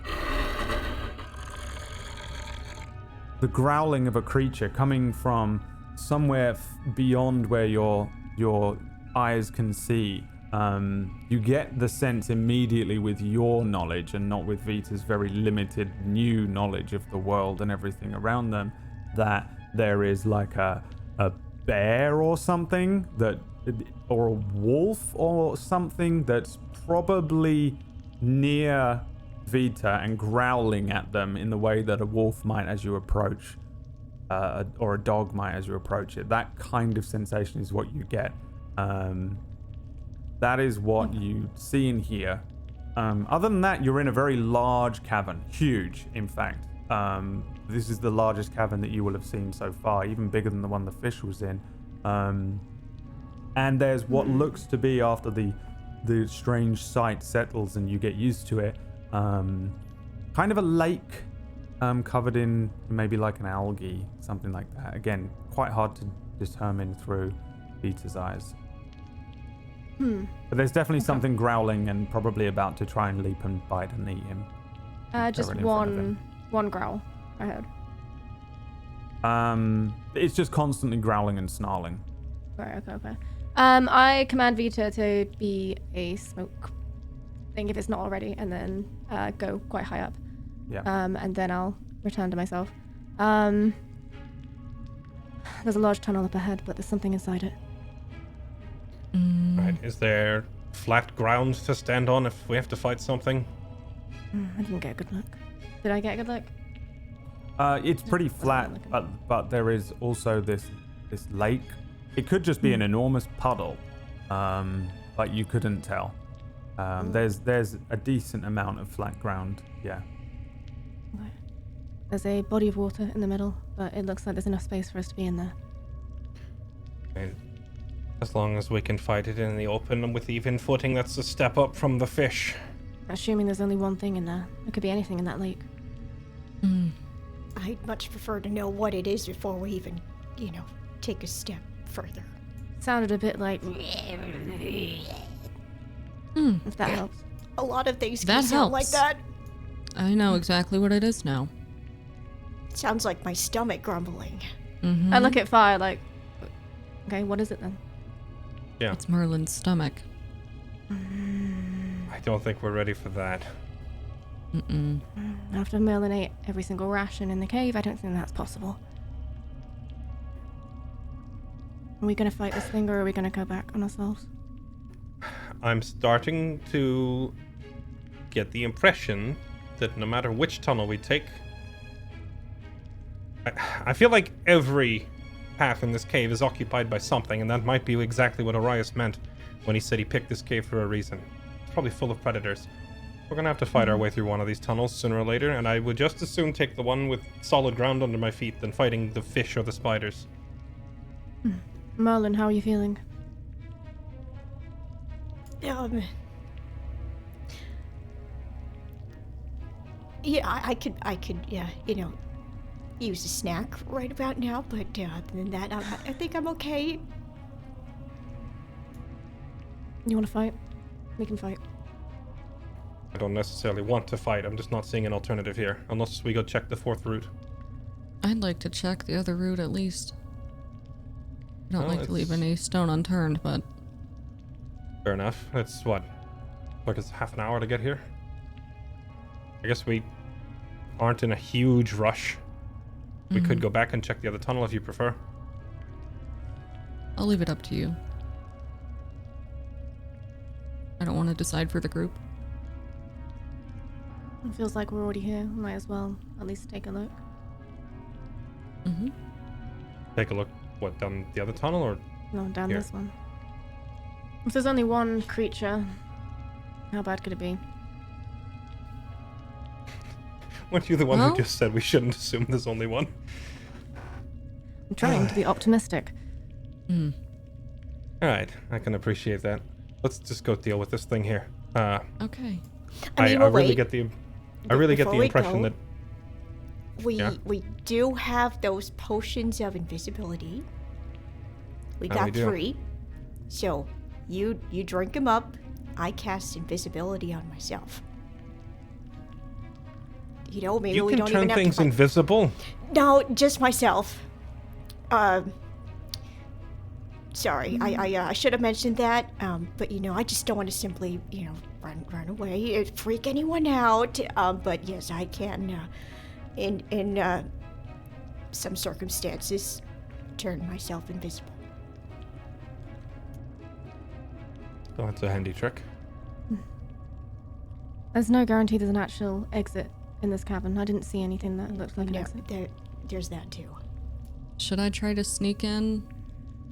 the growling of a creature coming from somewhere beyond where your eyes can see. You get the sense immediately with your knowledge and not with Vita's very limited new knowledge of the world and everything around them, that there is like a bear or something or a wolf or something that's probably near Vita and growling at them in the way that a wolf might as you approach, or a dog might as you approach it. That kind of sensation is what you get. That is what you see and hear. Other than that, you're in a very large cavern. Huge, in fact. This is the largest cavern that you will have seen so far, even bigger than the one the fish was in. And there's what looks to be, after the strange sight settles and you get used to it, kind of a lake covered in maybe like an algae, something like that. Again, quite hard to determine through Vita's eyes. But there's definitely something growling and probably about to try and leap and bite and eat him. Just one growl I heard. It's just constantly growling and snarling. Right, okay. I command Vita to be a smoke thing if it's not already, and then go quite high up. Yeah. And then I'll return to myself. There's a large tunnel up ahead, but there's something inside it. Right, is there flat ground to stand on if we have to fight something? I didn't get a good look. Did I get a good look? It's pretty flat, but there is also this lake. It could just be an enormous puddle, but you couldn't tell. There's a decent amount of flat ground, yeah. Okay. There's a body of water in the middle, but it looks like there's enough space for us to be in there. Okay. As long as we can fight it in the open and with even footing, that's a step up from the fish. Assuming there's only one thing in there. It could be anything in that lake. I'd much prefer to know what it is before we even, take a step further. Sounded a bit like... If that helps. A lot of things That can sound like helps. that. I know exactly what it is now. It sounds like my stomach grumbling. Mm-hmm. I look at Fire like... Okay, what is it then? Yeah. It's Merlin's stomach. I don't think we're ready for that. After Merlin ate every single ration in the cave, I don't think that's possible. Are we going to fight this thing, or are we going to go back on ourselves? I'm starting to get the impression that no matter which tunnel we take, I feel like every path in this cave is occupied by something, and that might be exactly what Arias meant when he said he picked this cave for a reason. It's probably full of predators. We're gonna have to fight our way through one of these tunnels sooner or later, and I would just as soon take the one with solid ground under my feet than fighting the fish or the spiders. Merlin, how are you feeling? Yeah, I could, use a snack right about now, but other than that, I think I'm okay. You want to fight? We can fight. I don't necessarily want to fight. I'm just not seeing an alternative here. Unless we go check the fourth route. I'd like to check the other route at least. I don't Well, like to leave any stone unturned, but Fair enough. It's what? Like it's half an hour to get here? I guess we aren't in a huge rush. We could go back and check the other tunnel if you prefer. I'll leave it up to you. I don't want to decide for the group. It feels like we're already here. Might as well at least take a look. Mm-hmm. Take a look. What, down the other tunnel or? No, down Here. this one. If there's only one creature, how bad could it be? Weren't you the one Well? who just said we shouldn't assume there's only one? I'm trying to be optimistic. Mm. Alright, I can appreciate that. Let's just go deal with this thing here. Okay. I well, really wait. get the I really get Before the we impression go, that We Yeah. do have those potions of invisibility. We Oh, got we do. 3. So you drink them up. I cast invisibility on myself. You know, maybe you we can don't turn even have to things fight. invisible. No, just myself. Sorry, I should have mentioned that. But you know, I just don't want to simply, you know, run away, freak anyone out. But yes, I can, in some circumstances, turn myself invisible. Oh, that's a handy trick. There's no guarantee there's an actual exit in this cavern. I didn't see anything that looked like an No, exit. there's that too. Should I try to sneak in?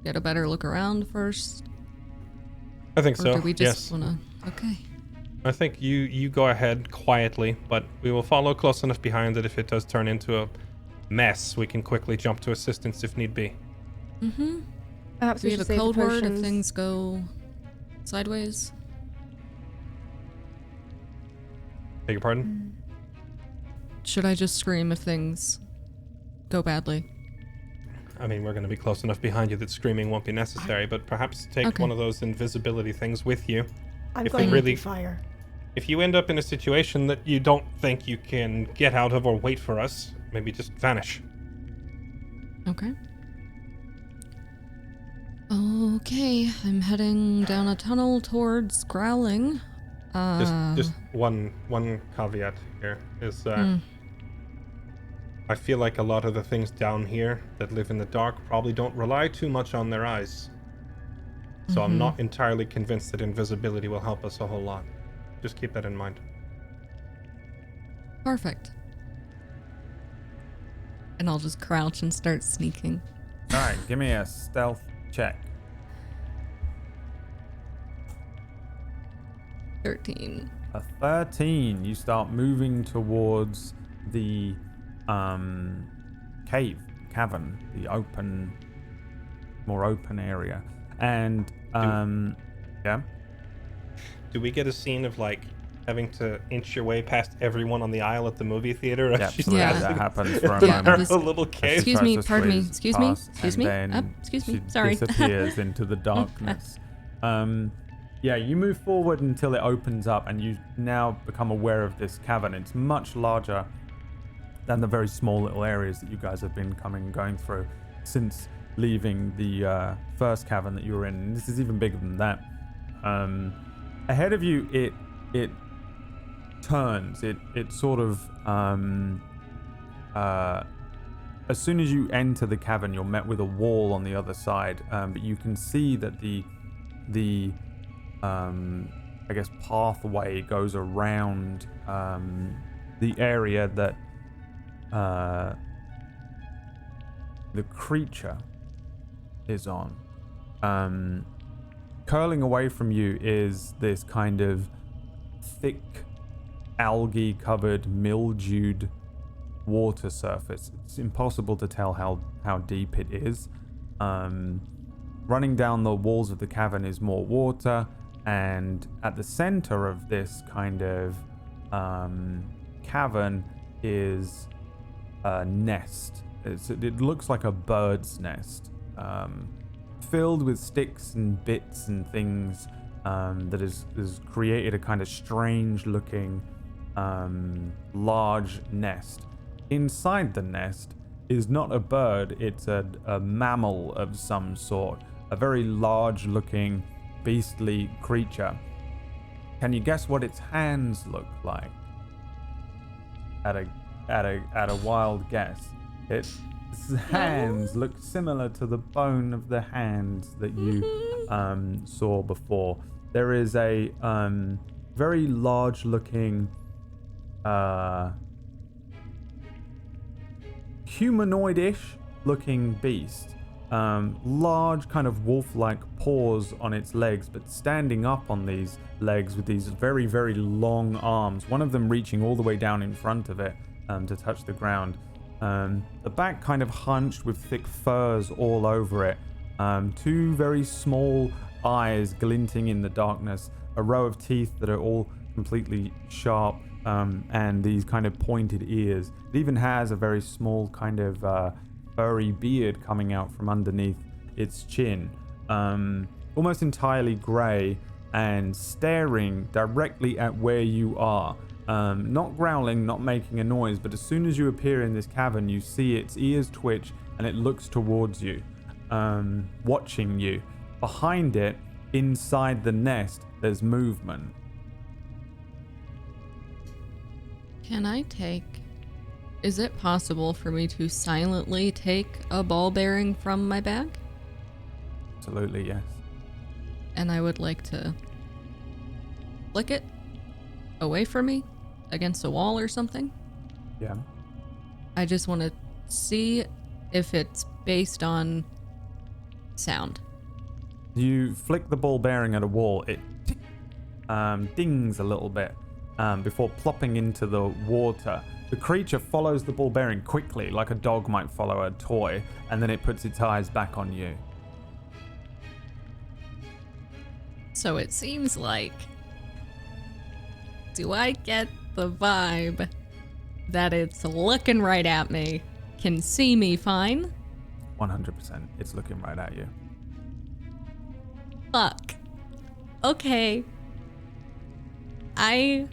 Get a better look around first? I think Or so. do we just yes. wanna... Okay. I think you go ahead quietly, but we will follow close enough behind that if it does turn into a mess, we can quickly jump to assistance if need be. Mm-hmm. Perhaps Do we we should have a save the code word if potions. things go sideways? Beg your pardon? Should I just scream if things go badly? I mean, we're going to be close enough behind you that screaming won't be necessary, but perhaps take Okay. one of those invisibility things with you. I'm If they going really- to fire. If you end up in a situation that you don't think you can get out of or wait for us, maybe just vanish. Okay. Okay, I'm heading down a tunnel towards Growling. Just one caveat here is I feel like a lot of the things down here that live in the dark probably don't rely too much on their eyes. So I'm not entirely convinced that invisibility will help us a whole lot. Just keep that in mind. Perfect. And I'll just crouch and start sneaking. All right, give me a stealth check. 13. A 13. You start moving towards the cavern, the more open area. And yeah. Do we get a scene of like having to inch your way past everyone on the aisle at the movie theater? as Yeah, she's absolutely. Yeah. That passing happens for a Yeah, moment. this- a little She cave. Excuse tries me, to pardon me, squeeze excuse me, past, excuse and me, then excuse me, she sorry. disappears into the darkness. Yeah, you move forward until it opens up, and you now become aware of this cavern. It's much larger than the very small little areas that you guys have been going through since leaving the first cavern that you were in. And this is even bigger than that. Ahead of you, it turns. It sort of as soon as you enter the cavern, you're met with a wall on the other side. But you can see that the I guess pathway goes around the area that the creature is on. Curling away from you is this kind of thick, algae-covered, mildewed water surface. It's impossible to tell how deep it is. Running down the walls of the cavern is more water, and at the center of this kind of cavern is a nest. It looks like a bird's nest, filled with sticks and bits and things that has created a kind of strange looking large nest. Inside the nest is not a bird, it's a mammal of some sort, a very large looking beastly creature. Can you guess what its hands look like? At a wild guess. Its hands look similar to the bone of the hands that you saw before. There is a very large looking humanoid-ish looking beast. Large kind of wolf-like paws on its legs, but standing up on these legs with these very, very long arms, one of them reaching all the way down in front of it to touch the ground. The back kind of hunched with thick furs all over it. Two very small eyes glinting in the darkness, a row of teeth that are all completely sharp, and these kind of pointed ears. It even has a very small kind of furry beard coming out from underneath its chin, almost entirely grey, and staring directly at where you are. Not growling, not making a noise, but as soon as you appear in this cavern, you see its ears twitch and it looks towards you, watching you. Behind it, inside the nest, there's movement. Is it possible for me to silently take a ball bearing from my bag? Absolutely, yes. And I would like to flick it away from me against a wall or something. Yeah. I just want to see if it's based on sound. You flick the ball bearing at a wall, it dings a little bit before plopping into the water. The creature follows the ball bearing quickly, like a dog might follow a toy, and then it puts its eyes back on you. So it seems like... Do I get the vibe that it's looking right at me, can see me fine? 100%. It's looking right at you. Fuck. Okay. I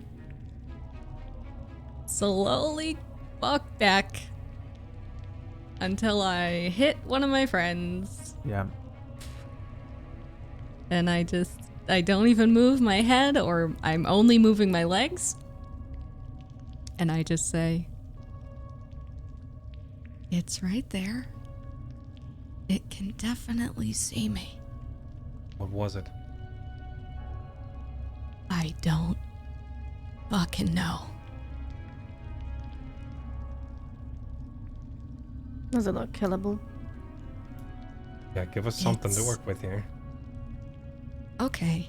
slowly walk back until I hit one of my friends. Yeah. And I don't even move my head, or I'm only moving my legs. And I just say, it's right there. It can definitely see me. What was it? I don't fucking know. Does it look killable? Yeah, give us something to work with here. Okay.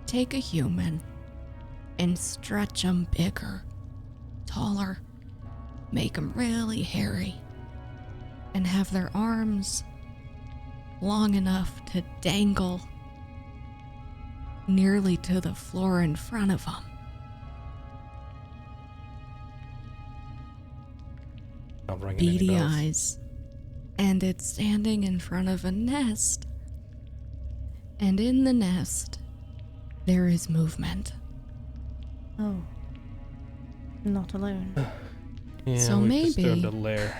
Take a human and stretch them bigger, taller, make them really hairy, and have their arms long enough to dangle nearly to the floor in front of them. Not ringing any Beady bells. eyes. And it's standing in front of a nest. And in the nest, there is movement. Oh. Not alone. Yeah, So we've maybe- disturbed a lair.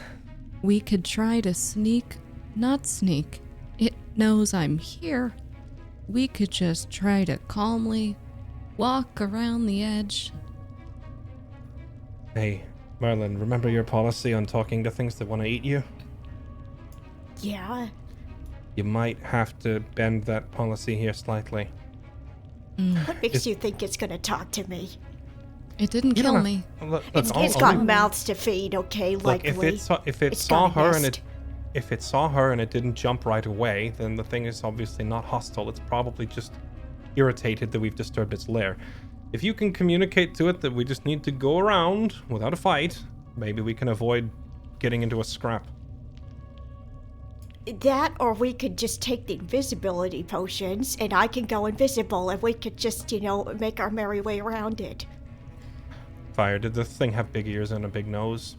We could try to not sneak. It knows I'm here. We could just try to calmly walk around the edge. Hey, Merlin, remember your policy on talking to things that want to eat you? Yeah. You might have to bend that policy here slightly. What makes you think it's gonna talk to me? It didn't You kill don't me. Look, It's got mouths to feed, okay? Look, Likely. if it It's saw got a her and nest. if it saw her and it didn't jump right away, then the thing is obviously not hostile. It's probably just irritated that we've disturbed its lair. If you can communicate to it that we just need to go around without a fight, maybe we can avoid getting into a scrap. That, or we could just take the invisibility potions, and I can go invisible, and we could just, make our merry way around it. Fire, did the thing have big ears and a big nose?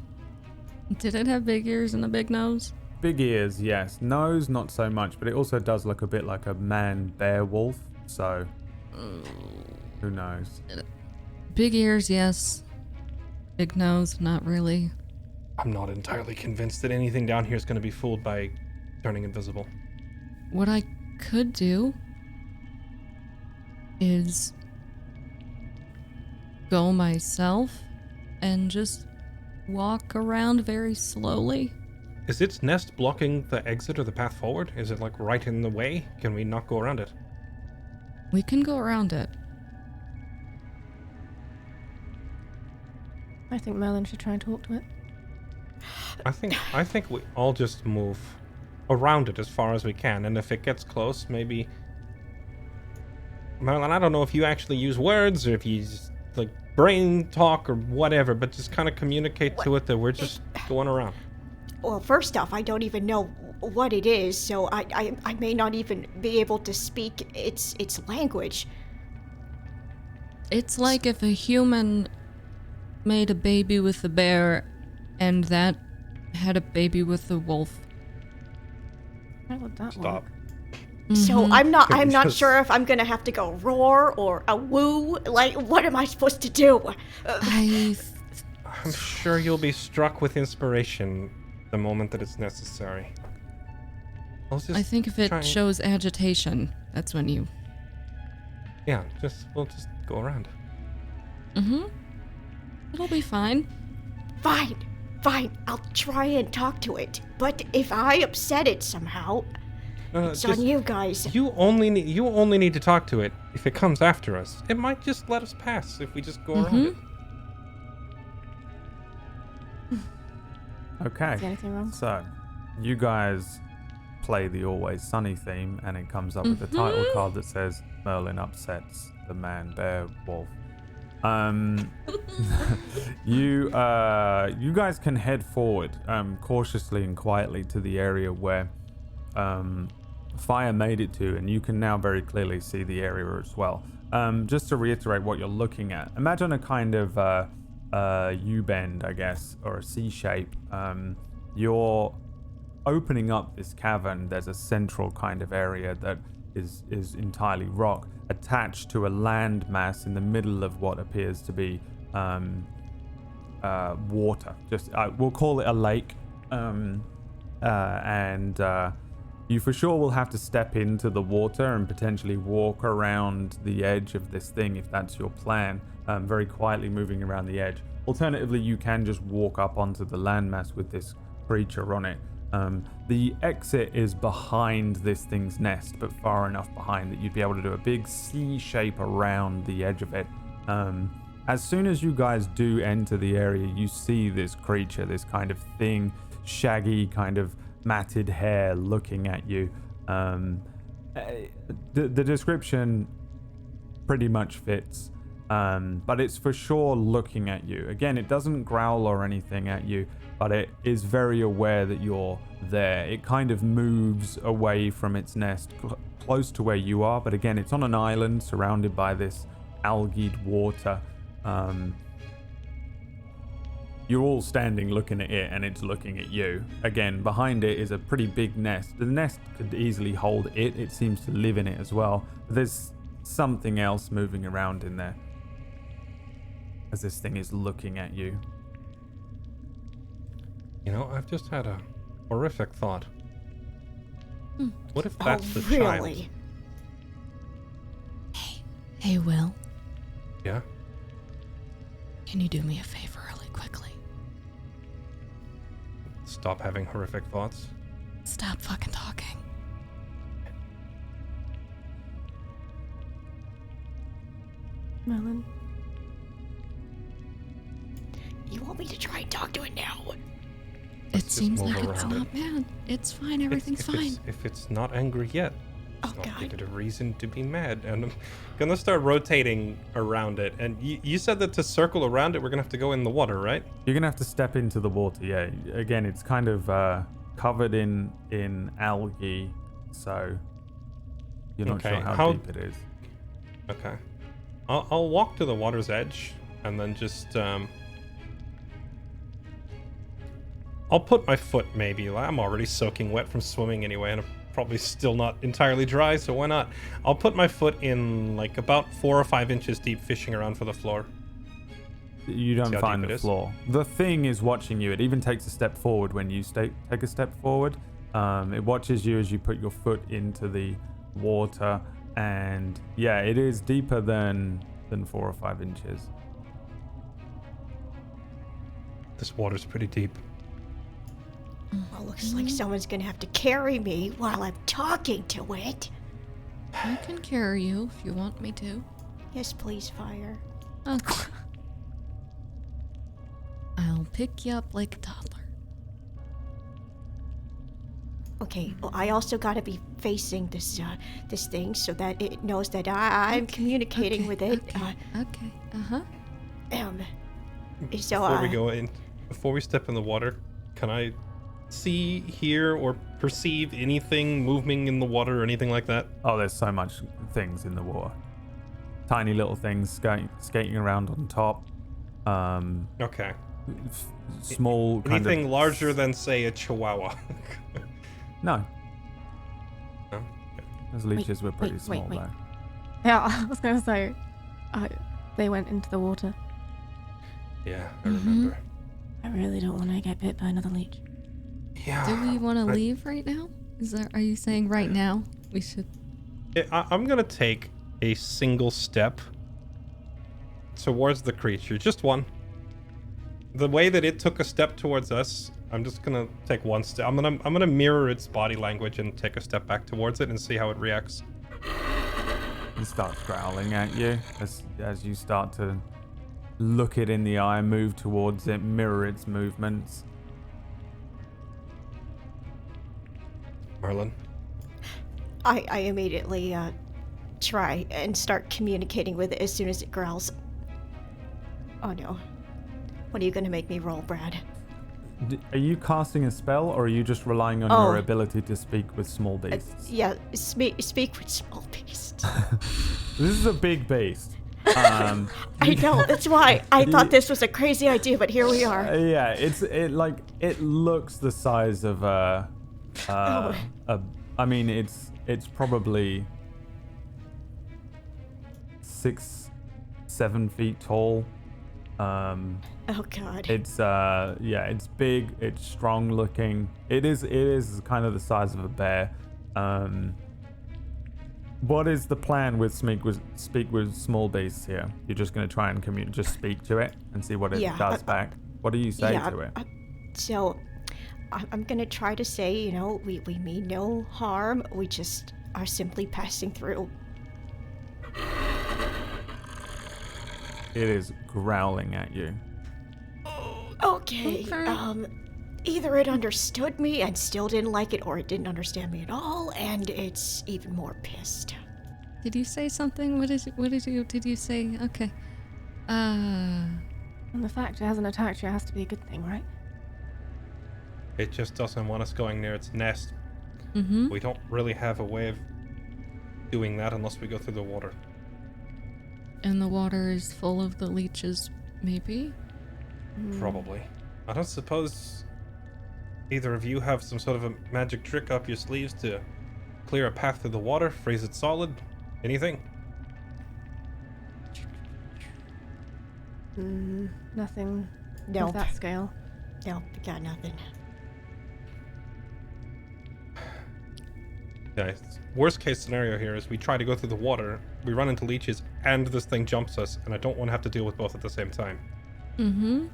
Did it have big ears and a big nose? Big ears, yes. Nose, not so much, but it also does look a bit like a man bear wolf. So, Who knows? Big ears, yes. Big nose, not really. I'm not entirely convinced that anything down here is going to be fooled by turning invisible. What I could do is go myself and just walk around very slowly. Is its nest blocking the exit or the path forward? Is it like right in the way? Can we not go around it? We can go around it. I think Merlin should try and talk to it. I think we all just move around it as far as we can, and if it gets close, maybe... Merlin, I don't know if you actually use words or if you just, like, brain talk or whatever, but just kind of communicate to it that we're just going around. Well, first off, I don't even know what it is, so I may not even be able to speak its language. It's like if a human made a baby with a bear and that had a baby with a wolf. How would that Stop. work? So I'm not Just- sure if I'm gonna have to go roar or a woo. Like, what am I supposed to do? I'm sure you'll be struck with inspiration the moment that it's necessary. I think if it shows agitation, that's when you... Yeah, we'll just go around. Mm-hmm. It'll be fine. Fine. I'll try and talk to it. But if I upset it somehow, it's on you guys. You only need to talk to it if it comes after us. It might just let us pass if we just go around it. Okay. Is anything wrong? So, you guys play the Always Sunny theme, and it comes up with a title card that says Merlin upsets the man, bear, wolf. You guys can head forward cautiously and quietly to the area where fire made it to, and you can now very clearly see the area as well. Just to reiterate what you're looking at, imagine a kind of U-bend, I guess, or a C shape. You're opening up this cavern. There's a central kind of area that is entirely rock, attached to a land mass in the middle of what appears to be water. We'll call it a lake, and you for sure will have to step into the water and potentially walk around the edge of this thing if that's your plan, very quietly moving around the edge. Alternatively, you can just walk up onto the landmass with this creature on it. The exit is behind this thing's nest, but far enough behind that you'd be able to do a big C shape around the edge of it. As soon as you guys do enter the area, you see this creature, this kind of thing, shaggy, kind of matted hair looking at you. The description pretty much fits, but it's for sure looking at you. Again, it doesn't growl or anything at you, but it is very aware that you're there. It kind of moves away from its nest, close to where you are, but again, it's on an island surrounded by this algaed water. You're all standing looking at it, and it's looking at you. Again, behind it is a pretty big nest. The nest could easily hold it. It seems to live in it as well. But there's something else moving around in there as this thing is looking at you. You know, I've just had a horrific thought. What if that's the really? child? Hey, Will. Yeah? Can you do me a favor really quickly? Stop having horrific thoughts. Stop fucking talking. Merlin. You want me to try and talk to it now? It just seems move like it's around not mad. It's fine. Everything's fine. If it's not angry yet, Oh, it's not God. give it a reason to be mad. And I'm gonna start rotating around it. And you said that to circle around it, we're gonna have to go in the water, right? You're gonna have to step into the water. Yeah. Again, it's kind of covered in algae, so you're not Okay, sure how how- deep it is. Okay. I'll walk to the water's edge and then just I'll put my foot maybe. I'm already soaking wet from swimming anyway, and probably still not entirely dry, so why not? I'll put my foot in like about 4 or 5 inches deep, fishing around for the floor. You don't See how find deep the it is? floor. The thing is watching you. It even takes a step forward when you take a step forward. It watches you as you put your foot into the water, and yeah, it is deeper than 4 or 5 inches. This water's pretty deep. Well, looks like someone's gonna have to carry me while I'm talking to it. I can carry you if you want me to. Yes, please, Fire. Okay. I'll pick you up like a toddler. Okay, well, I also gotta be facing this thing so that it knows that I'm communicating with it. Okay. Uh-huh. So, Before we step in the water, can I see, hear, or perceive anything moving in the water or anything like that? Oh, there's so much things in the water. Tiny little things skating around on top. Okay. Small kind Anything of... larger than, say, a chihuahua? No. No? Okay. Those leeches were pretty wait, small, wait. though. Yeah, I was gonna say, they went into the water. Yeah, I remember. I really don't want to get bit by another leech. Yeah. Do we want to leave right now? Are you saying right now we should? I'm gonna take a single step towards the creature, just one. The way that it took a step towards us, I'm just gonna take one step. I'm gonna mirror its body language and take a step back towards it and see how it reacts. It starts growling at you as you start to look it in the eye, move towards it, mirror its movements. Merlin. I immediately try and start communicating with it as soon as it growls. Oh no. What are you gonna make me roll, Brad? Are you casting a spell, or are you just relying on your ability to speak with small beasts? Yeah, speak with small beasts. This is a big beast. I know, that's why I thought this was a crazy idea, but here we are. Yeah, it looks the size of I mean, it's probably 6-7 feet tall. Oh god. It's big, it's strong looking. It is kind of the size of a bear. What is the plan with speak with small beasts here? You're just going to try and just speak to it and see what it does back. What do you say to it? So I'm gonna try to say, we mean no harm. We just are simply passing through. It is growling at you. Okay. Either it understood me and still didn't like it, or it didn't understand me at all, and it's even more pissed. Did you say something? What did you say? Okay. And the fact it hasn't attacked you has to be a good thing, right? It just doesn't want us going near its nest. Mm-hmm. We don't really have a way of doing that unless we go through the water. And the water is full of the leeches, maybe? Probably. I don't suppose either of you have some sort of a magic trick up your sleeves to clear a path through the water, freeze it solid? Anything? Nothing Nope. of that scale. Nope, got nothing. Yeah, worst case scenario here is we try to go through the water, we run into leeches, and this thing jumps us, and I don't want to have to deal with both at the same time. Mm-hmm.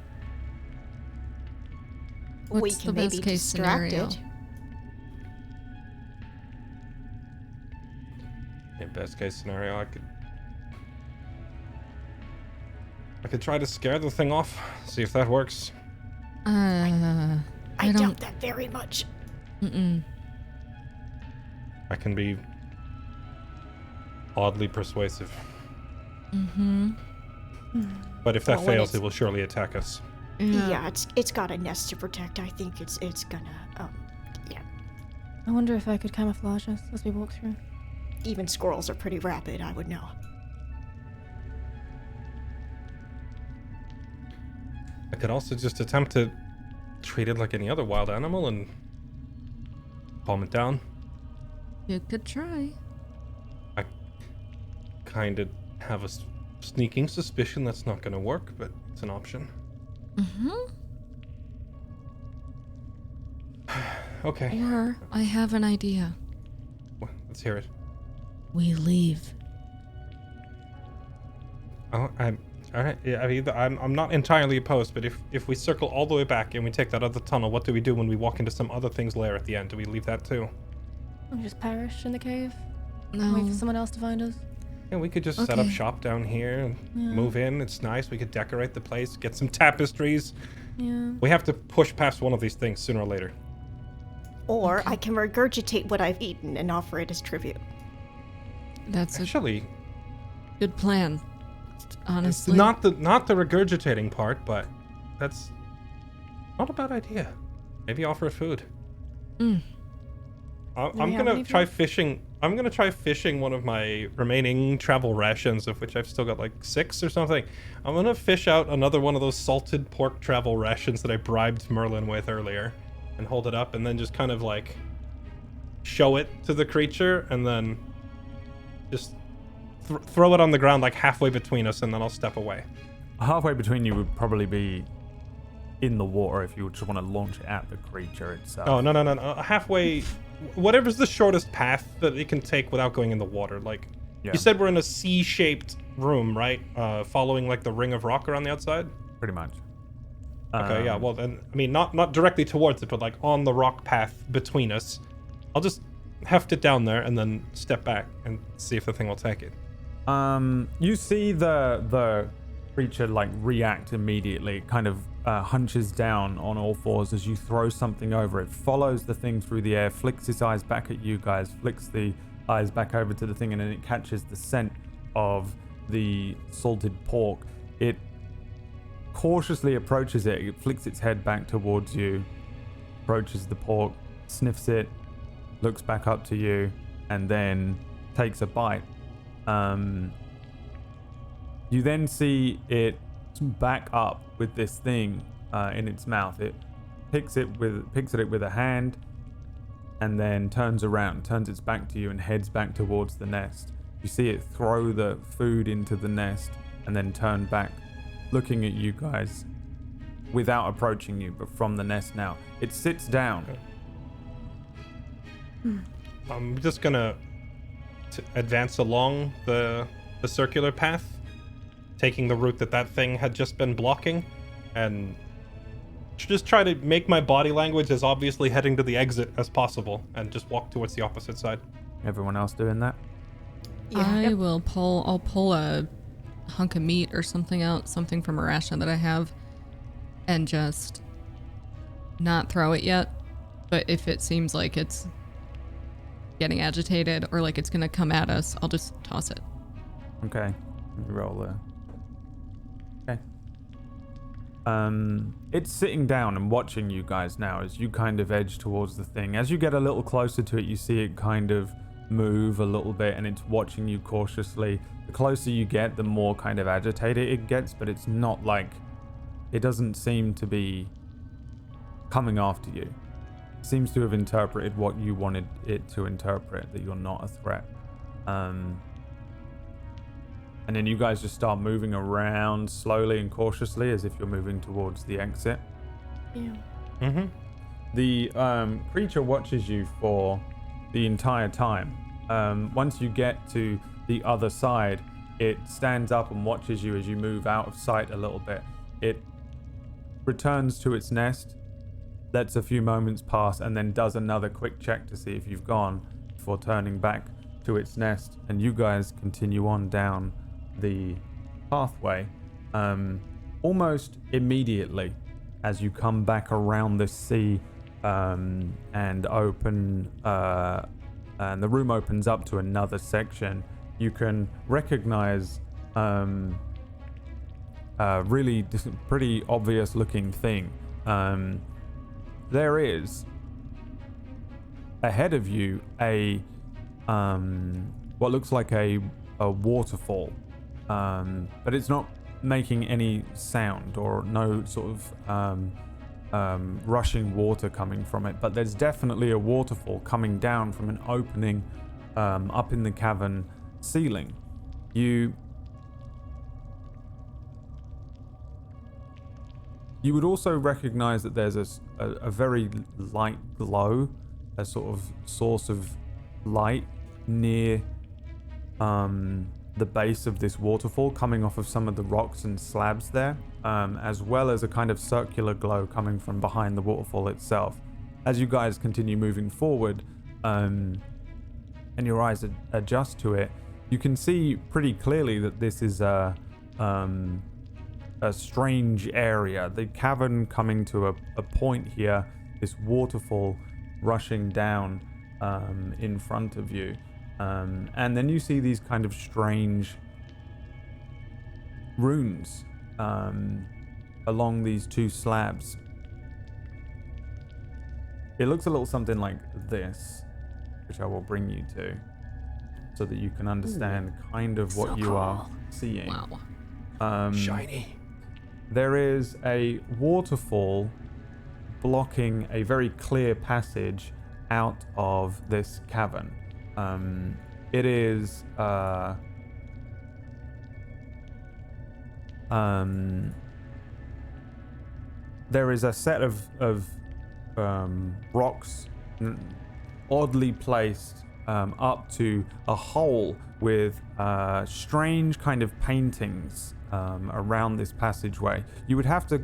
We What's can the maybe best case distract scenario? it. In best case scenario, I could try to scare the thing off, see if that works. I don't. doubt that very much. Mm-mm. I can be oddly persuasive. Mm-hmm. But if that Well, when fails, it's- it will surely attack us. Yeah, it's got a nest to protect. I think it's gonna yeah. I wonder if I could camouflage us as we walk through. Even squirrels are pretty rapid, I would know. I could also just attempt to treat it like any other wild animal and calm it down. You could try. I kind of have a sneaking suspicion that's not going to work, but it's an option. Mm-hmm. Okay. Or I have an idea. Well, let's hear it. We leave. Oh, all right. Yeah, I'm not entirely opposed, but if we circle all the way back and we take that other tunnel, what do we do when we walk into some other thing's lair at the end? Do we leave that too? We just perish in the cave. No. Wait for someone else to find us. Yeah, we could just set up Okay. shop down here and move in. It's nice. We could decorate the place, get some tapestries. Yeah. We have to push past one of these things sooner or later. Or I can regurgitate what I've eaten and offer it as tribute. That's a Actually, good plan. it's Honestly. not the regurgitating part, but that's not a bad idea. Maybe offer food. Mm. I'm we have gonna any try food? fishing. I'm gonna try fishing one of my remaining travel rations, of which I've still got like 6 or something. I'm gonna fish out another one of those salted pork travel rations that I bribed Merlin with earlier, and hold it up, and then just kind of like show it to the creature, and then just throw it on the ground like halfway between us, and then I'll step away. Halfway between you would probably be in the water if you would just want to launch it at the creature itself. Oh, no. Halfway, whatever's the shortest path that it can take without going in the water. Like, Yeah. you said we're in a C-shaped room, right? Following, like, the ring of rock around the outside? Pretty much. Okay, yeah, well, then, I mean, not directly towards it, but, like, on the rock path between us. I'll just heft it down there and then step back and see if the thing will take it. You see the creature like react immediately. It kind of hunches down on all fours as you throw something over it. Follows the thing through the air, flicks its eyes back at you guys, flicks the eyes back over to the thing, and then it catches the scent of the salted pork. It cautiously approaches it. It flicks its head back towards you, approaches the pork, sniffs it, looks back up to you, and then takes a bite. You then see it back up with this thing in its mouth. It picks at it with a hand, and then turns around, turns its back to you, and heads back towards the nest. You see it throw the food into the nest, and then turn back, looking at you guys, without approaching you, but from the nest now. It sits down. I'm just gonna advance along the circular path, taking the route that thing had just been blocking, and just try to make my body language as obviously heading to the exit as possible, and just walk towards the opposite side. Everyone else doing that? I'll pull a hunk of meat or something out, something from a ration that I have, and just not throw it yet. But if it seems like it's getting agitated or like it's gonna come at us, I'll just toss it. Okay. Let me roll there. Okay. It's sitting down and watching you guys now as you kind of edge towards the thing. As you get a little closer to it, you see it kind of move a little bit, and it's watching you cautiously. The closer you get, the more kind of agitated it gets, but it's not like... It doesn't seem to be coming after you. It seems to have interpreted what you wanted it to interpret, that you're not a threat. And then you guys just start moving around slowly and cautiously as if you're moving towards the exit. Yeah. Mm-hmm. The creature watches you for the entire time. Once you get to the other side, it stands up and watches you as you move out of sight a little bit. It returns to its nest, lets a few moments pass, and then does another quick check to see if you've gone before turning back to its nest. And you guys continue on down the pathway. Almost immediately, as you come back around the sea and open, and the room opens up to another section, you can recognize really pretty obvious looking thing. There is ahead of you a what looks like a waterfall, but it's not making any sound or no sort of rushing water coming from it, but there's definitely a waterfall coming down from an opening up in the cavern ceiling. You would also recognize that there's a very light glow, a sort of source of light near the base of this waterfall, coming off of some of the rocks and slabs there, as well as a kind of circular glow coming from behind the waterfall itself. As you guys continue moving forward, and your eyes adjust to it, you can see pretty clearly that this is a strange area. The cavern coming to a point here, this waterfall rushing down in front of you. And then you see these kind of strange runes along these two slabs. It looks a little something like this, which I will bring you to, so that you can understand kind of what you are seeing. Wow. Shiny. There is a waterfall blocking a very clear passage out of this cavern. It is there is a set of rocks oddly placed up to a hole with strange kind of paintings around this passageway. You would have to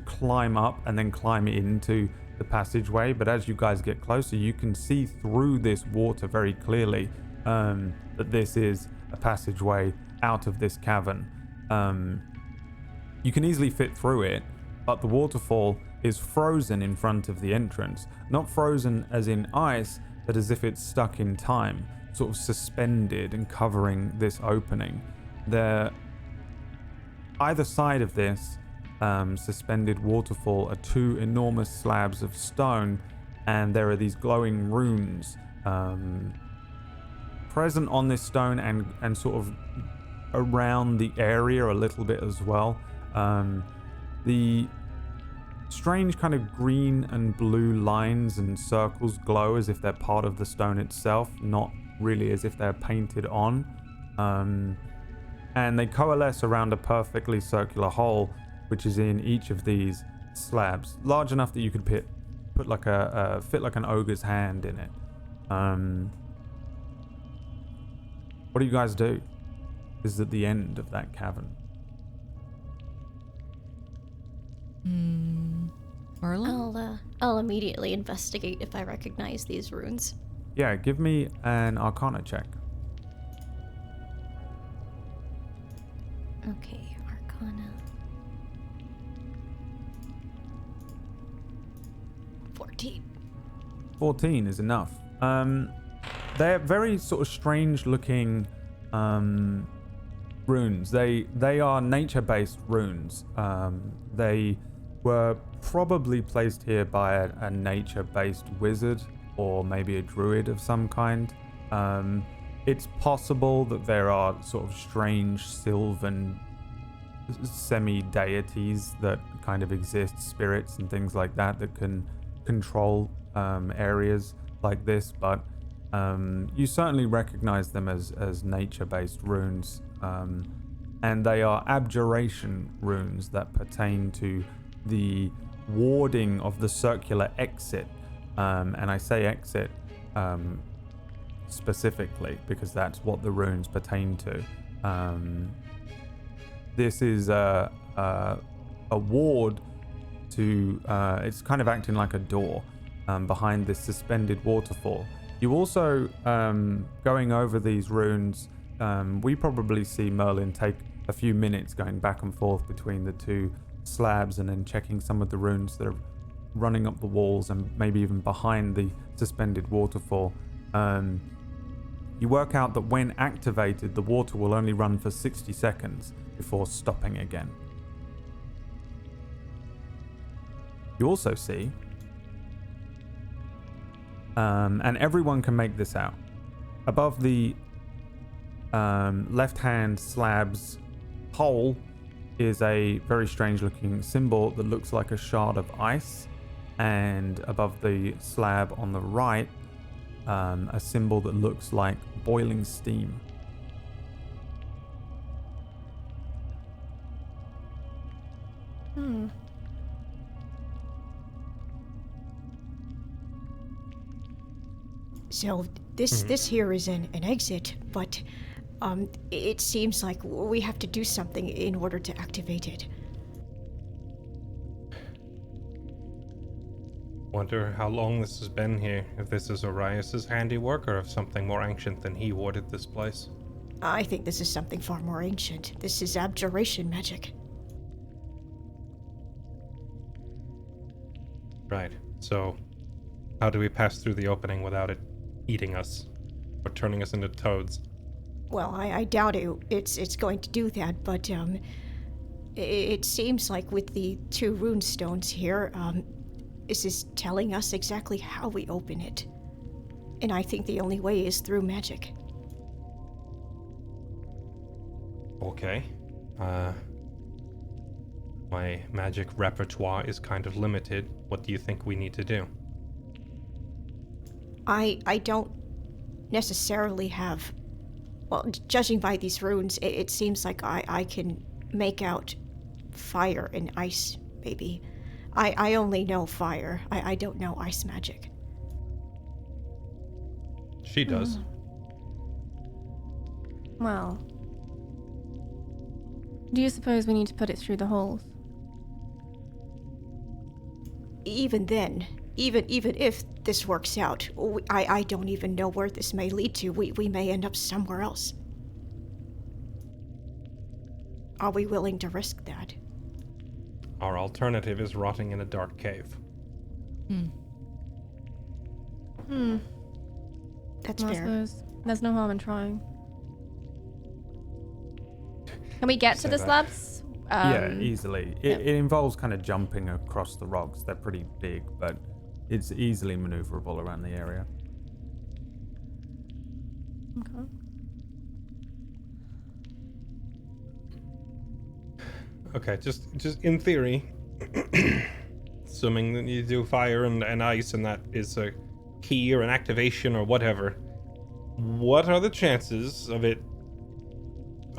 climb up and then climb into the passageway, but as you guys get closer, you can see through this water very clearly that this is a passageway out of this cavern. You can easily fit through it, but the waterfall is frozen in front of the entrance. Not frozen as in ice, but as if it's stuck in time, sort of suspended and covering this opening. Either side of this suspended waterfall are two enormous slabs of stone, and there are these glowing runes present on this stone and sort of around the area a little bit as well. The strange kind of green and blue lines and circles glow as if they're part of the stone itself, not really as if they're painted on. And they coalesce around a perfectly circular hole, which is in each of these slabs, large enough that you could fit like an ogre's hand in it. What do you guys do? This is at the end of that cavern. Marla? I'll immediately investigate if I recognize these runes. Yeah, give me an Arcana check. Okay, Arcana. 14 is enough. They're very sort of strange looking runes. They are nature-based runes. They were probably placed here by a nature-based wizard or maybe a druid of some kind. It's possible that there are sort of strange sylvan semi-deities that kind of exist, spirits and things like that can control areas like this, but you certainly recognize them as nature-based runes, and they are abjuration runes that pertain to the warding of the circular exit, and I say exit specifically because that's what the runes pertain to. This is a ward to it's kind of acting like a door behind this suspended waterfall. You also, going over these runes, we probably see Merlin take a few minutes going back and forth between the two slabs and then checking some of the runes that are running up the walls and maybe even behind the suspended waterfall. You work out that when activated, the water will only run for 60 seconds before stopping again. You also see, and everyone can make this out, above the left-hand slab's hole, is a very strange looking symbol that looks like a shard of ice, and above the slab on the right, a symbol that looks like boiling steam. So this here is an exit, but it seems like we have to do something in order to activate it. Wonder how long this has been here, if this is Arias's handiwork or if something more ancient than he warded this place. I think this is something far more ancient. This is abjuration magic. Right, so how do we pass through the opening without it eating us or turning us into toads? Well, I doubt it's going to do that, but it seems like with the 2 rune stones here, this is telling us exactly how we open it. And I think the only way is through magic. Okay. My magic repertoire is kind of limited. What do you think we need to do? I don't necessarily have... Well, judging by these runes, it seems like I can make out fire and ice, maybe. I only know fire. I don't know ice magic. She does. Well, do you suppose we need to put it through the holes? Even then, even if this works out, I don't even know where this may lead to. We may end up somewhere else. Are we willing to risk that? Our alternative is rotting in a dark cave. That's I fair. suppose there's no harm in trying. Can we get to Say the that. slabs? Yeah, easily. yeah. It involves kind of jumping across the rocks. They're pretty big, but it's easily maneuverable around the area. Okay. Okay, just in theory, assuming that you do fire and ice and that is a key or an activation or whatever, what are the chances of it,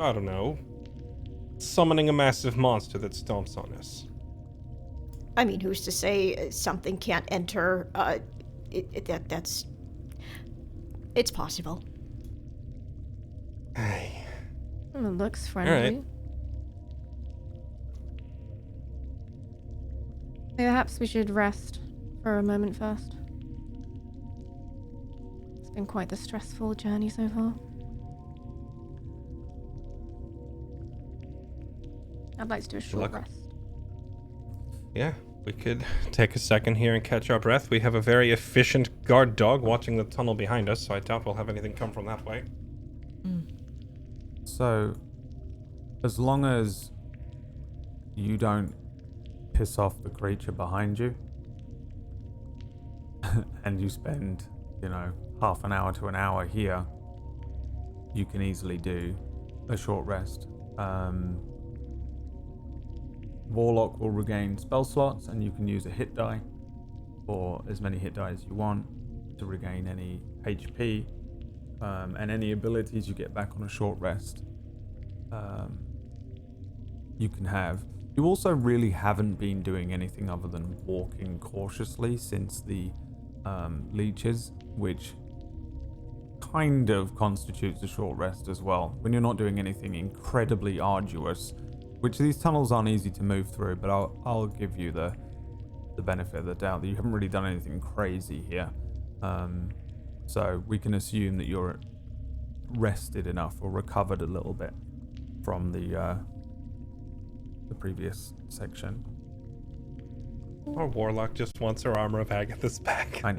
I don't know, summoning a massive monster that stomps on us? I mean, who's to say something can't enter? That's... It's possible. Hey. It looks friendly. Alright. Perhaps we should rest for a moment first. It's been quite the stressful journey so far. I'd like to do a short Look. rest. Yeah, we could take a second here and catch our breath. We have a very efficient guard dog watching the tunnel behind us, so I doubt we'll have anything come from that way. So, as long as you don't piss off the creature behind you, and you spend, half an hour to an hour here, you can easily do a short rest. Warlock will regain spell slots, and you can use a hit die, or as many hit die as you want, to regain any HP, and any abilities you get back on a short rest. You can have. You also really haven't been doing anything other than walking cautiously since the leeches, which kind of constitutes a short rest as well. When you're not doing anything incredibly arduous, which these tunnels aren't easy to move through, but I'll give you the benefit of the doubt that you haven't really done anything crazy here. So we can assume that you're rested enough or recovered a little bit from the previous section. Our warlock just wants her armor of Agatha's back. I know.